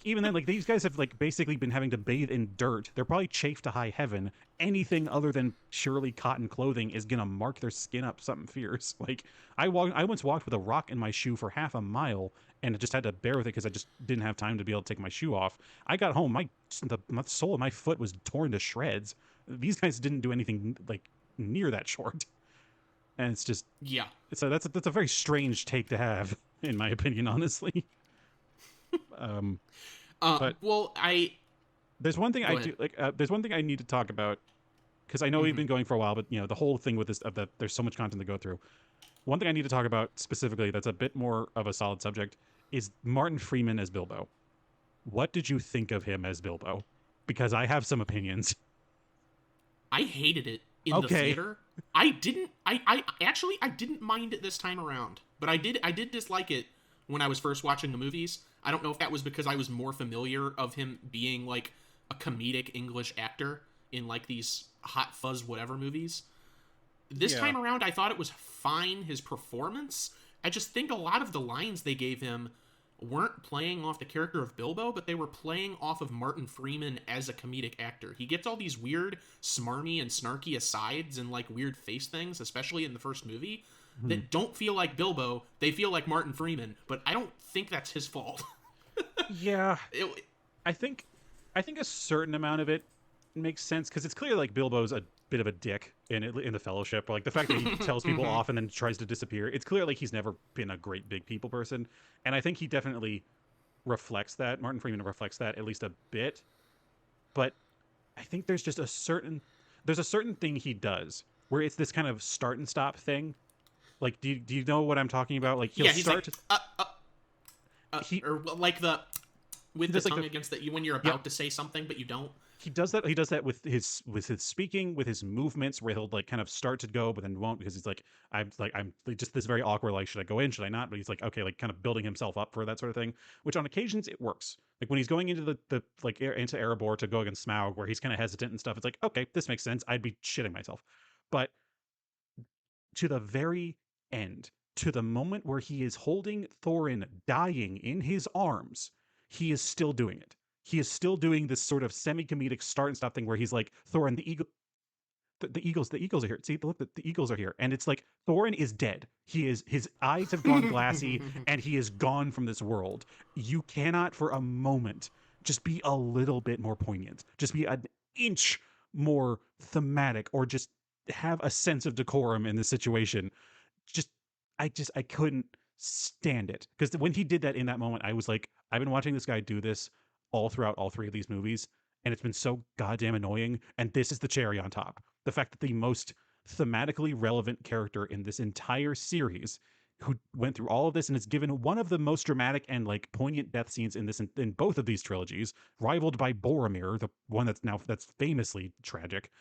even then, like, these guys have like basically been having to bathe in dirt. They're probably chafed to high heaven. Anything other than surely cotton clothing is gonna mark their skin up something fierce. Like, I once walked with a rock in my shoe for half a mile, and I just had to bear with it because I just didn't have time to be able to take my shoe off. I got home, the sole of my foot was torn to shreds. These guys didn't do anything like near that short. And it's just, yeah. So that's a very strange take to have, in my opinion, honestly. But well, there's one thing there's one thing I need to talk about, because I know we've been going for a while, but the whole thing with this, there's so much content to go through. One thing I need to talk about specifically that's a bit more of a solid subject is Martin Freeman as Bilbo. What did you think of him as Bilbo? Because I have some opinions. I hated it in the theater. I didn't mind it this time around, but I did dislike it when I was first watching the movies. I don't know if that was because I was more familiar of him being like a comedic English actor in like these Hot Fuzz whatever movies. This time around, I thought it was fine, his performance. I just think a lot of the lines they gave him weren't playing off the character of Bilbo, but they were playing off of Martin Freeman as a comedic actor. He gets all these weird, smarmy and snarky asides and like weird face things, especially in the first movie, that don't feel like Bilbo. They feel like Martin Freeman, but I don't think that's his fault. Yeah. I think a certain amount of it makes sense, because it's clear like Bilbo's a bit of a dick in the Fellowship. Like the fact that he tells people off and then tries to disappear. It's clear like he's never been a great big people person, and I think he definitely reflects that. Martin Freeman reflects that at least a bit. But I think there's just a certain thing he does where it's this kind of start and stop thing. Like, do you know what I'm talking about? Like he's start like, or like the with the tongue against that, when you're about to say something but you don't. He does that. He does that with his speaking, with his movements, where he'll like kind of start to go, but then won't, because he's like, I'm just this very awkward, like, should I go in? Should I not? But he's like, okay, like kind of building himself up for that sort of thing, which on occasions it works. Like when he's going into the into Erebor to go against Smaug, where he's kind of hesitant and stuff. It's like, okay, this makes sense. I'd be shitting myself. But to the very end, to the moment where he is holding Thorin dying in his arms, he is still doing it. He is still doing this sort of semi-comedic start and stop thing where he's like, Thorin, the eagles are here. See, look, the eagles are here. And it's like, Thorin is dead. His eyes have gone glassy and he is gone from this world. You cannot for a moment just be a little bit more poignant. Just be an inch more thematic, or just have a sense of decorum in the situation. I couldn't stand it. Because when he did that in that moment, I was like, I've been watching this guy do this all throughout all three of these movies, and it's been so goddamn annoying. And this is the cherry on top. The fact that the most thematically relevant character in this entire series, who went through all of this and is given one of the most dramatic and like poignant death scenes in both of these trilogies, rivaled by Boromir, the one that's famously tragic.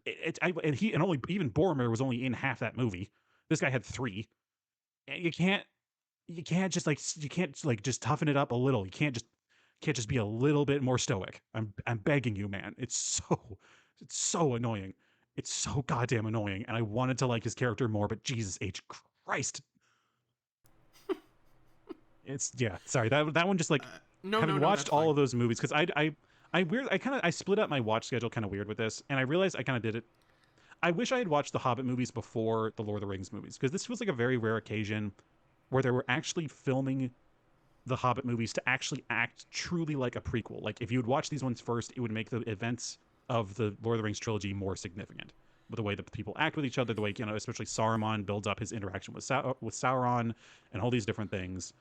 Even Boromir was only in half that movie. This guy had 3. You can't just toughen it up a little. You can't just be a little bit more stoic. I'm begging you, man. It's so annoying. It's so goddamn annoying. And I wanted to like his character more, but Jesus H. Christ. Sorry. That one just like having watched all of those movies, because I split up my watch schedule kind of weird with this, and I realized I kind of did it. I wish I had watched the Hobbit movies before the Lord of the Rings movies, because this was like a very rare occasion where they were actually filming the Hobbit movies to actually act truly like a prequel. Like, if you would watch these ones first, it would make the events of the Lord of the Rings trilogy more significant. With the way that people act with each other, the way, especially Saruman builds up his interaction with Sauron, and all these different things.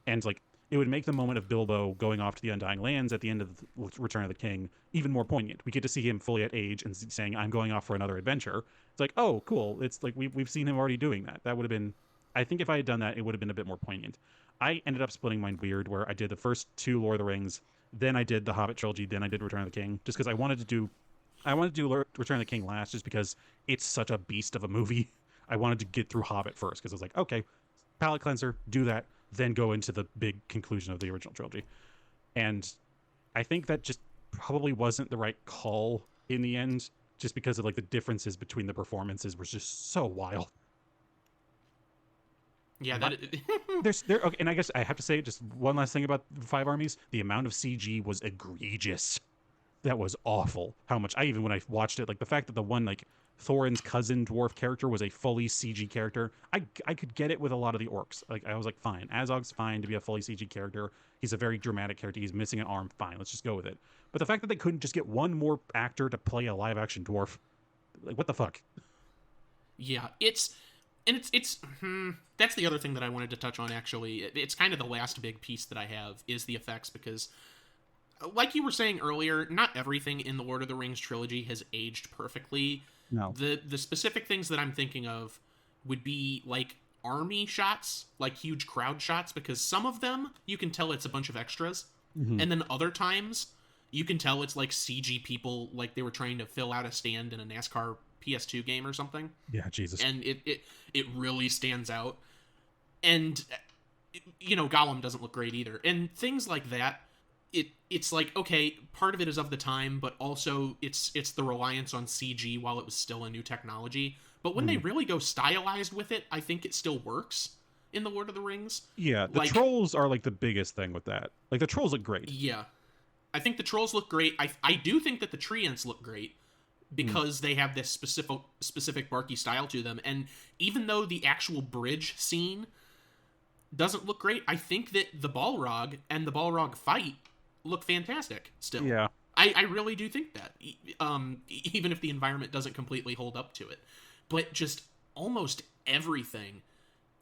And like, it would make the moment of Bilbo going off to the Undying Lands at the end of Return of the King even more poignant. We get to see him fully at age and saying, I'm going off for another adventure. It's like, oh, cool. It's like, we've seen him already doing that. That would have been, I think if I had done that, it would have been a bit more poignant. I ended up splitting mine weird, where I did the first 2 Lord of the Rings, then I did the Hobbit trilogy, then I did Return of the King, just because I wanted to do Return of the King last, just because it's such a beast of a movie. I wanted to get through Hobbit first, because I was like, okay, palate cleanser, do that, then go into the big conclusion of the original trilogy. And I think that just probably wasn't the right call in the end, just because of like the differences between the performances was just so wild. Yeah, okay, and I guess I have to say just one last thing about the 5 armies. The amount of CG was egregious. That was awful. How much when I watched it, like the fact that the one like Thorin's cousin dwarf character was a fully CG character, I could get it with a lot of the orcs. Like, I was like, fine, Azog's fine to be a fully CG character. He's a very dramatic character. He's missing an arm. Fine, let's just go with it. But the fact that they couldn't just get one more actor to play a live action dwarf, like, what the fuck? Yeah, it's that's the other thing that I wanted to touch on, actually. It's kind of the last big piece that I have, is the effects, because like you were saying earlier, not everything in the Lord of the Rings trilogy has aged perfectly. No. The specific things that I'm thinking of would be like army shots, like huge crowd shots, because some of them you can tell it's a bunch of extras, and then other times you can tell it's like CG people, like they were trying to fill out a stand in a NASCAR PS2 game or something. Yeah, Jesus. And it really stands out. And Gollum doesn't look great either. And things like that, it's like, okay, part of it is of the time, but also it's the reliance on CG while it was still a new technology. But when they really go stylized with it, I think it still works in the Lord of the Rings. Yeah, the trolls are like the biggest thing with that. Like, the trolls look great. Yeah. I think the trolls look great. I do think that the treants look great, because they have this specific Barky style to them. And even though the actual bridge scene doesn't look great, I think that the Balrog and the Balrog fight look fantastic still. Yeah. I really do think that. Even if the environment doesn't completely hold up to it. But just almost everything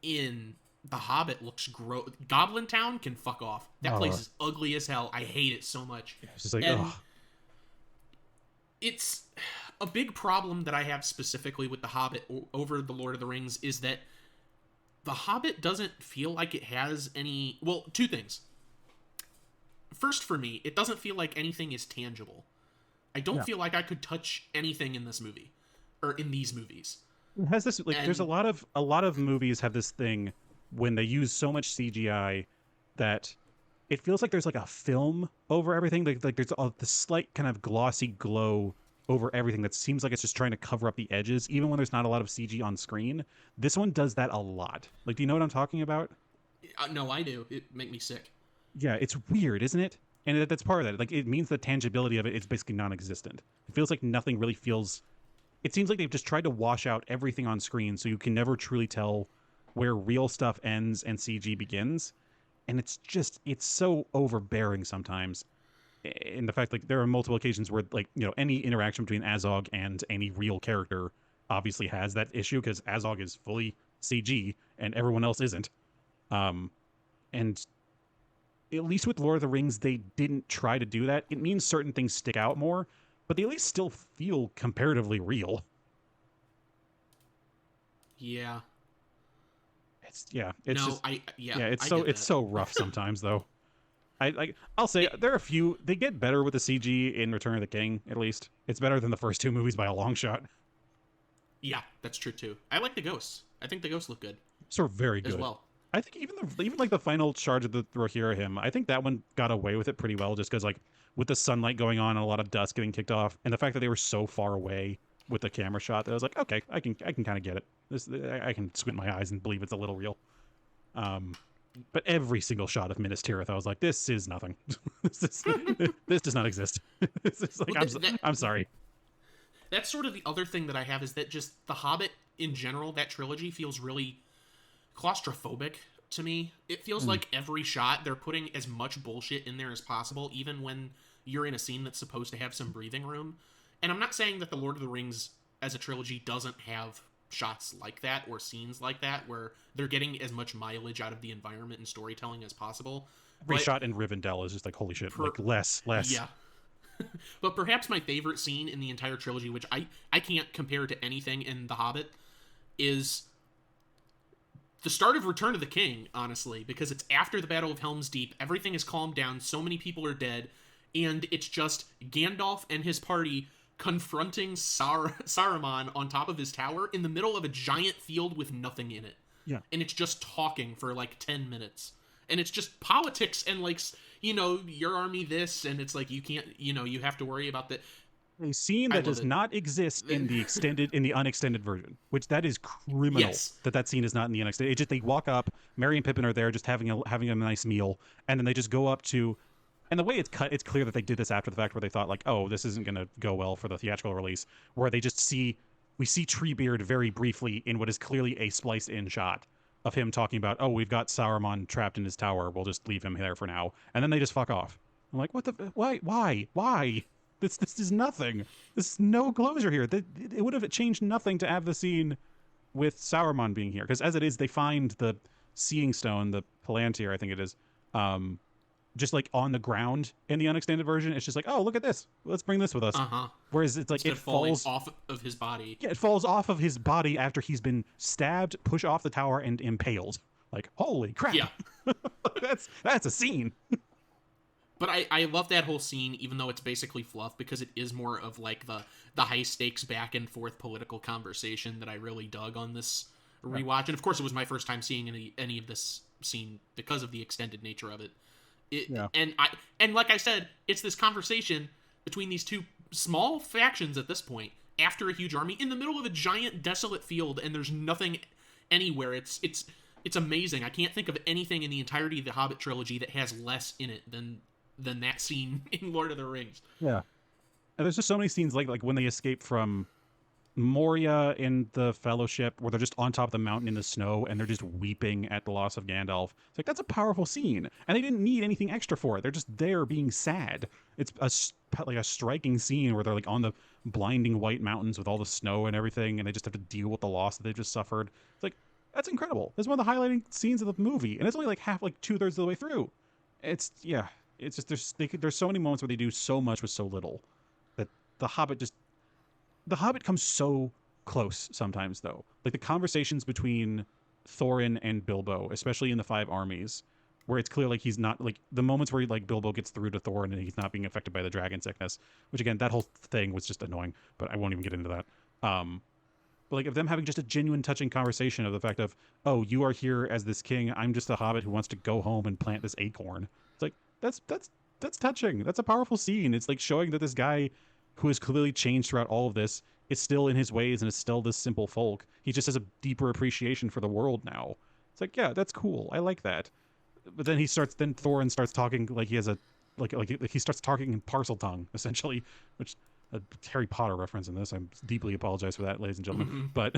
in The Hobbit looks gross. Goblin Town can fuck off. That place is ugly as hell. I hate it so much. Yeah, it's just like, ugh. It's a big problem that I have specifically with The Hobbit over The Lord of the Rings is that The Hobbit doesn't feel like it has any... Well, 2 things. First, for me, it doesn't feel like anything is tangible. I don't feel like I could touch anything in this movie, or in these movies. It has this, like, there's a lot of movies have this thing when they use so much CGI that it feels like there's like a film over everything. Like there's the slight kind of glossy glow over everything that seems like it's just trying to cover up the edges, even when there's not a lot of CG on screen. This one does that a lot. Like, do you know what I'm talking about? No, I do. It make me sick. Yeah, it's weird, isn't it? And that's part of that. Like, it means the tangibility of it is basically non-existent. It feels like nothing really feels... It seems like they've just tried to wash out everything on screen so you can never truly tell where real stuff ends and CG begins. And it's so overbearing sometimes. In the fact, like, there are multiple occasions where, like, you know, any interaction between Azog and any real character obviously has that issue because Azog is fully CG and everyone else isn't. And at least with Lord of the Rings, they didn't try to do that. It means certain things stick out more, but they at least still feel comparatively real. Yeah. It's so rough sometimes though. I'll say there are a few. They get better with the CG in Return of the King. At least it's better than the first two movies by a long shot. Yeah, that's true too. I like the ghosts. I think the ghosts look good. So very good as well. I think even like the final charge of the Rohirrim hymn, I think that one got away with it pretty well, just because like with the sunlight going on and a lot of dust getting kicked off, and the fact that they were so far away with the camera shot that I was like, okay, I can kind of get it. I can squint my eyes and believe it's a little real. But every single shot of Minas Tirith, I was like, this is nothing. This does not exist. This is like, I'm sorry. That's sort of the other thing that I have is that just The Hobbit in general, that trilogy feels really claustrophobic to me. It feels like every shot they're putting as much bullshit in there as possible, even when you're in a scene that's supposed to have some breathing room. And I'm not saying that The Lord of the Rings as a trilogy doesn't have shots like that or scenes like that where they're getting as much mileage out of the environment and storytelling as possible. Every shot in Rivendell is just like, holy shit, like less. Yeah. But perhaps my favorite scene in the entire trilogy, which I can't compare to anything in The Hobbit, is the start of Return of the King, honestly, because it's after the Battle of Helm's Deep. Everything is calmed down. So many people are dead. And it's just Gandalf and his party confronting Saruman on top of his tower in the middle of a giant field with nothing in it. Yeah. And it's just talking for like 10 minutes. And it's just politics and like, you know, your army this, and it's like, you can't, you know, you have to worry about that. A scene that does not exist in the unextended version, which that is criminal. Yes. That scene is not in the unextended. It just, they walk up, Merry and Pippin are there just having a nice meal, and then they just go up to, and the way it's cut, it's clear that they did this after the fact, where they thought like, oh, this isn't going to go well for the theatrical release, where they just we see Treebeard very briefly in what is clearly a spliced in shot of him talking about, oh, we've got Saruman trapped in his tower, we'll just leave him there for now, and then they just fuck off. I'm like, what the, why? This is nothing. There's no closure here. It would have changed nothing to have the scene with Saruman being here, because as it is, they find the Seeing Stone, the Palantir, I think it is, just like on the ground in the unextended version. It's just like, oh, look at this. Let's bring this with us. Whereas it's like, it falls off of his body. Yeah, it falls off of his body after he's been stabbed, pushed off the tower, and impaled. Like, holy crap. Yeah. that's a scene. But I love that whole scene, even though it's basically fluff, because it is more of like the high stakes back and forth political conversation that I really dug on this rewatch. And of course, it was my first time seeing any of this scene because of the extended nature of it. And like I said, it's this conversation between these two small factions at this point after a huge army in the middle of a giant desolate field, and there's nothing anywhere. It's amazing. I can't think of anything in the entirety of the Hobbit trilogy that has less in it than that scene in Lord of the Rings. Yeah. And there's just so many scenes like when they escape from Moria in the Fellowship, where they're just on top of the mountain in the snow and they're just weeping at the loss of Gandalf. It's like, that's a powerful scene, and they didn't need anything extra for it. They're just there being sad. It's a striking scene where they're like on the blinding white mountains with all the snow and everything, and they just have to deal with the loss that they just suffered. It's like, that's incredible. It's one of the highlighting scenes of the movie, and it's only like 2/3 of the way through. It's just there's so many moments where they do so much with so little that The Hobbit comes so close sometimes, though. Like the conversations between Thorin and Bilbo, especially in the Five Armies, where it's clear like he's not, like the moments where like Bilbo gets through to Thorin and he's not being affected by the dragon sickness, which again, that whole thing was just annoying, but I won't even get into that. But like of them having just a genuine touching conversation of the fact of, oh, you are here as this king, I'm just a hobbit who wants to go home and plant this acorn. It's like, that's touching. That's a powerful scene. It's like showing that this guy who has clearly changed throughout all of this, is still in his ways and is still this simple folk. He just has a deeper appreciation for the world now. It's like, yeah, that's cool. I like that. But then Thorin starts talking like he has a like he starts talking in parcel tongue essentially, which a Harry Potter reference in this. I deeply apologize for that, ladies and gentlemen. Mm-hmm. But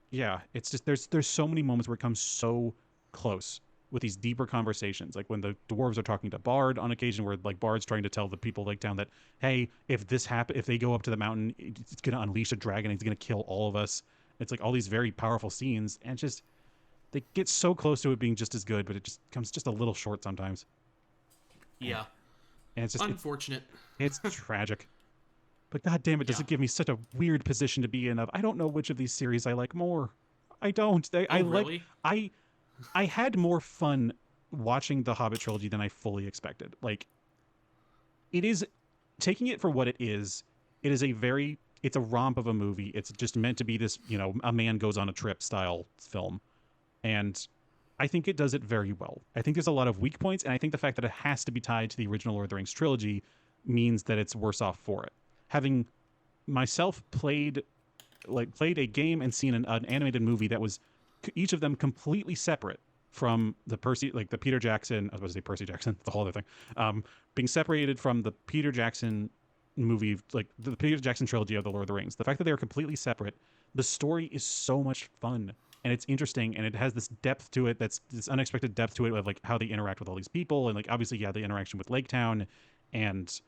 yeah, it's just there's so many moments where it comes so close with these deeper conversations, like when the dwarves are talking to Bard on occasion, where like Bard's trying to tell the people like town that, hey, if they go up to the mountain, it's gonna unleash a dragon, it's gonna kill all of us. It's like all these very powerful scenes, and just they get so close to it being just as good, but it just comes just a little short sometimes. Yeah. And it's just unfortunate. It's tragic. But god damn it, does it give me such a weird position to be in of I don't know which of these series I like more. I don't. Really? I had more fun watching the Hobbit trilogy than I fully expected. Like, it is, taking it for what it is it's a romp of a movie. It's just meant to be this, a man goes on a trip style film. And I think it does it very well. I think there's a lot of weak points, and I think the fact that it has to be tied to the original Lord of the Rings trilogy means that it's worse off for it. Having myself played a game and seen an animated movie that was each of them completely separate from the Peter Jackson, I was about to say Percy Jackson, the whole other thing, being separated from the Peter Jackson movie, like the Peter Jackson trilogy of the Lord of the Rings. The fact that they are completely separate, the story is so much fun and it's interesting and it has this depth to it, that's this unexpected depth to it of like how they interact with all these people, and like obviously the interaction with Lake Town and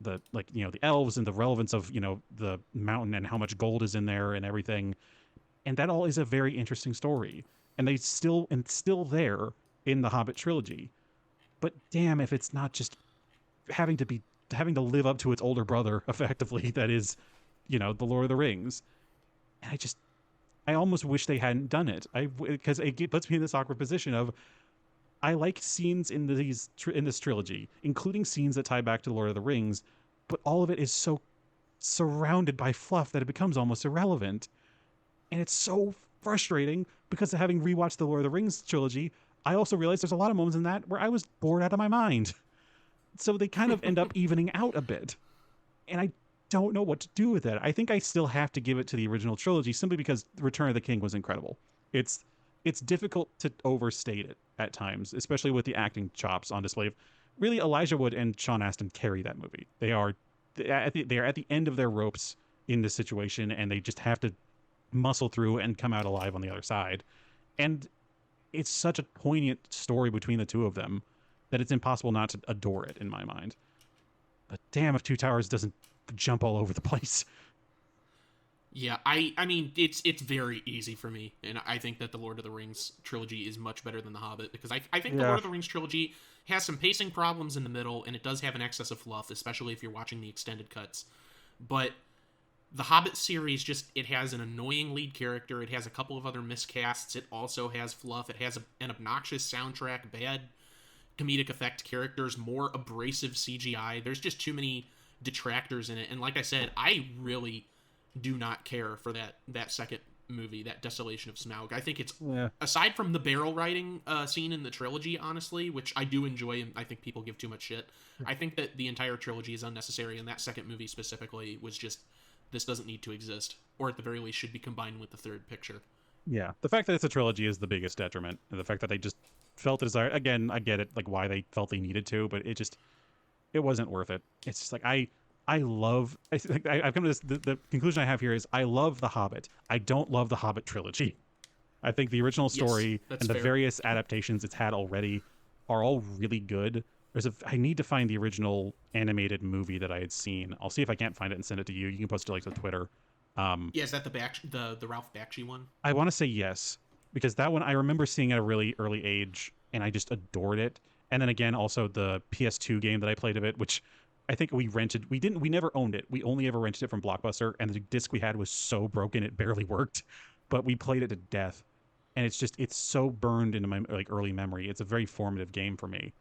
the the elves and the relevance of the mountain and how much gold is in there and everything. And that all is a very interesting story. And they still there in the Hobbit trilogy. But damn if it's not just having to live up to its older brother, effectively, that is, the Lord of the Rings. And I almost wish they hadn't done it. Because it puts me in this awkward position of, I like scenes in this trilogy, including scenes that tie back to the Lord of the Rings, but all of it is so surrounded by fluff that it becomes almost irrelevant. And it's so frustrating because having rewatched the Lord of the Rings trilogy, I also realized there's a lot of moments in that where I was bored out of my mind. So they kind of end up evening out a bit. And I don't know what to do with it. I think I still have to give it to the original trilogy simply because Return of the King was incredible. It's difficult to overstate it at times, especially with the acting chops on display. Really, Elijah Wood and Sean Astin carry that movie. They are at the end of their ropes in this situation, and they just have to muscle through and come out alive on the other side. And it's such a poignant story between the two of them that it's impossible not to adore it in my mind. But damn if Two Towers doesn't jump all over the place. Yeah, I mean, it's very easy for me, and I think that the Lord of the Rings trilogy is much better than The Hobbit, because I think the Lord of the Rings trilogy has some pacing problems in the middle, and it does have an excess of fluff, especially if you're watching the extended cuts. But the Hobbit series it has an annoying lead character, it has a couple of other miscasts, it also has fluff, it has an obnoxious soundtrack, bad comedic effect characters, more abrasive CGI. There's just too many detractors in it, and like I said, I really do not care for that second movie, that Desolation of Smaug. I think it's, aside from the barrel riding scene in the trilogy, honestly, which I do enjoy, and I think people give too much shit, I think that the entire trilogy is unnecessary, and that second movie specifically was just, this doesn't need to exist, or at the very least should be combined with the third picture. Yeah, the fact that it's a trilogy is the biggest detriment, and the fact that they just felt the desire, again, I get it, like why they felt they needed to, but it wasn't worth it. It's just like, I've come to this, the conclusion I have here is I love The Hobbit. I don't love the Hobbit trilogy. I think the original story and the various adaptations it's had already are all really good. I need to find the original animated movie that I had seen. I'll see if I can't find it and send it to you. You can post it to Twitter. Is that the Ralph Bakshi one? I want to say yes, because that one I remember seeing at a really early age and I just adored it. And then again, also the PS2 game that I played of it, which I think we rented. We never owned it. We only ever rented it from Blockbuster, and the disc we had was so broken it barely worked. But we played it to death, and it's so burned into my early memory. It's a very formative game for me,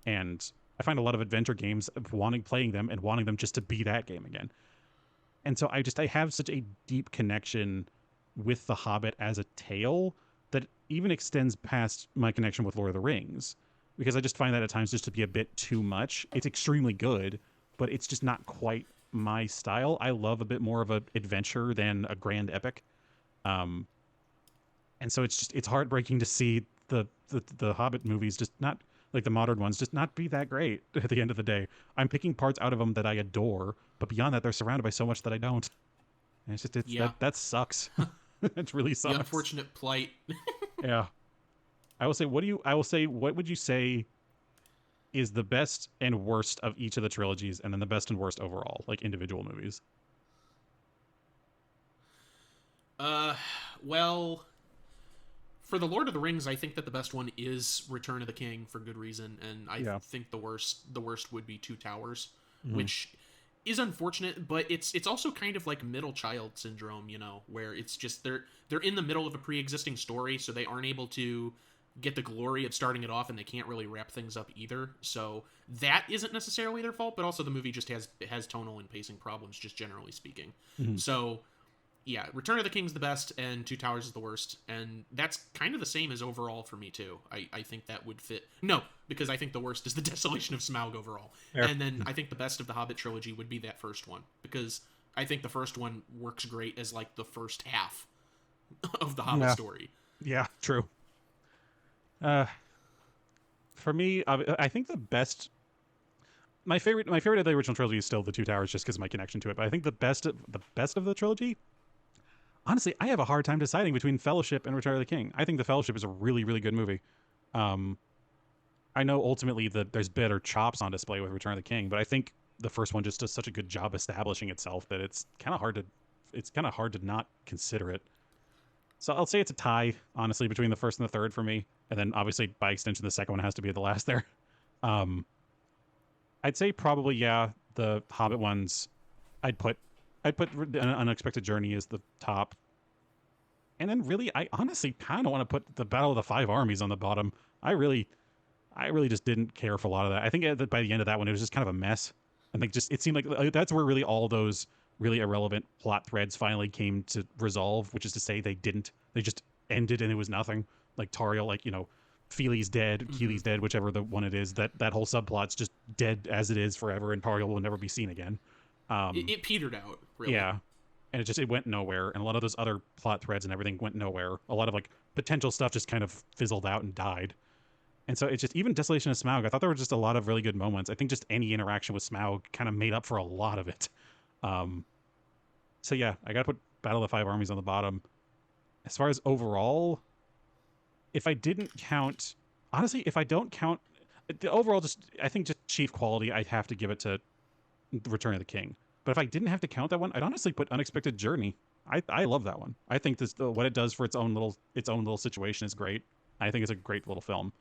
and I find a lot of adventure games of playing them and wanting them just to be that game again. And so I have such a deep connection with The Hobbit as a tale that even extends past my connection with Lord of the Rings, because I just find that at times just to be a bit too much. It's extremely good, but it's just not quite my style. I love a bit more of an adventure than a grand epic. Um, and so it's heartbreaking to see the Hobbit movies just not like the modern ones just not be that great at the end of the day. I'm picking parts out of them that I adore, but beyond that, they're surrounded by so much that I don't. And it's Yeah. that sucks. It really The sucks. unfortunate plight. Yeah. What would you say is the best and worst of each of the trilogies, and then the best and worst overall, like individual movies? Well, for the Lord of the Rings, I think that the best one is Return of the King for good reason, and I Yeah. think the worst would be Two Towers, Mhm. which is unfortunate, but it's also kind of like middle child syndrome, where it's just they're in the middle of a pre-existing story, so they aren't able to get the glory of starting it off, and they can't really wrap things up either. So that isn't necessarily their fault, but also the movie just has tonal and pacing problems, just generally speaking. Mhm. So yeah, Return of the King's the best, and Two Towers is the worst, and that's kind of the same as overall for me too. I think that would fit. No, because I think the worst is the Desolation of Smaug overall, Fair. and then I think the best of the Hobbit trilogy would be that first one, because I think the first one works great as like the first half of the Hobbit Yeah. story. Yeah, true. Uh, for me, I think the best, my favorite of the original trilogy is still the Two Towers, just because of my connection to it. But I think the best of the trilogy, honestly, I have a hard time deciding between Fellowship and Return of the King. I think the Fellowship is a really, really good movie. Um, I know ultimately that there's better chops on display with Return of the King, but I think the first one just does such a good job establishing itself that it's kind of hard to not consider it. So I'll say it's a tie, honestly, between the first and the third for me, and then obviously by extension the second one has to be the last there. Um, I'd say probably yeah, the Hobbit ones. I'd put an Unexpected Journey as the top, and then really I honestly kind of want to put the Battle of the Five Armies on the bottom. I really just didn't care for a lot of that. I think that by the end of that one, it was just kind of a mess. I think just it seemed like that's where really all those really irrelevant plot threads finally came to resolve, which is to say they didn't. They just ended and it was nothing. Like Tariel, like Feely's dead, Mm-hmm. Keely's dead, whichever the one it is. That whole subplot's just dead as it is forever, and Tariel will never be seen again. It petered out, really. Yeah, and it went nowhere, and a lot of those other plot threads and everything went nowhere. A lot of like potential stuff just kind of fizzled out and died. And so it's just even Desolation of Smaug. I thought there were just a lot of really good moments. I think just any interaction with Smaug kind of made up for a lot of it. Um, so yeah, I got to put Battle of the Five Armies on the bottom. As far as overall, if I didn't count, honestly, if I don't count the overall, just I think just chief quality, I'd have to give it to Return of the King. But if I didn't have to count that one, I'd honestly put Unexpected Journey. I love that one. I think what it does for its own little situation is great. I think it's a great little film.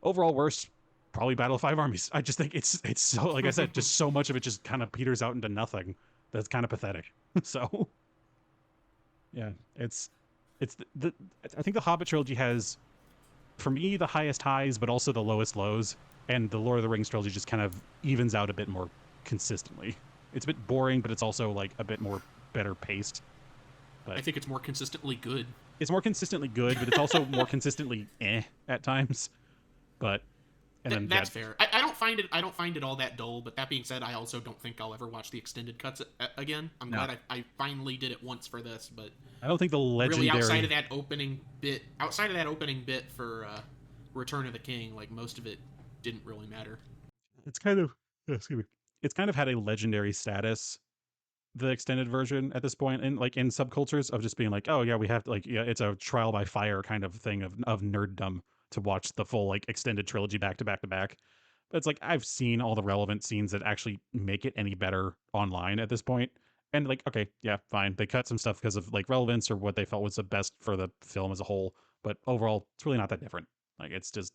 Overall worst, probably Battle of Five Armies. I just think it's so, like I said, just so much of it just kind of peters out into nothing. That's kind of pathetic. So yeah, it's I think the Hobbit trilogy has, for me, the highest highs, but also the lowest lows, and the Lord of the Rings trilogy just kind of evens out a bit more consistently. It's a bit boring, but it's also like a bit more better paced. I But think it's more consistently good. it's more consistently good, but it's also more consistently at times. But and then yeah, That's fair. I don't find it all that dull. But that being said, I also don't think I'll ever watch the extended cuts again. I'm no, glad I finally did it once for this, but I don't think the really outside of legendary. that opening bit for Return of the King, like most of it didn't really matter. It's kind of excuse me. It's kind of had a legendary status, the extended version at this point, in like in subcultures of just being like, oh yeah, we have to, like, yeah, it's a trial by fire kind of thing of nerddom to watch the full like extended trilogy back to back to back. But it's like I've seen all the relevant scenes that actually make it any better online at this point. And like, okay, yeah, fine. They cut some stuff because of like relevance or what they felt was the best for the film as a whole. But overall, it's really not that different. Like it's just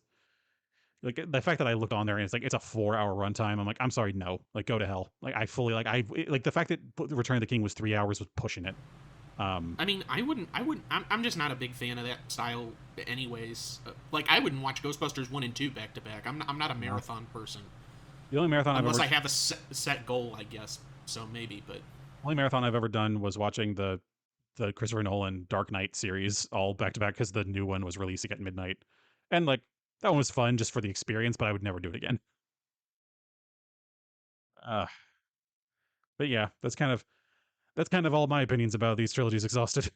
like the fact that I looked on there and it's like it's a 4 hour runtime. I'm like, I'm sorry, no, like go to hell. Like I fully like the fact that Return of the King was 3 hours was pushing it. Um, I mean, I wouldn't. I'm just not a big fan of that style, anyways. Like, I wouldn't watch Ghostbusters 1 and 2 back to back. I'm not a no. marathon person, The only marathon I've unless ever I have a set goal, I guess. So maybe, but only marathon I've ever done was watching the Christopher Nolan Dark Knight series all back to back because the new one was releasing at midnight, and like that one was fun just for the experience, but I would never do it again. Uh, but yeah, that's kind of all my opinions about these trilogies exhausted.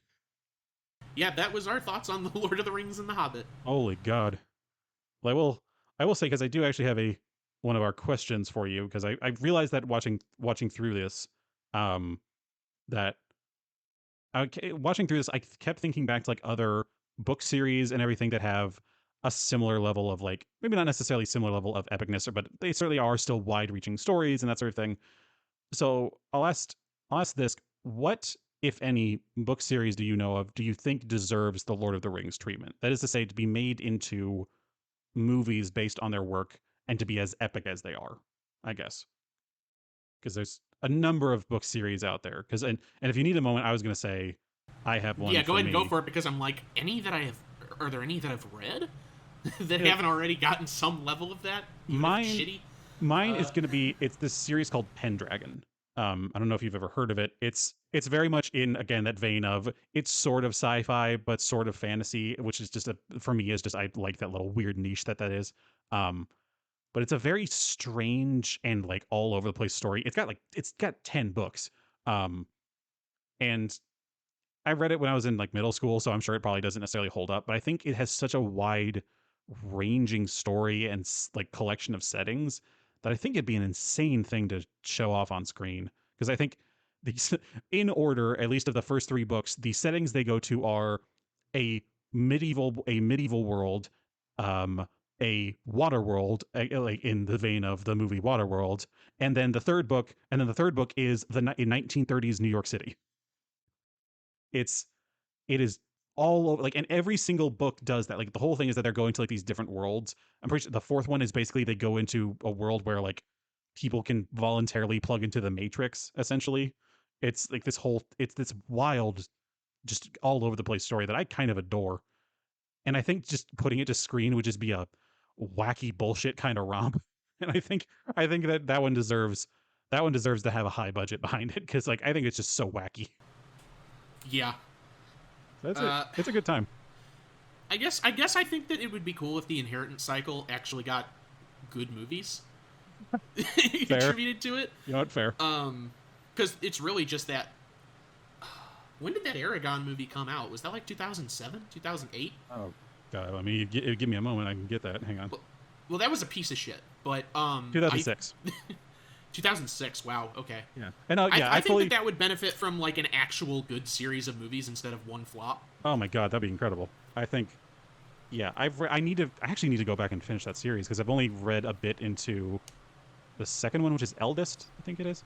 Yeah, that was our thoughts on the Lord of the Rings and the Hobbit. Holy God. Well, I will say, because I do actually have a one of our questions for you, because I realized that watching through this, um, that watching through this, I kept thinking back to like other book series and everything that have a similar level of like, maybe not necessarily similar level of epicness, but they certainly are still wide-reaching stories and that sort of thing. So I'll ask this: what, if any, book series do you know of do you think deserves the Lord of the Rings treatment? That is to say, to be made into movies based on their work and to be as epic as they are, I guess. Because there's a number of book series out there. Because and if you need a moment, I was going to say I have one Yeah, go for ahead and go me. for it, because I'm like, any that I have. Are there any that I've read that Like, haven't already gotten some level of that, even if it's mine shitty? mine is going to be, it's this series called Pendragon. I don't know if you've ever heard of it. It's very much in, again, that vein of, it's sort of sci-fi but sort of fantasy, which is just for me is just, I like that little weird niche that is. Um, but it's a very strange and like all over the place story. It's got 10 books. Um, and I read it when I was in like middle school, so I'm sure it probably doesn't necessarily hold up, but I think it has such a wide ranging story and like collection of settings that I think it'd be an insane thing to show off on screen. Because I think these, in order, at least of the first three books, the settings they go to are a a medieval world, um, a water world, like in the vein of the movie Waterworld, and then the third book is in 1930s New York City. It's it is all over, like, and every single book does that. Like, the whole thing is that they're going to like these different worlds. I'm pretty sure the fourth one is basically they go into a world where like people can voluntarily plug into the Matrix. Essentially, it's this wild, just all over the place story that I kind of adore. And I think just putting it to screen would just be a wacky bullshit kind of romp. And I think that one deserves to have a high budget behind it, because like I think it's just so wacky. Yeah. So that's it. Uh, It's a good time. I think that it would be cool if the inheritance cycle actually got good movies Fair. attributed to it. You know what? Fair. Because it's really just that. When did that Aragon movie come out? Was that like 2007, 2008? Oh God, let me give me a moment. I can get that. Hang on. Well, that was a piece of shit. But 2006. 2006. Wow. Okay. Yeah. And I think fully. that would benefit from like an actual good series of movies instead of one flop. Oh my God, that'd be incredible. I think. Yeah, I actually need to go back and finish that series, because I've only read a bit into the second one, which is Eldest, I think it is.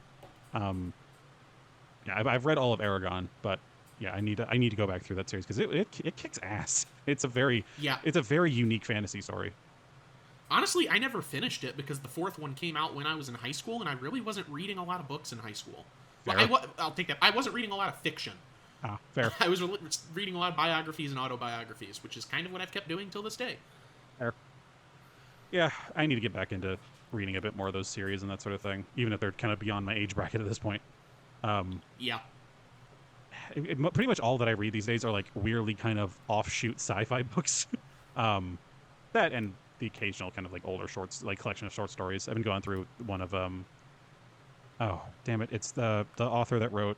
Um, yeah, I've read all of Aragon, but yeah, I need to go back through that series, because it kicks ass. Yeah. It's a very unique fantasy story. Honestly, I never finished it because the fourth one came out when I was in high school, and I really wasn't reading a lot of books in high school. Well, Fair. I'll take that. I wasn't reading a lot of fiction. Ah, fair. I was reading a lot of biographies and autobiographies, which is kind of what I've kept doing till this day. Fair. Yeah, I need to get back into reading a bit more of those series and that sort of thing, even if they're kind of beyond my age bracket at this point. Um, Yeah. Pretty much all that I read these days are like weirdly kind of offshoot sci-fi books. um, that and the occasional kind of like older shorts, like collection of short stories. I've been going through one of oh damn it, it's the author that wrote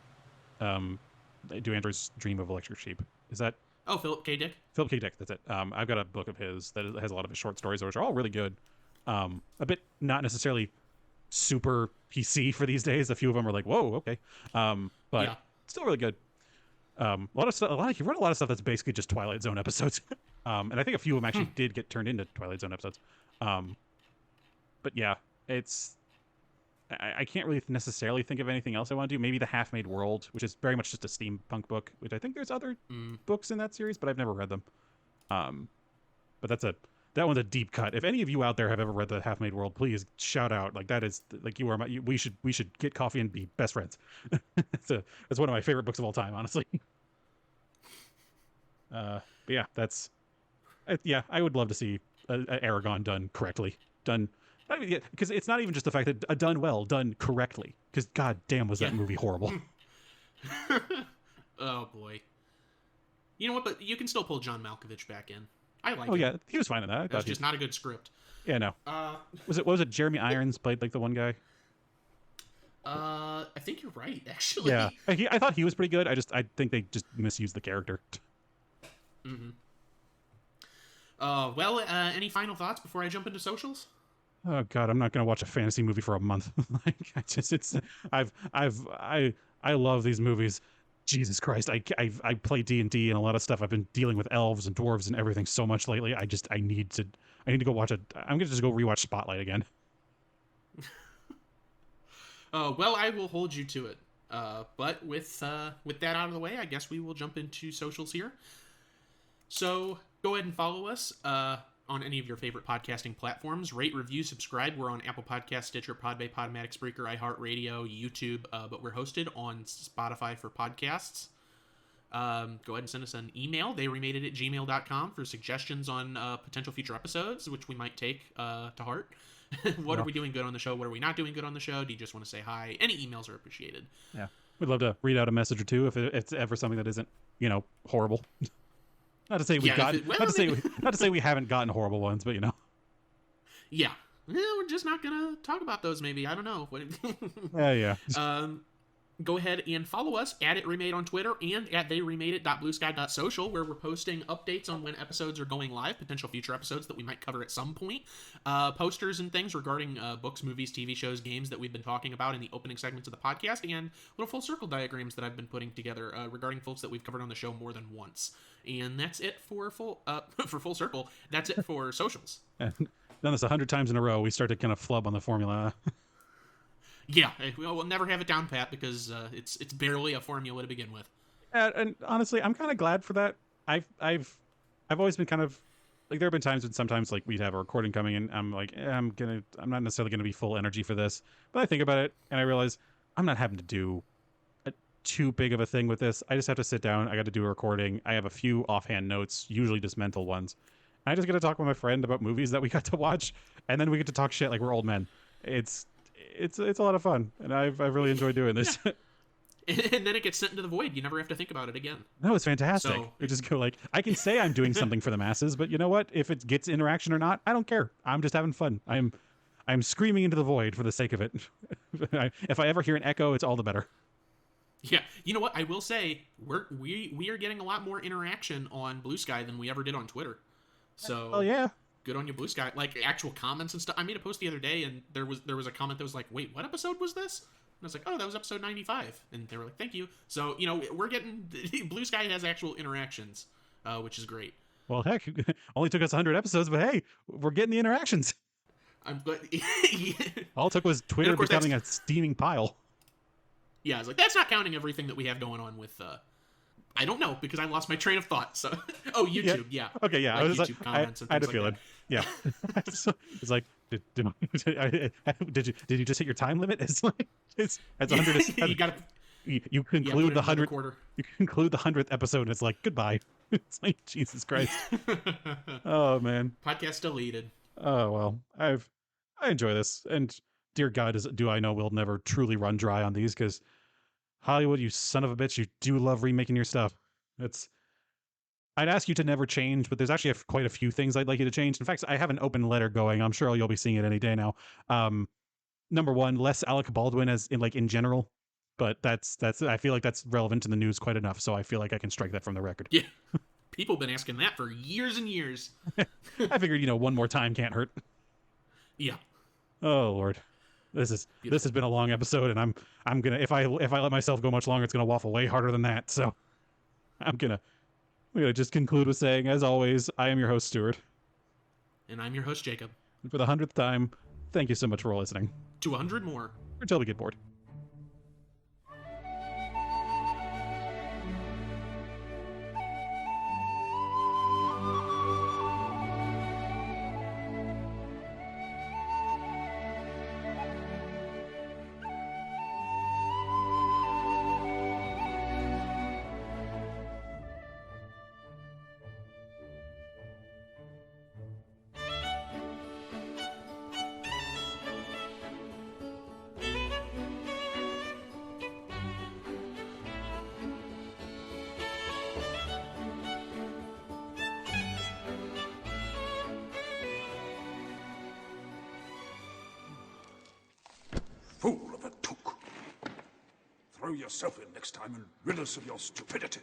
Do Androids Dream of Electric Sheep? Is that Oh, Philip K. Dick. Philip K. Dick? That's it. I've got a book of his that has a lot of his short stories, which are all really good. A bit not necessarily super PC for these days. A few of them are like, whoa, okay, but Yeah. still really good. A lot of stuff. He wrote a lot of stuff that's basically just Twilight Zone episodes. And I think a few of them actually did get turned into Twilight Zone episodes. But yeah, I can't really necessarily think of anything else I want to do. Maybe the Half-Made World, which is very much just a steampunk book, which I think there's other books in that series, but I've never read them. But that one's a deep cut. If any of you out there have ever read the Half-Made World, please shout out. Like, that is like, you are we should get coffee and be best friends. It's one of my favorite books of all time, honestly. But yeah, I would love to see a Aragon done correctly. Done, because it's not even just the fact that done well, done correctly. Because god damn, was that movie horrible. Oh boy. You know what? But you can still pull John Malkovich back in. I like. Oh him. yeah, he was fine in that. I That's thought just not a good script. Yeah, no. Uh, Was it Jeremy Irons played like the one guy? I think you're right, actually. Yeah, I thought he was pretty good. I think they just misused the character. Mm-hmm. Any final thoughts before I jump into socials? Oh God, I'm not gonna watch a fantasy movie for a month. Like I love these movies. Jesus Christ, I play D&D and a lot of stuff. I've been dealing with elves and dwarves and everything so much lately. I need to go watch it. I'm gonna just go rewatch Spotlight again. I will hold you to it. But with that out of the way, I guess we will jump into socials here. So go ahead and follow us on any of your favorite podcasting platforms. Rate, review, subscribe. We're on Apple Podcasts, Stitcher, Podbay, Podomatic, Spreaker, iHeartRadio, YouTube, but we're hosted on Spotify for podcasts. Go ahead and send us an email, theyremadeit@gmail.com, for suggestions on potential future episodes, which we might take to heart. What are we doing good on the show? What are we not doing good on the show? Do you just want to say hi? Any emails are appreciated. Yeah, we'd love to read out a message or two if it's ever something that isn't, horrible. Not to say not to say we haven't gotten horrible ones, but Yeah. We're just not gonna talk about those. Maybe, I don't know. Yeah. Go ahead and follow us at It Remade on Twitter and at TheyRemadeIt.bluesky.social, where we're posting updates on when episodes are going live, potential future episodes that we might cover at some point, posters and things regarding books, movies, TV shows, games that we've been talking about in the opening segments of the podcast, and little full circle diagrams that I've been putting together regarding folks that we've covered on the show more than once. And that's it for full circle. That's it for socials. Done this 100 times in a row. We start to kind of flub on the formula. Yeah, we'll never have it down pat because it's barely a formula to begin with. And honestly, I'm kind of glad for that. I've always been kind of like, there have been times when sometimes like we'd have a recording coming and I'm like, I'm not necessarily gonna be full energy for this, but I think about it and I realize I'm not having to do too big of a thing with this. I just have to sit down. I got to do a recording. I have a few offhand notes, usually just mental ones. I just got to talk with my friend about movies that we got to watch, and then we get to talk shit like we're old men. It's a lot of fun, and I've really enjoyed doing this. Yeah. And then it gets sent into the void. You never have to think about it again. No, it's fantastic. So, we just go like, I can say I'm doing something for the masses, but you know what? If it gets interaction or not, I don't care. I'm just having fun. I'm screaming into the void for the sake of it. If I ever hear an echo, it's all the better. Yeah, you know what? I will say we are getting a lot more interaction on Blue Sky than we ever did on Twitter. So, oh yeah, good on you, Blue Sky. Like actual comments and stuff. I made a post the other day, and there was a comment that was like, "Wait, what episode was this?" And I was like, "Oh, that was episode 95." And they were like, "Thank you." So we're getting Blue Sky has actual interactions, which is great. Well, heck, only took us 100 episodes, but hey, we're getting the interactions. I'm glad. Yeah. All it took was Twitter becoming a steaming pile. Yeah, I was like, that's not counting everything that we have going on with. I don't know because I lost my train of thought. So, YouTube, yeah. Okay, yeah. Like I was YouTube comments and I had a things feeling. like Yeah. It's like, did you just hit your time limit? It's like it's 100. You got you conclude the 100. Quarter. You conclude the 100th episode, and it's like goodbye. It's like Jesus Christ. Oh man. Podcast deleted. Oh well, I enjoy this, and dear God, do I know we'll never truly run dry on these, because Hollywood, you son of a bitch, you do love remaking your stuff. I'd ask you to never change, but there's actually quite a few things I'd like you to change. In fact, I have an open letter going. I'm sure you'll be seeing it any day now. Number one, less Alec Baldwin in general, but that's I feel like that's relevant to the news quite enough, so I feel like I can strike that from the record. Yeah. People have been asking that for years and years. I figured, one more time can't hurt. Yeah. Oh Lord. This has been a long episode, and I'm gonna, if I let myself go much longer, it's gonna waffle way harder than that. So I'm gonna just conclude with saying, as always, I am your host, Stuart. And I'm your host, Jacob. And for the 100th time, thank you so much for listening. To 100 more. Until we get bored. Throw yourself in next time and rid us of your stupidity.